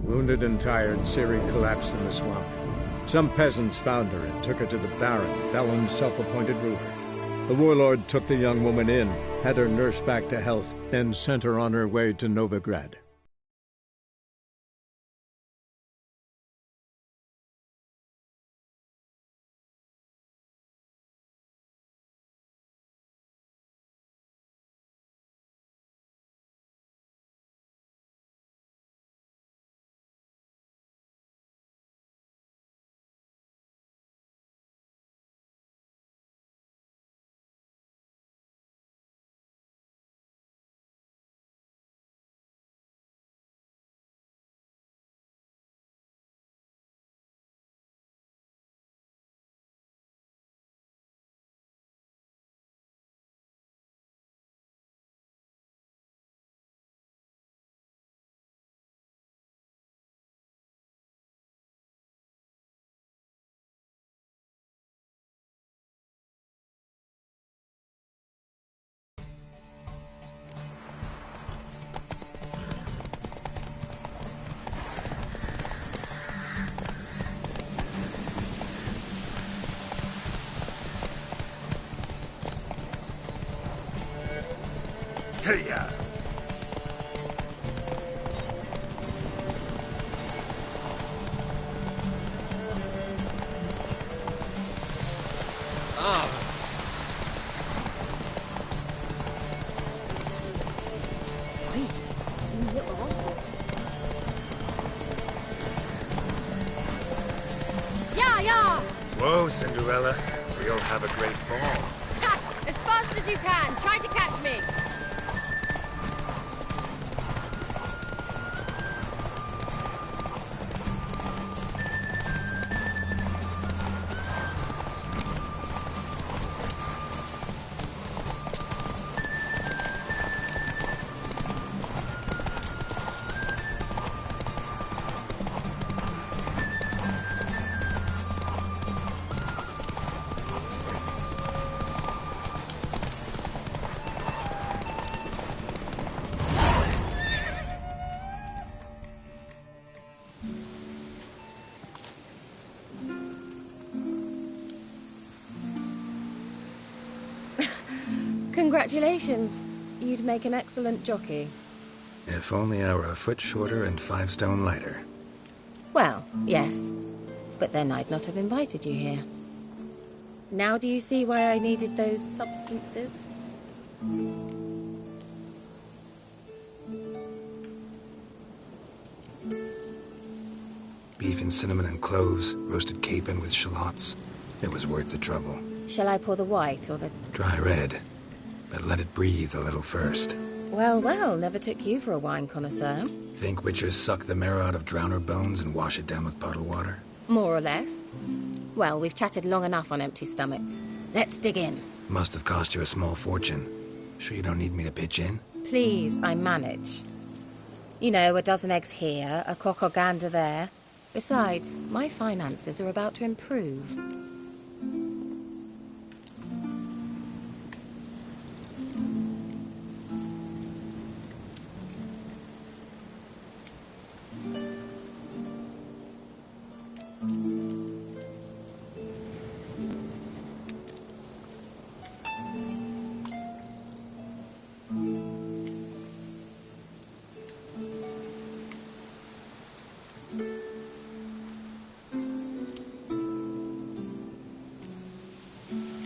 Wounded and tired, Ciri collapsed in the swamp. Some peasants found her and took her to the Baron, Valen's self-appointed ruler. The warlord took the young woman in, had her nursed back to health, then sent her on her way to Novigrad. Hey-ya! Yeah! Whoa, Cinderella. We'll have a great fall. Ha! As fast as you can. Try to catch me. Congratulations. You'd make an excellent jockey. If only I were a foot shorter and 5 stone lighter. Well, yes. But then I'd not have invited you here. Now do you see why I needed those substances? Beef and cinnamon and cloves, roasted capon with shallots. It was worth the trouble. Shall I pour the white or the... Dry red, but let it breathe a little first. Well, well, never took you for a wine connoisseur. Think witchers suck the marrow out of drowner bones and wash it down with puddle water? More or less. Well, we've chatted long enough on empty stomachs. Let's dig in. Must have cost you a small fortune. Sure you don't need me to pitch in? Please, I manage. You know, a dozen eggs here, a cock or gander there. Besides, my finances are about to improve.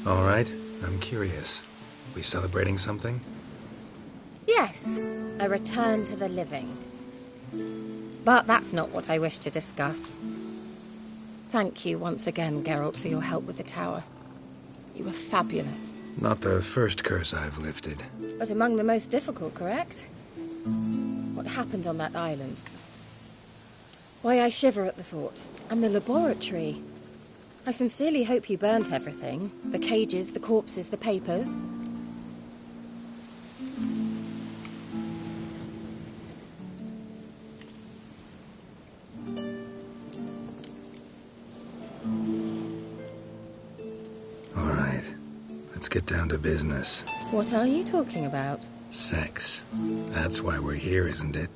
All right, I'm curious. We celebrating something? Yes, a return to the living. But that's not what I wish to discuss. Thank you once again, Geralt, for your help with the tower. You were fabulous. Not the first curse I've lifted. But among the most difficult, correct? What happened on that island? Why, I shiver at the thought. And the laboratory. I sincerely hope you burnt everything. The cages, the corpses, the papers. All right, let's get down to business. What are you talking about? Sex. That's why we're here, isn't it?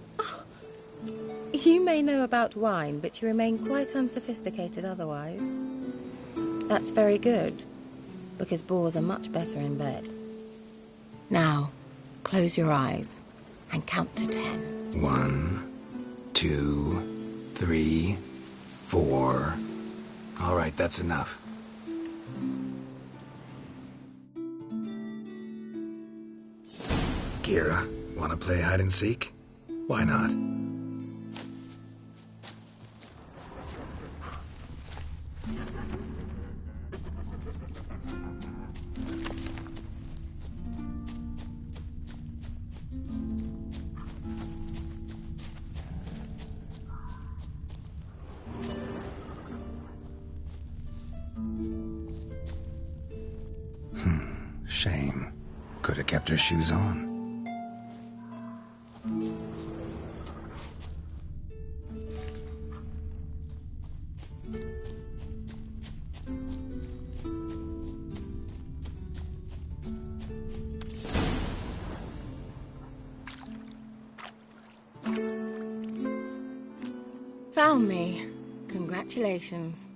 You may know about wine, but you remain quite unsophisticated otherwise. That's very good, because boars are much better in bed. Now, close your eyes and count to 10. 1, 2, 3, 4. All right, that's enough. Kira, wanna play hide and seek? Why not? Shame. Could have kept her shoes on. Found me. Congratulations.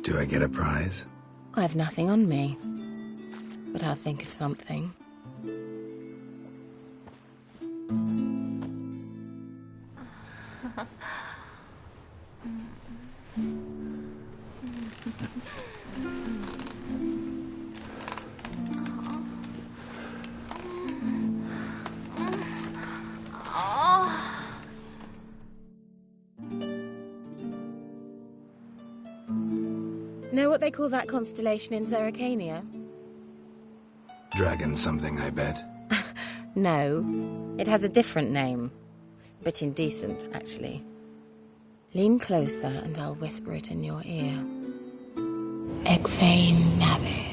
Do I get a prize? I have nothing on me, but I'll think of something. Know what they call that constellation in Zerrikania? Dragon something, I bet. No, it has a different name. But indecent, actually. Lean closer and I'll whisper it in your ear. Egfain Navir.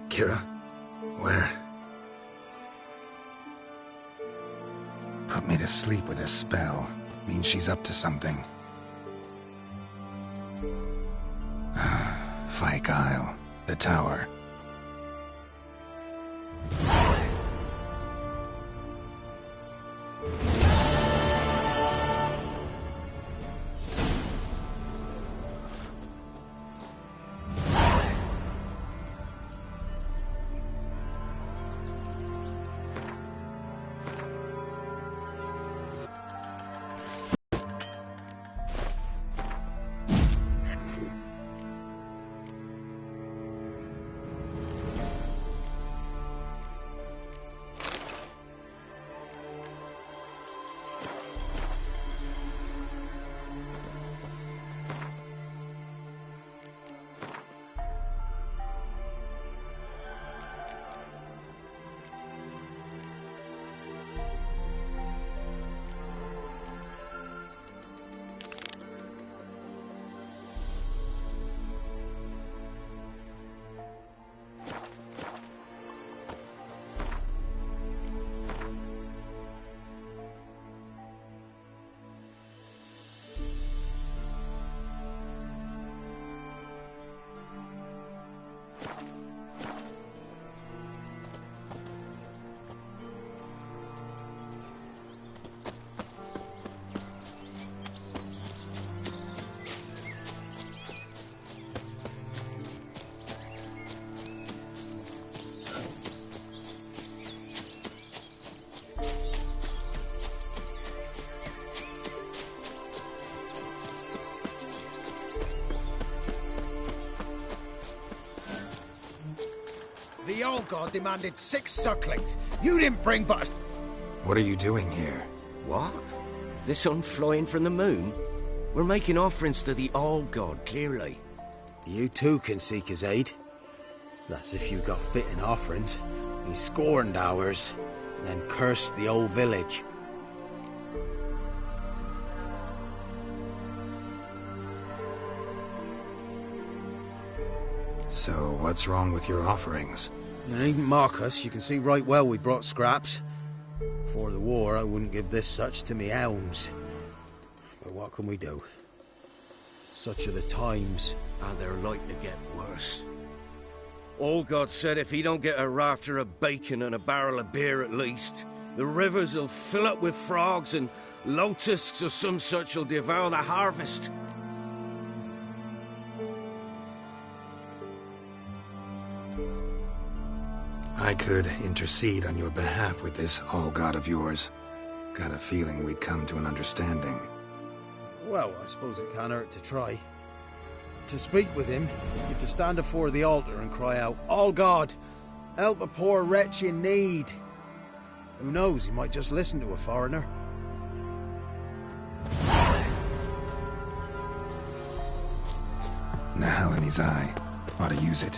Kira? Where? Put me to sleep with a spell. Means she's up to something. Fyke Isle. The tower. The old god demanded 6 sucklings. You didn't bring but a... What are you doing here? What? The sun flying from the moon? We're making offerings to the old god, clearly. You too can seek his aid. That's if you got fitting offerings. He scorned ours, then cursed the old village. So, what's wrong with your offerings? You needn't mock us. You can see right well we brought scraps. Before the war, I wouldn't give this such to me hounds. But what can we do? Such are the times. And they're like to get worse. Old God said if he don't get a rafter of bacon and a barrel of beer at least, the rivers will fill up with frogs and locusts or some such will devour the harvest. I could intercede on your behalf with this all-god of yours. Got a feeling we'd come to an understanding. Well, I suppose it can't hurt to try. To speak with him, you've to stand before the altar and cry out, "All God, help a poor wretch in need." Who knows, he might just listen to a foreigner. Nahal in his eye. Ought to use it.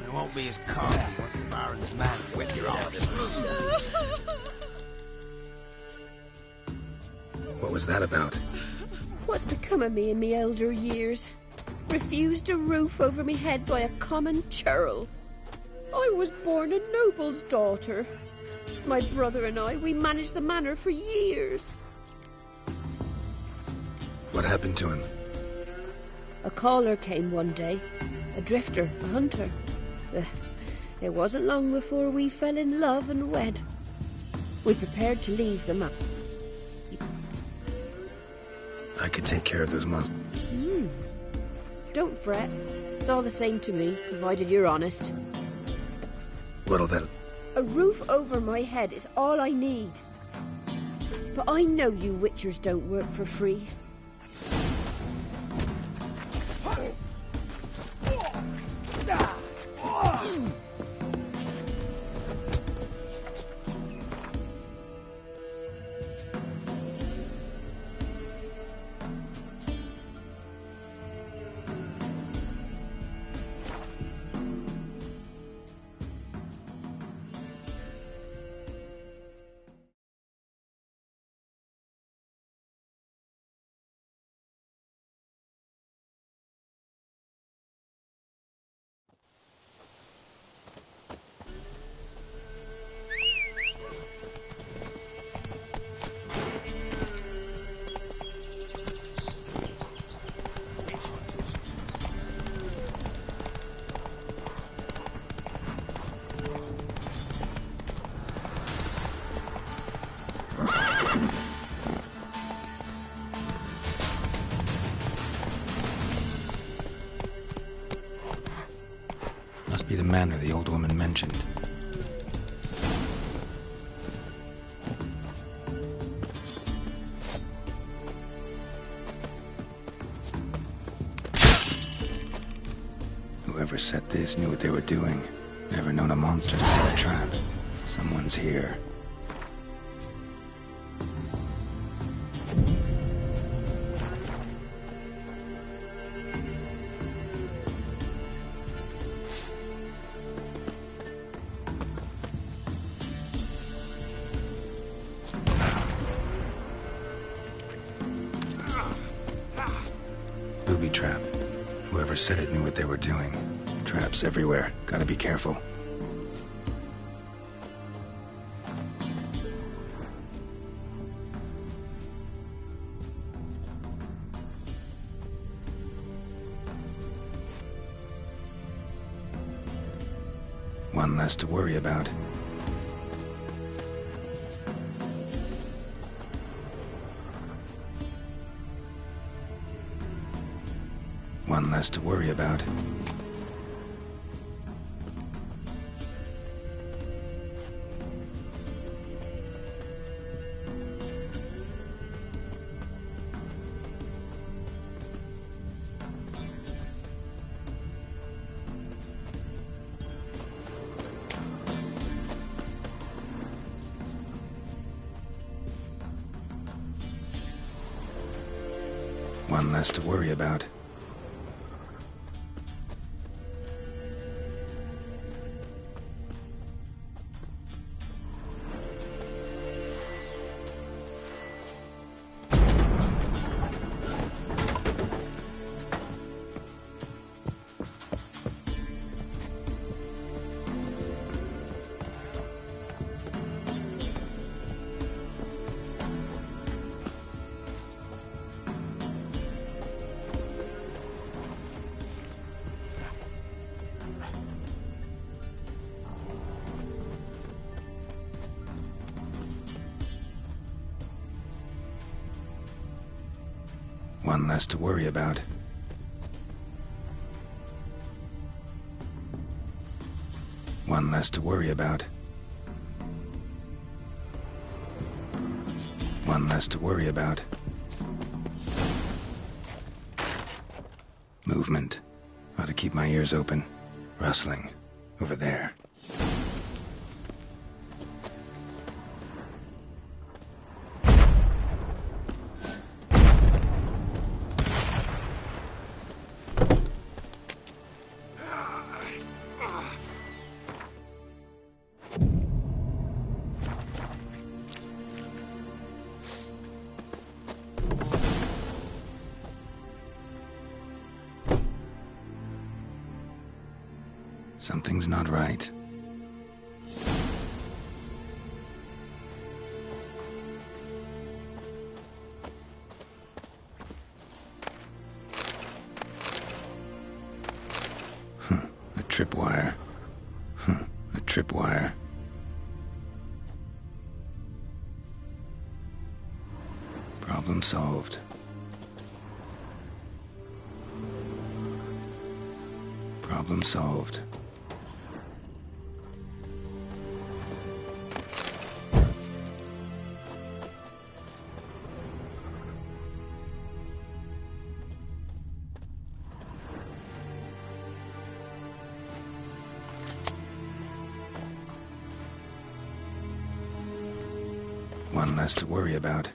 It won't be as cocky once the Baron's man whip your arm. What was that about? What's become of me in me elder years? Refused a roof over me head by a common churl. I was born a noble's daughter. My brother and I, we managed the manor for years. What happened to him? A caller came one day. A drifter, a hunter. It wasn't long before we fell in love and wed. We prepared to leave the map. I could take care of those monsters. Don't fret. It's all the same to me, provided you're honest. What'll that... A roof over my head is all I need. But I know you witchers don't work for free. Be the manor the old woman mentioned. Whoever set this knew what they were doing. Never known a monster to set a trap. Someone's here. Booby trap. Whoever set it knew what they were doing. Traps everywhere. Gotta be careful. One less to worry about. One less to worry about. One less to worry about. One less to worry about. One less to worry about. One less to worry about. Movement. Ought to keep my ears open. Rustling. Over there. Something's not right. A tripwire. A tripwire. Problem solved. Problem solved. One less to worry about.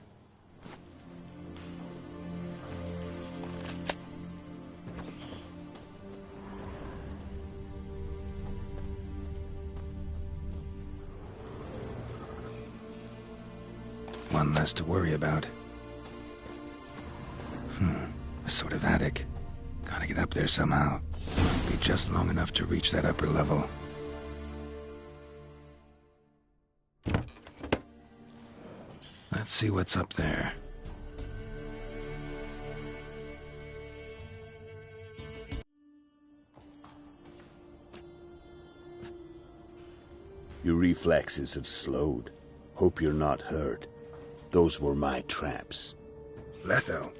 One less to worry about. A sort of attic. Gotta get up there somehow. Be just long enough to reach that upper level. Let's see what's up there. Your reflexes have slowed. Hope you're not hurt. Those were my traps. Letho.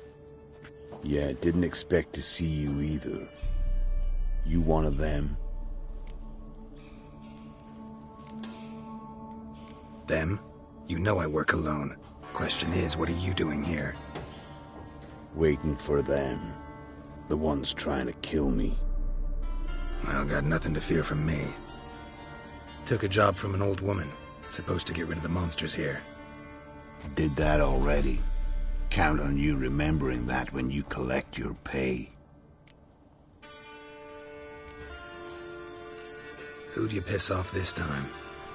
Yeah, didn't expect to see you either. You one of them? Them? You know I work alone. Question is, what are you doing here? Waiting for them. The ones trying to kill me. Well, got nothing to fear from me. Took a job from an old woman. Supposed to get rid of the monsters here. Did that already. Count on you remembering that when you collect your pay. Who'd you piss off this time?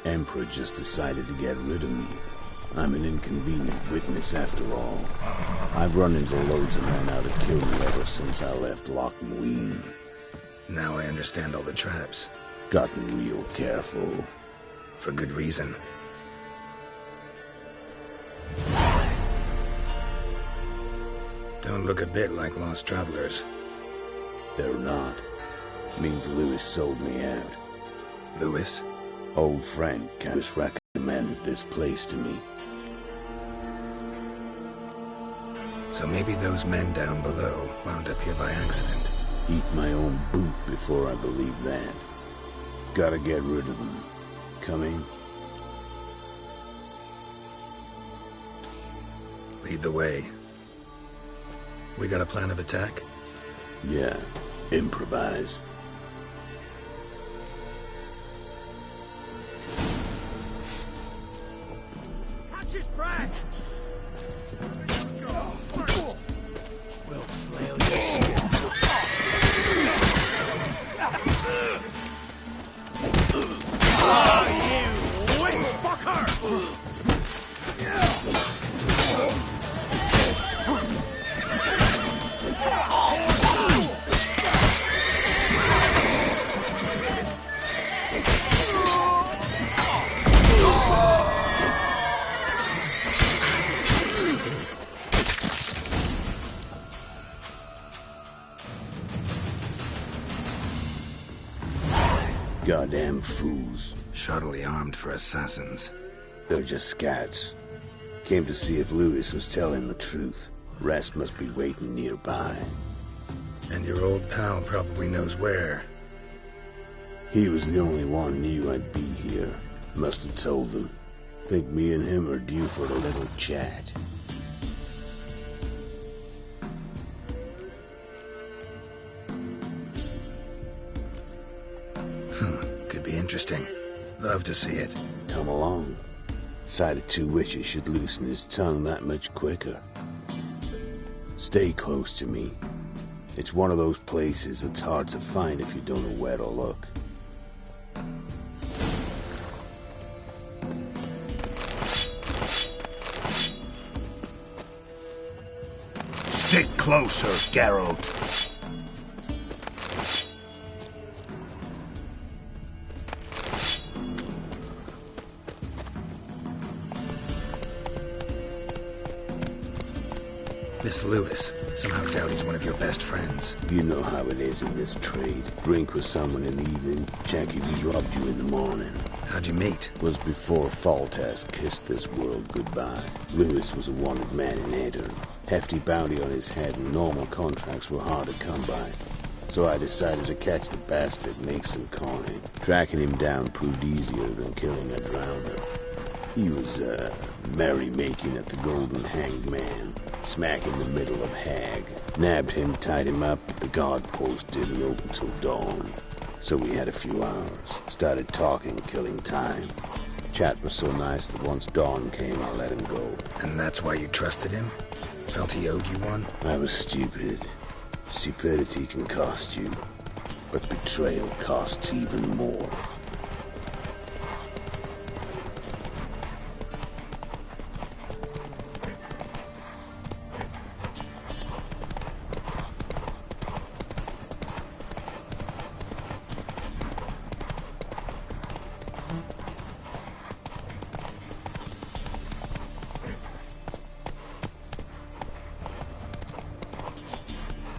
Emperor just decided to get rid of me. I'm an inconvenient witness after all. I've run into loads of men out to kill me ever since I left Loch Muin. Now I understand all the traps. Gotten real careful. For good reason. Don't look a bit like lost travelers. They're not. Means Lewis sold me out. Lewis? Old friend just recommended this place to me. So maybe those men down below wound up here by accident. Eat my own boot before I believe that. Gotta get rid of them. Coming? Lead the way. We got a plan of attack? Yeah. Improvise. Catch his breath! We'll flail your skin. Ah, you witch fucker! Goddamn fools. Shoddily armed for assassins. They're just scouts. Came to see if Lewis was telling the truth. Rest must be waiting nearby. And your old pal probably knows where. He was the only one knew I'd be here. Must have told them. Think me and him are due for a little chat. Could be interesting. Love to see it. Come along. Sight of two witches should loosen his tongue that much quicker. Stay close to me. It's one of those places that's hard to find if you don't know where to look. Stick closer, Geralt. This Lewis. Somehow doubt he's one of your best friends. You know how it is in this trade. Drink with someone in the evening, check if he's robbed you in the morning. How'd you meet? Was before Foltest kissed this world goodbye. Lewis was a wanted man in Aedirn. Hefty bounty on his head and normal contracts were hard to come by. So I decided to catch the bastard, make some coin. Tracking him down proved easier than killing a drowner. He was, merrymaking at the Golden Hanged Man, smack in the middle of Hag. Nabbed him, tied him up, but the guard post didn't open till dawn. So we had a few hours. Started talking, killing time. Chat was so nice that once dawn came, I let him go. And that's why you trusted him? Felt he owed you one? I was stupid. Stupidity can cost you, but betrayal costs even more.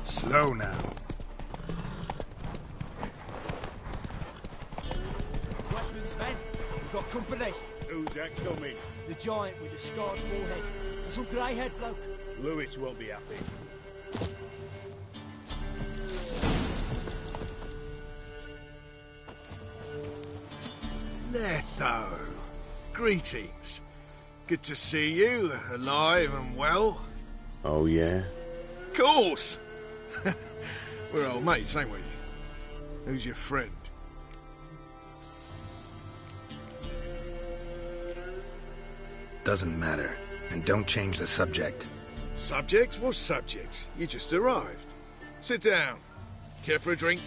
Slow now. Weapons, men. We've got company. Who's that coming? The giant with the scarred forehead. Some grey-haired bloke. Lewis won't be happy. Letho. Greetings. Good to see you, alive and well. Oh, yeah? Of course. We're old mates, ain't we? Who's your friend? Doesn't matter. And don't change the subject. Subject? What subject? You just arrived. Sit down. Care for a drink?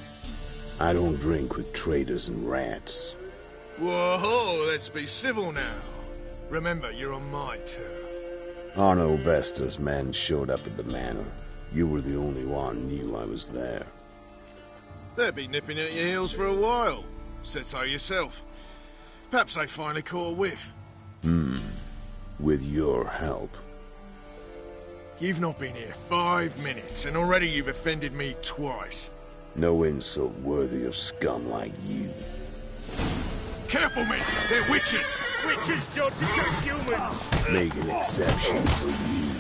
I don't drink with traitors and rats. Whoa, let's be civil now. Remember, you're on my turf. Arno Vestor's men showed up at the manor. You were the only one knew I was there. They'll be nipping at your heels for a while. Said so yourself. Perhaps they finally caught a whiff. With your help. You've not been here 5 minutes, and already you've offended me twice. No insult worthy of scum like you. Careful, men! They're witches! Witches don't attack humans! Make an exception for you.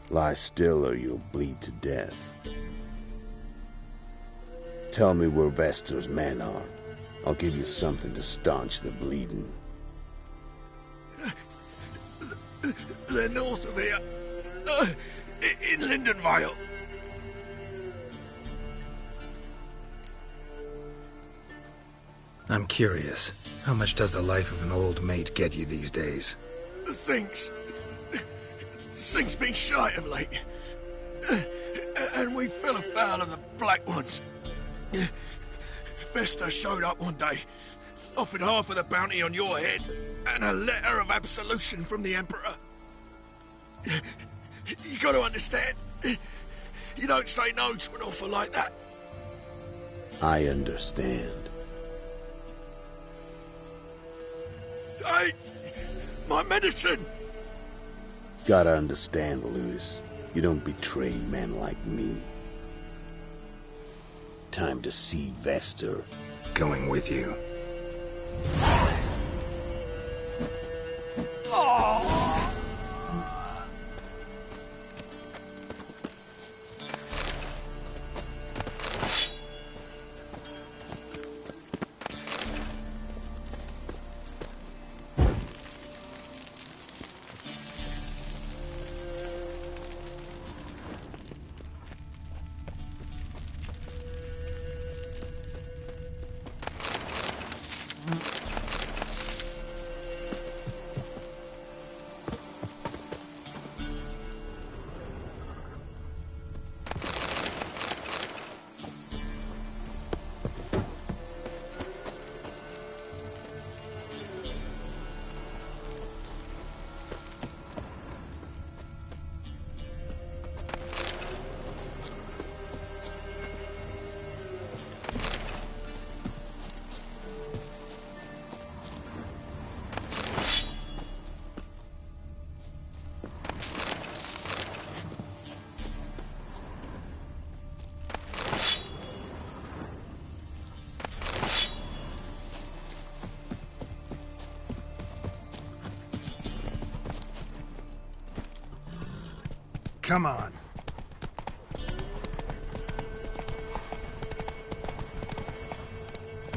Lie still or you'll bleed to death. Tell me where Vestor's men are. I'll give you something to staunch the bleeding. They're north of here. In Lindenvale. I'm curious. How much does the life of an old mate get you these days? Things been shy of late. And we fell afoul of the Black Ones. Vestor showed up one day, offered half of the bounty on your head, and a letter of absolution from the Emperor. You gotta understand, you don't say no to an offer like that. I understand. Hey, my medicine! Gotta understand, Lewis. You don't betray men like me. Time to see Vestor. Going with you. Come on.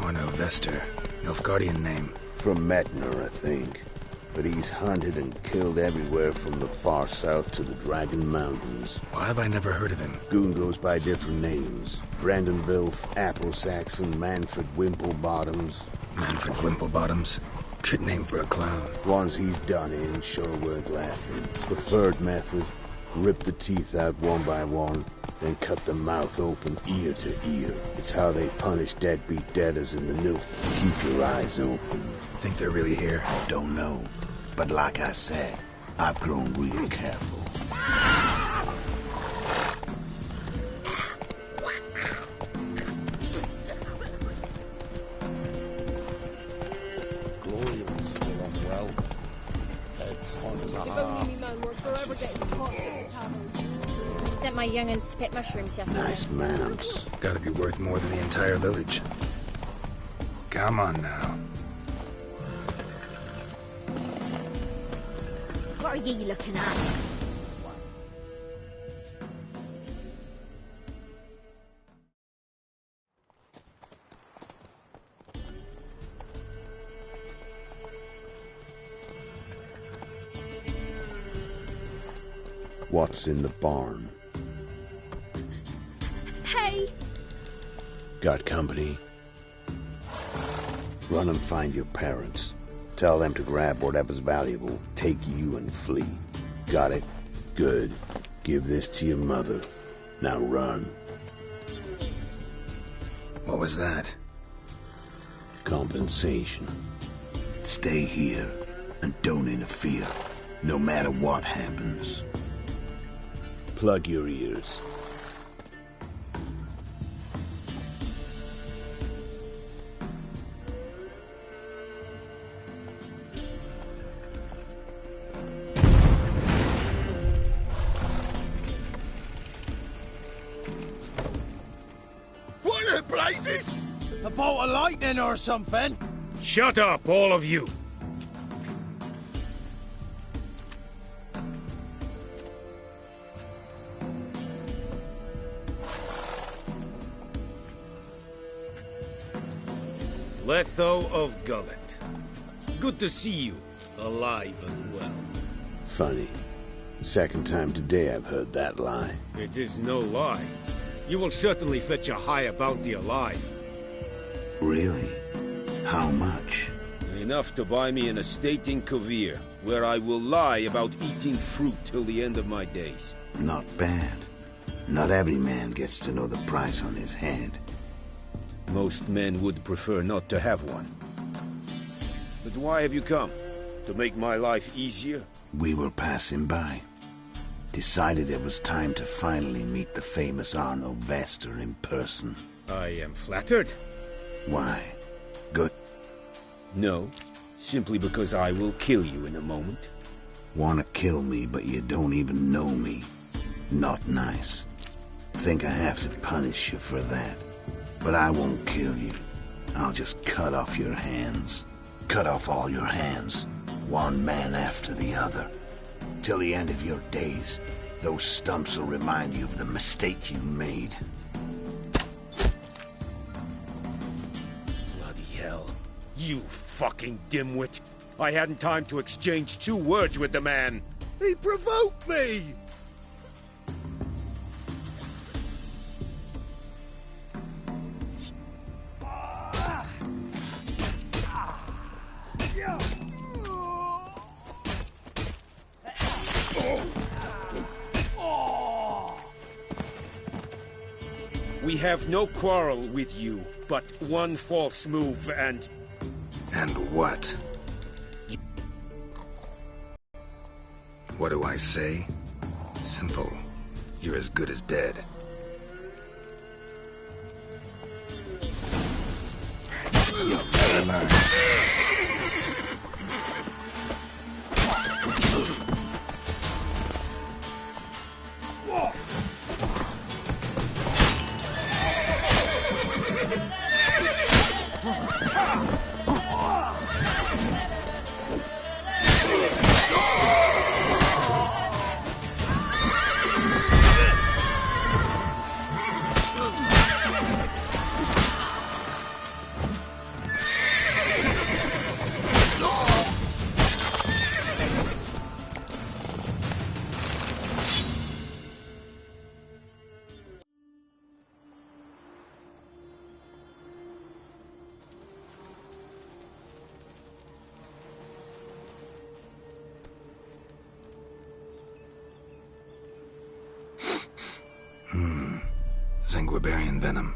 Arno Vestor. Nilfgaardian name. From Metner, I think. But he's hunted and killed everywhere from the far south to the Dragon Mountains. Why have I never heard of him? Goon goes by different names. Brandon Vilf, Apple Saxon, Manfred Wimplebottoms. Manfred Wimplebottoms? Good name for a clown. Ones he's done in sure weren't laughing. Preferred method, rip the teeth out one by one, then cut the mouth open ear to ear. It's how they punish deadbeat debtors in the Nilf. Keep your eyes open. Think they're really here? Don't know. But like I said, I've grown real careful. Glory was still unwell. Head's hot as a Sent my young'uns to pick mushrooms yesterday. Nice mounts. Gotta be worth more than the entire village. Come on now. What are you looking at? What's in the barn? Hey! Got company? Run and find your parents. Tell them to grab whatever's valuable, take you and flee. Got it? Good. Give this to your mother. Now run. What was that? Compensation. Stay here and don't interfere, no matter what happens. Plug your ears. What the blazes? A bolt of lightning or something? Shut up, all of you! Letho of Gullet. Good to see you, alive and well. Funny. Second time today I've heard that lie. It is no lie. You will certainly fetch a higher bounty alive. Really? How much? Enough to buy me an estate in Kovir, where I will lie about eating fruit till the end of my days. Not bad. Not every man gets to know the price on his head. Most men would prefer not to have one. But why have you come? To make my life easier? We were passing by. Decided it was time to finally meet the famous Arno Vester in person. I am flattered. Why? Good? No, simply because I will kill you in a moment. Wanna kill me, but you don't even know me. Not nice. Think I have to punish you for that. But I won't kill you. I'll just cut off your hands. Cut off all your hands. One man after the other. Till the end of your days, those stumps will remind you of the mistake you made. Bloody hell. You fucking dimwit. I hadn't time to exchange 2 words with the man. He provoked me! We have no quarrel with you, but one false move and... And what? What do I say? Simple. You're as good as dead. You better learn. Zenguibarian venom.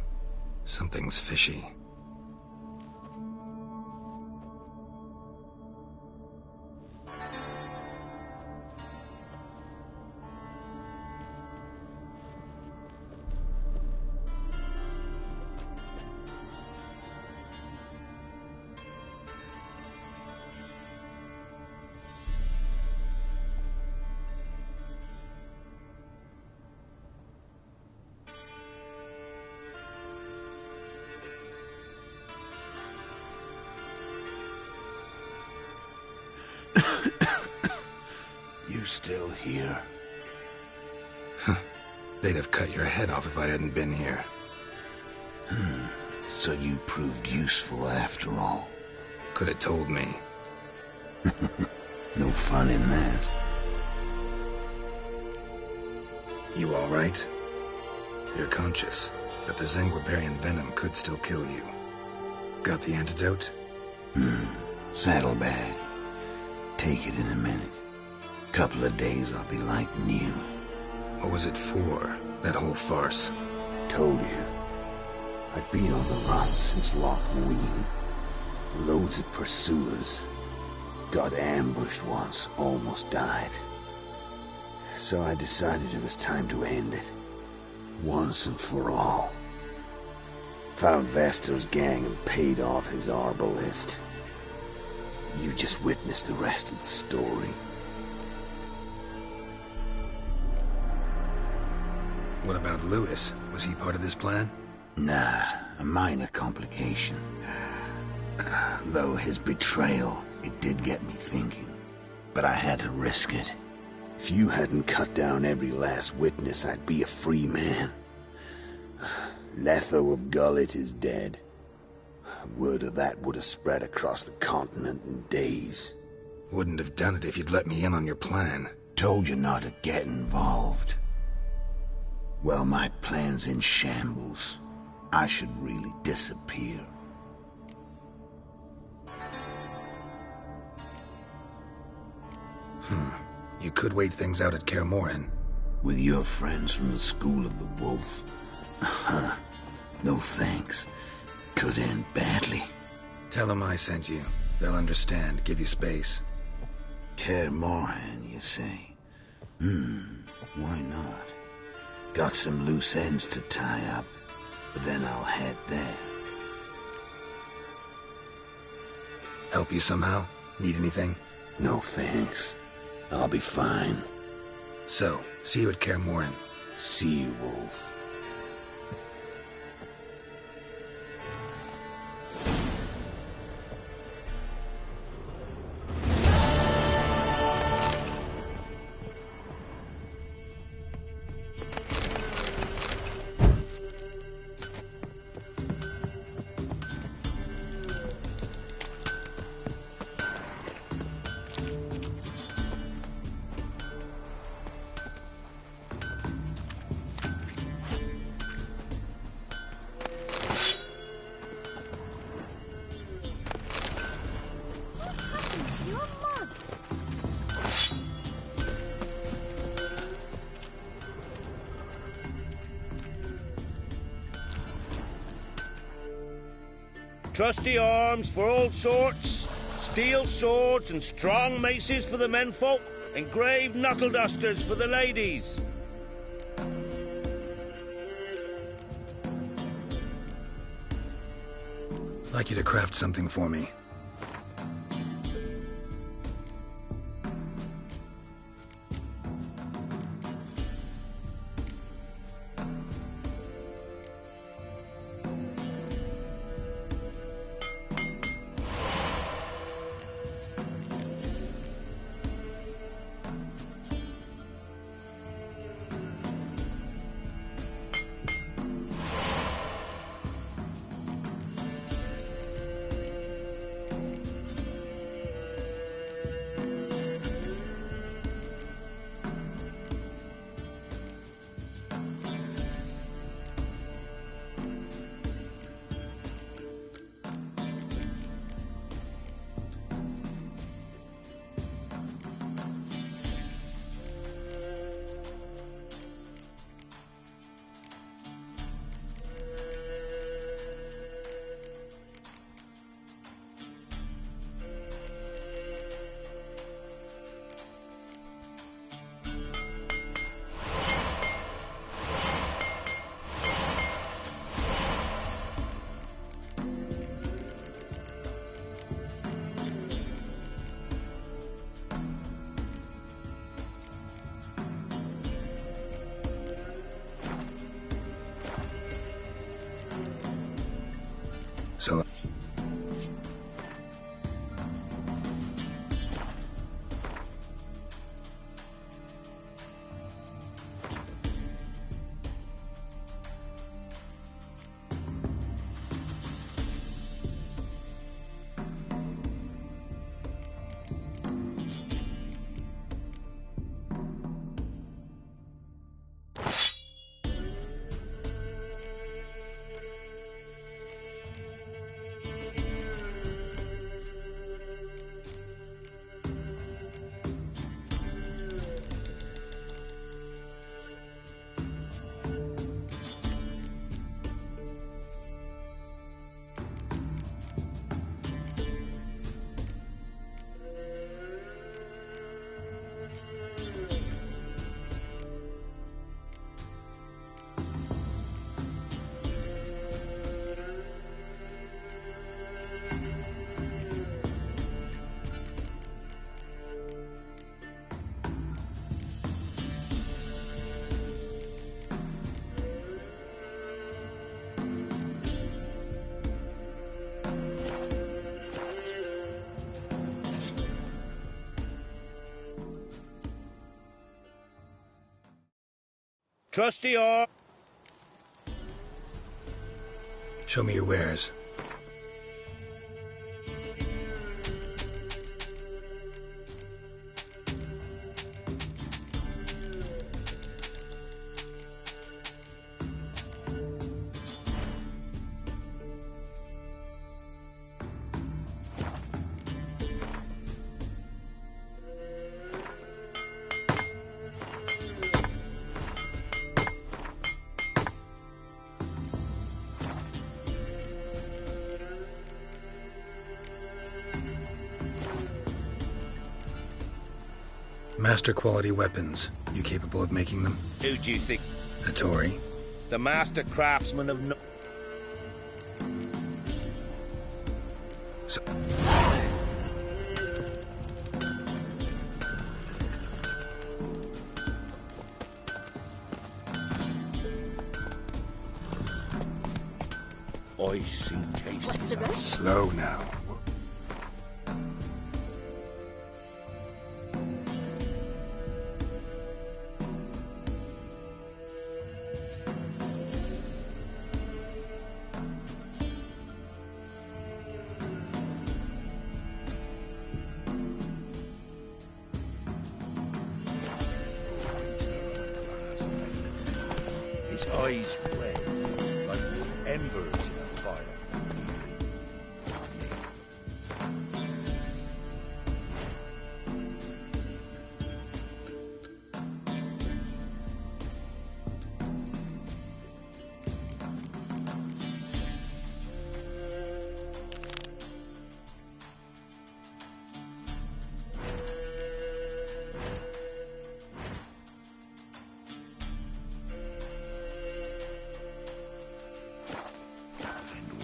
Something's fishy. here. They'd have cut your head off if I hadn't been here. So you proved useful after all. Could have told me. No fun in that. You all right? You're conscious, but the Zanguibarian venom could still kill you. Got the antidote? Saddlebag. Take it in a minute. Couple of days I'll be like new. What was it for, that whole farce? Told you. I'd been on the run since Loch Muin. Loads of pursuers. Got ambushed once, almost died. So I decided it was time to end it. Once and for all. Found Vestor's gang and paid off his arbalist. You just witnessed the rest of the story. What about Lewis? Was he part of this plan? Nah, a minor complication. Though his betrayal, it did get me thinking. But I had to risk it. If you hadn't cut down every last witness, I'd be a free man. Letho of Gullet is dead. Word of that would have spread across the continent in days. Wouldn't have done it if you'd let me in on your plan. Told you not to get involved. Well, my plan's in shambles. I should really disappear. You could wait things out at Kaer Morhen. With your friends from the School of the Wolf? No thanks. Could end badly. Tell them I sent you. They'll understand, give you space. Kaer Morhen, you say? Why not? Got some loose ends to tie up, but then I'll head there. Help you somehow? Need anything? No thanks. I'll be fine. So, see you at Kaer Morhen. See you, Wolf. Trusty arms for all sorts, steel swords and strong maces for the menfolk, engraved knuckle dusters for the ladies. I'd like you to craft something for me. So... Trusty or... Show me your wares. Master quality weapons. You capable of making them? Who do you think? Hattori. The master craftsman of no... So I sing tasty. What's the rush? slow now. His eyes red, like embers in a fire.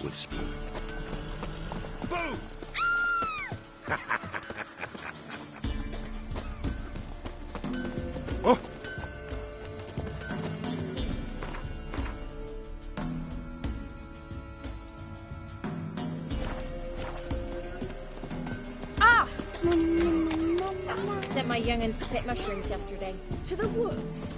Whisper. Boom! Oh! Ah! Sent my young'uns to pick mushrooms yesterday. To the woods?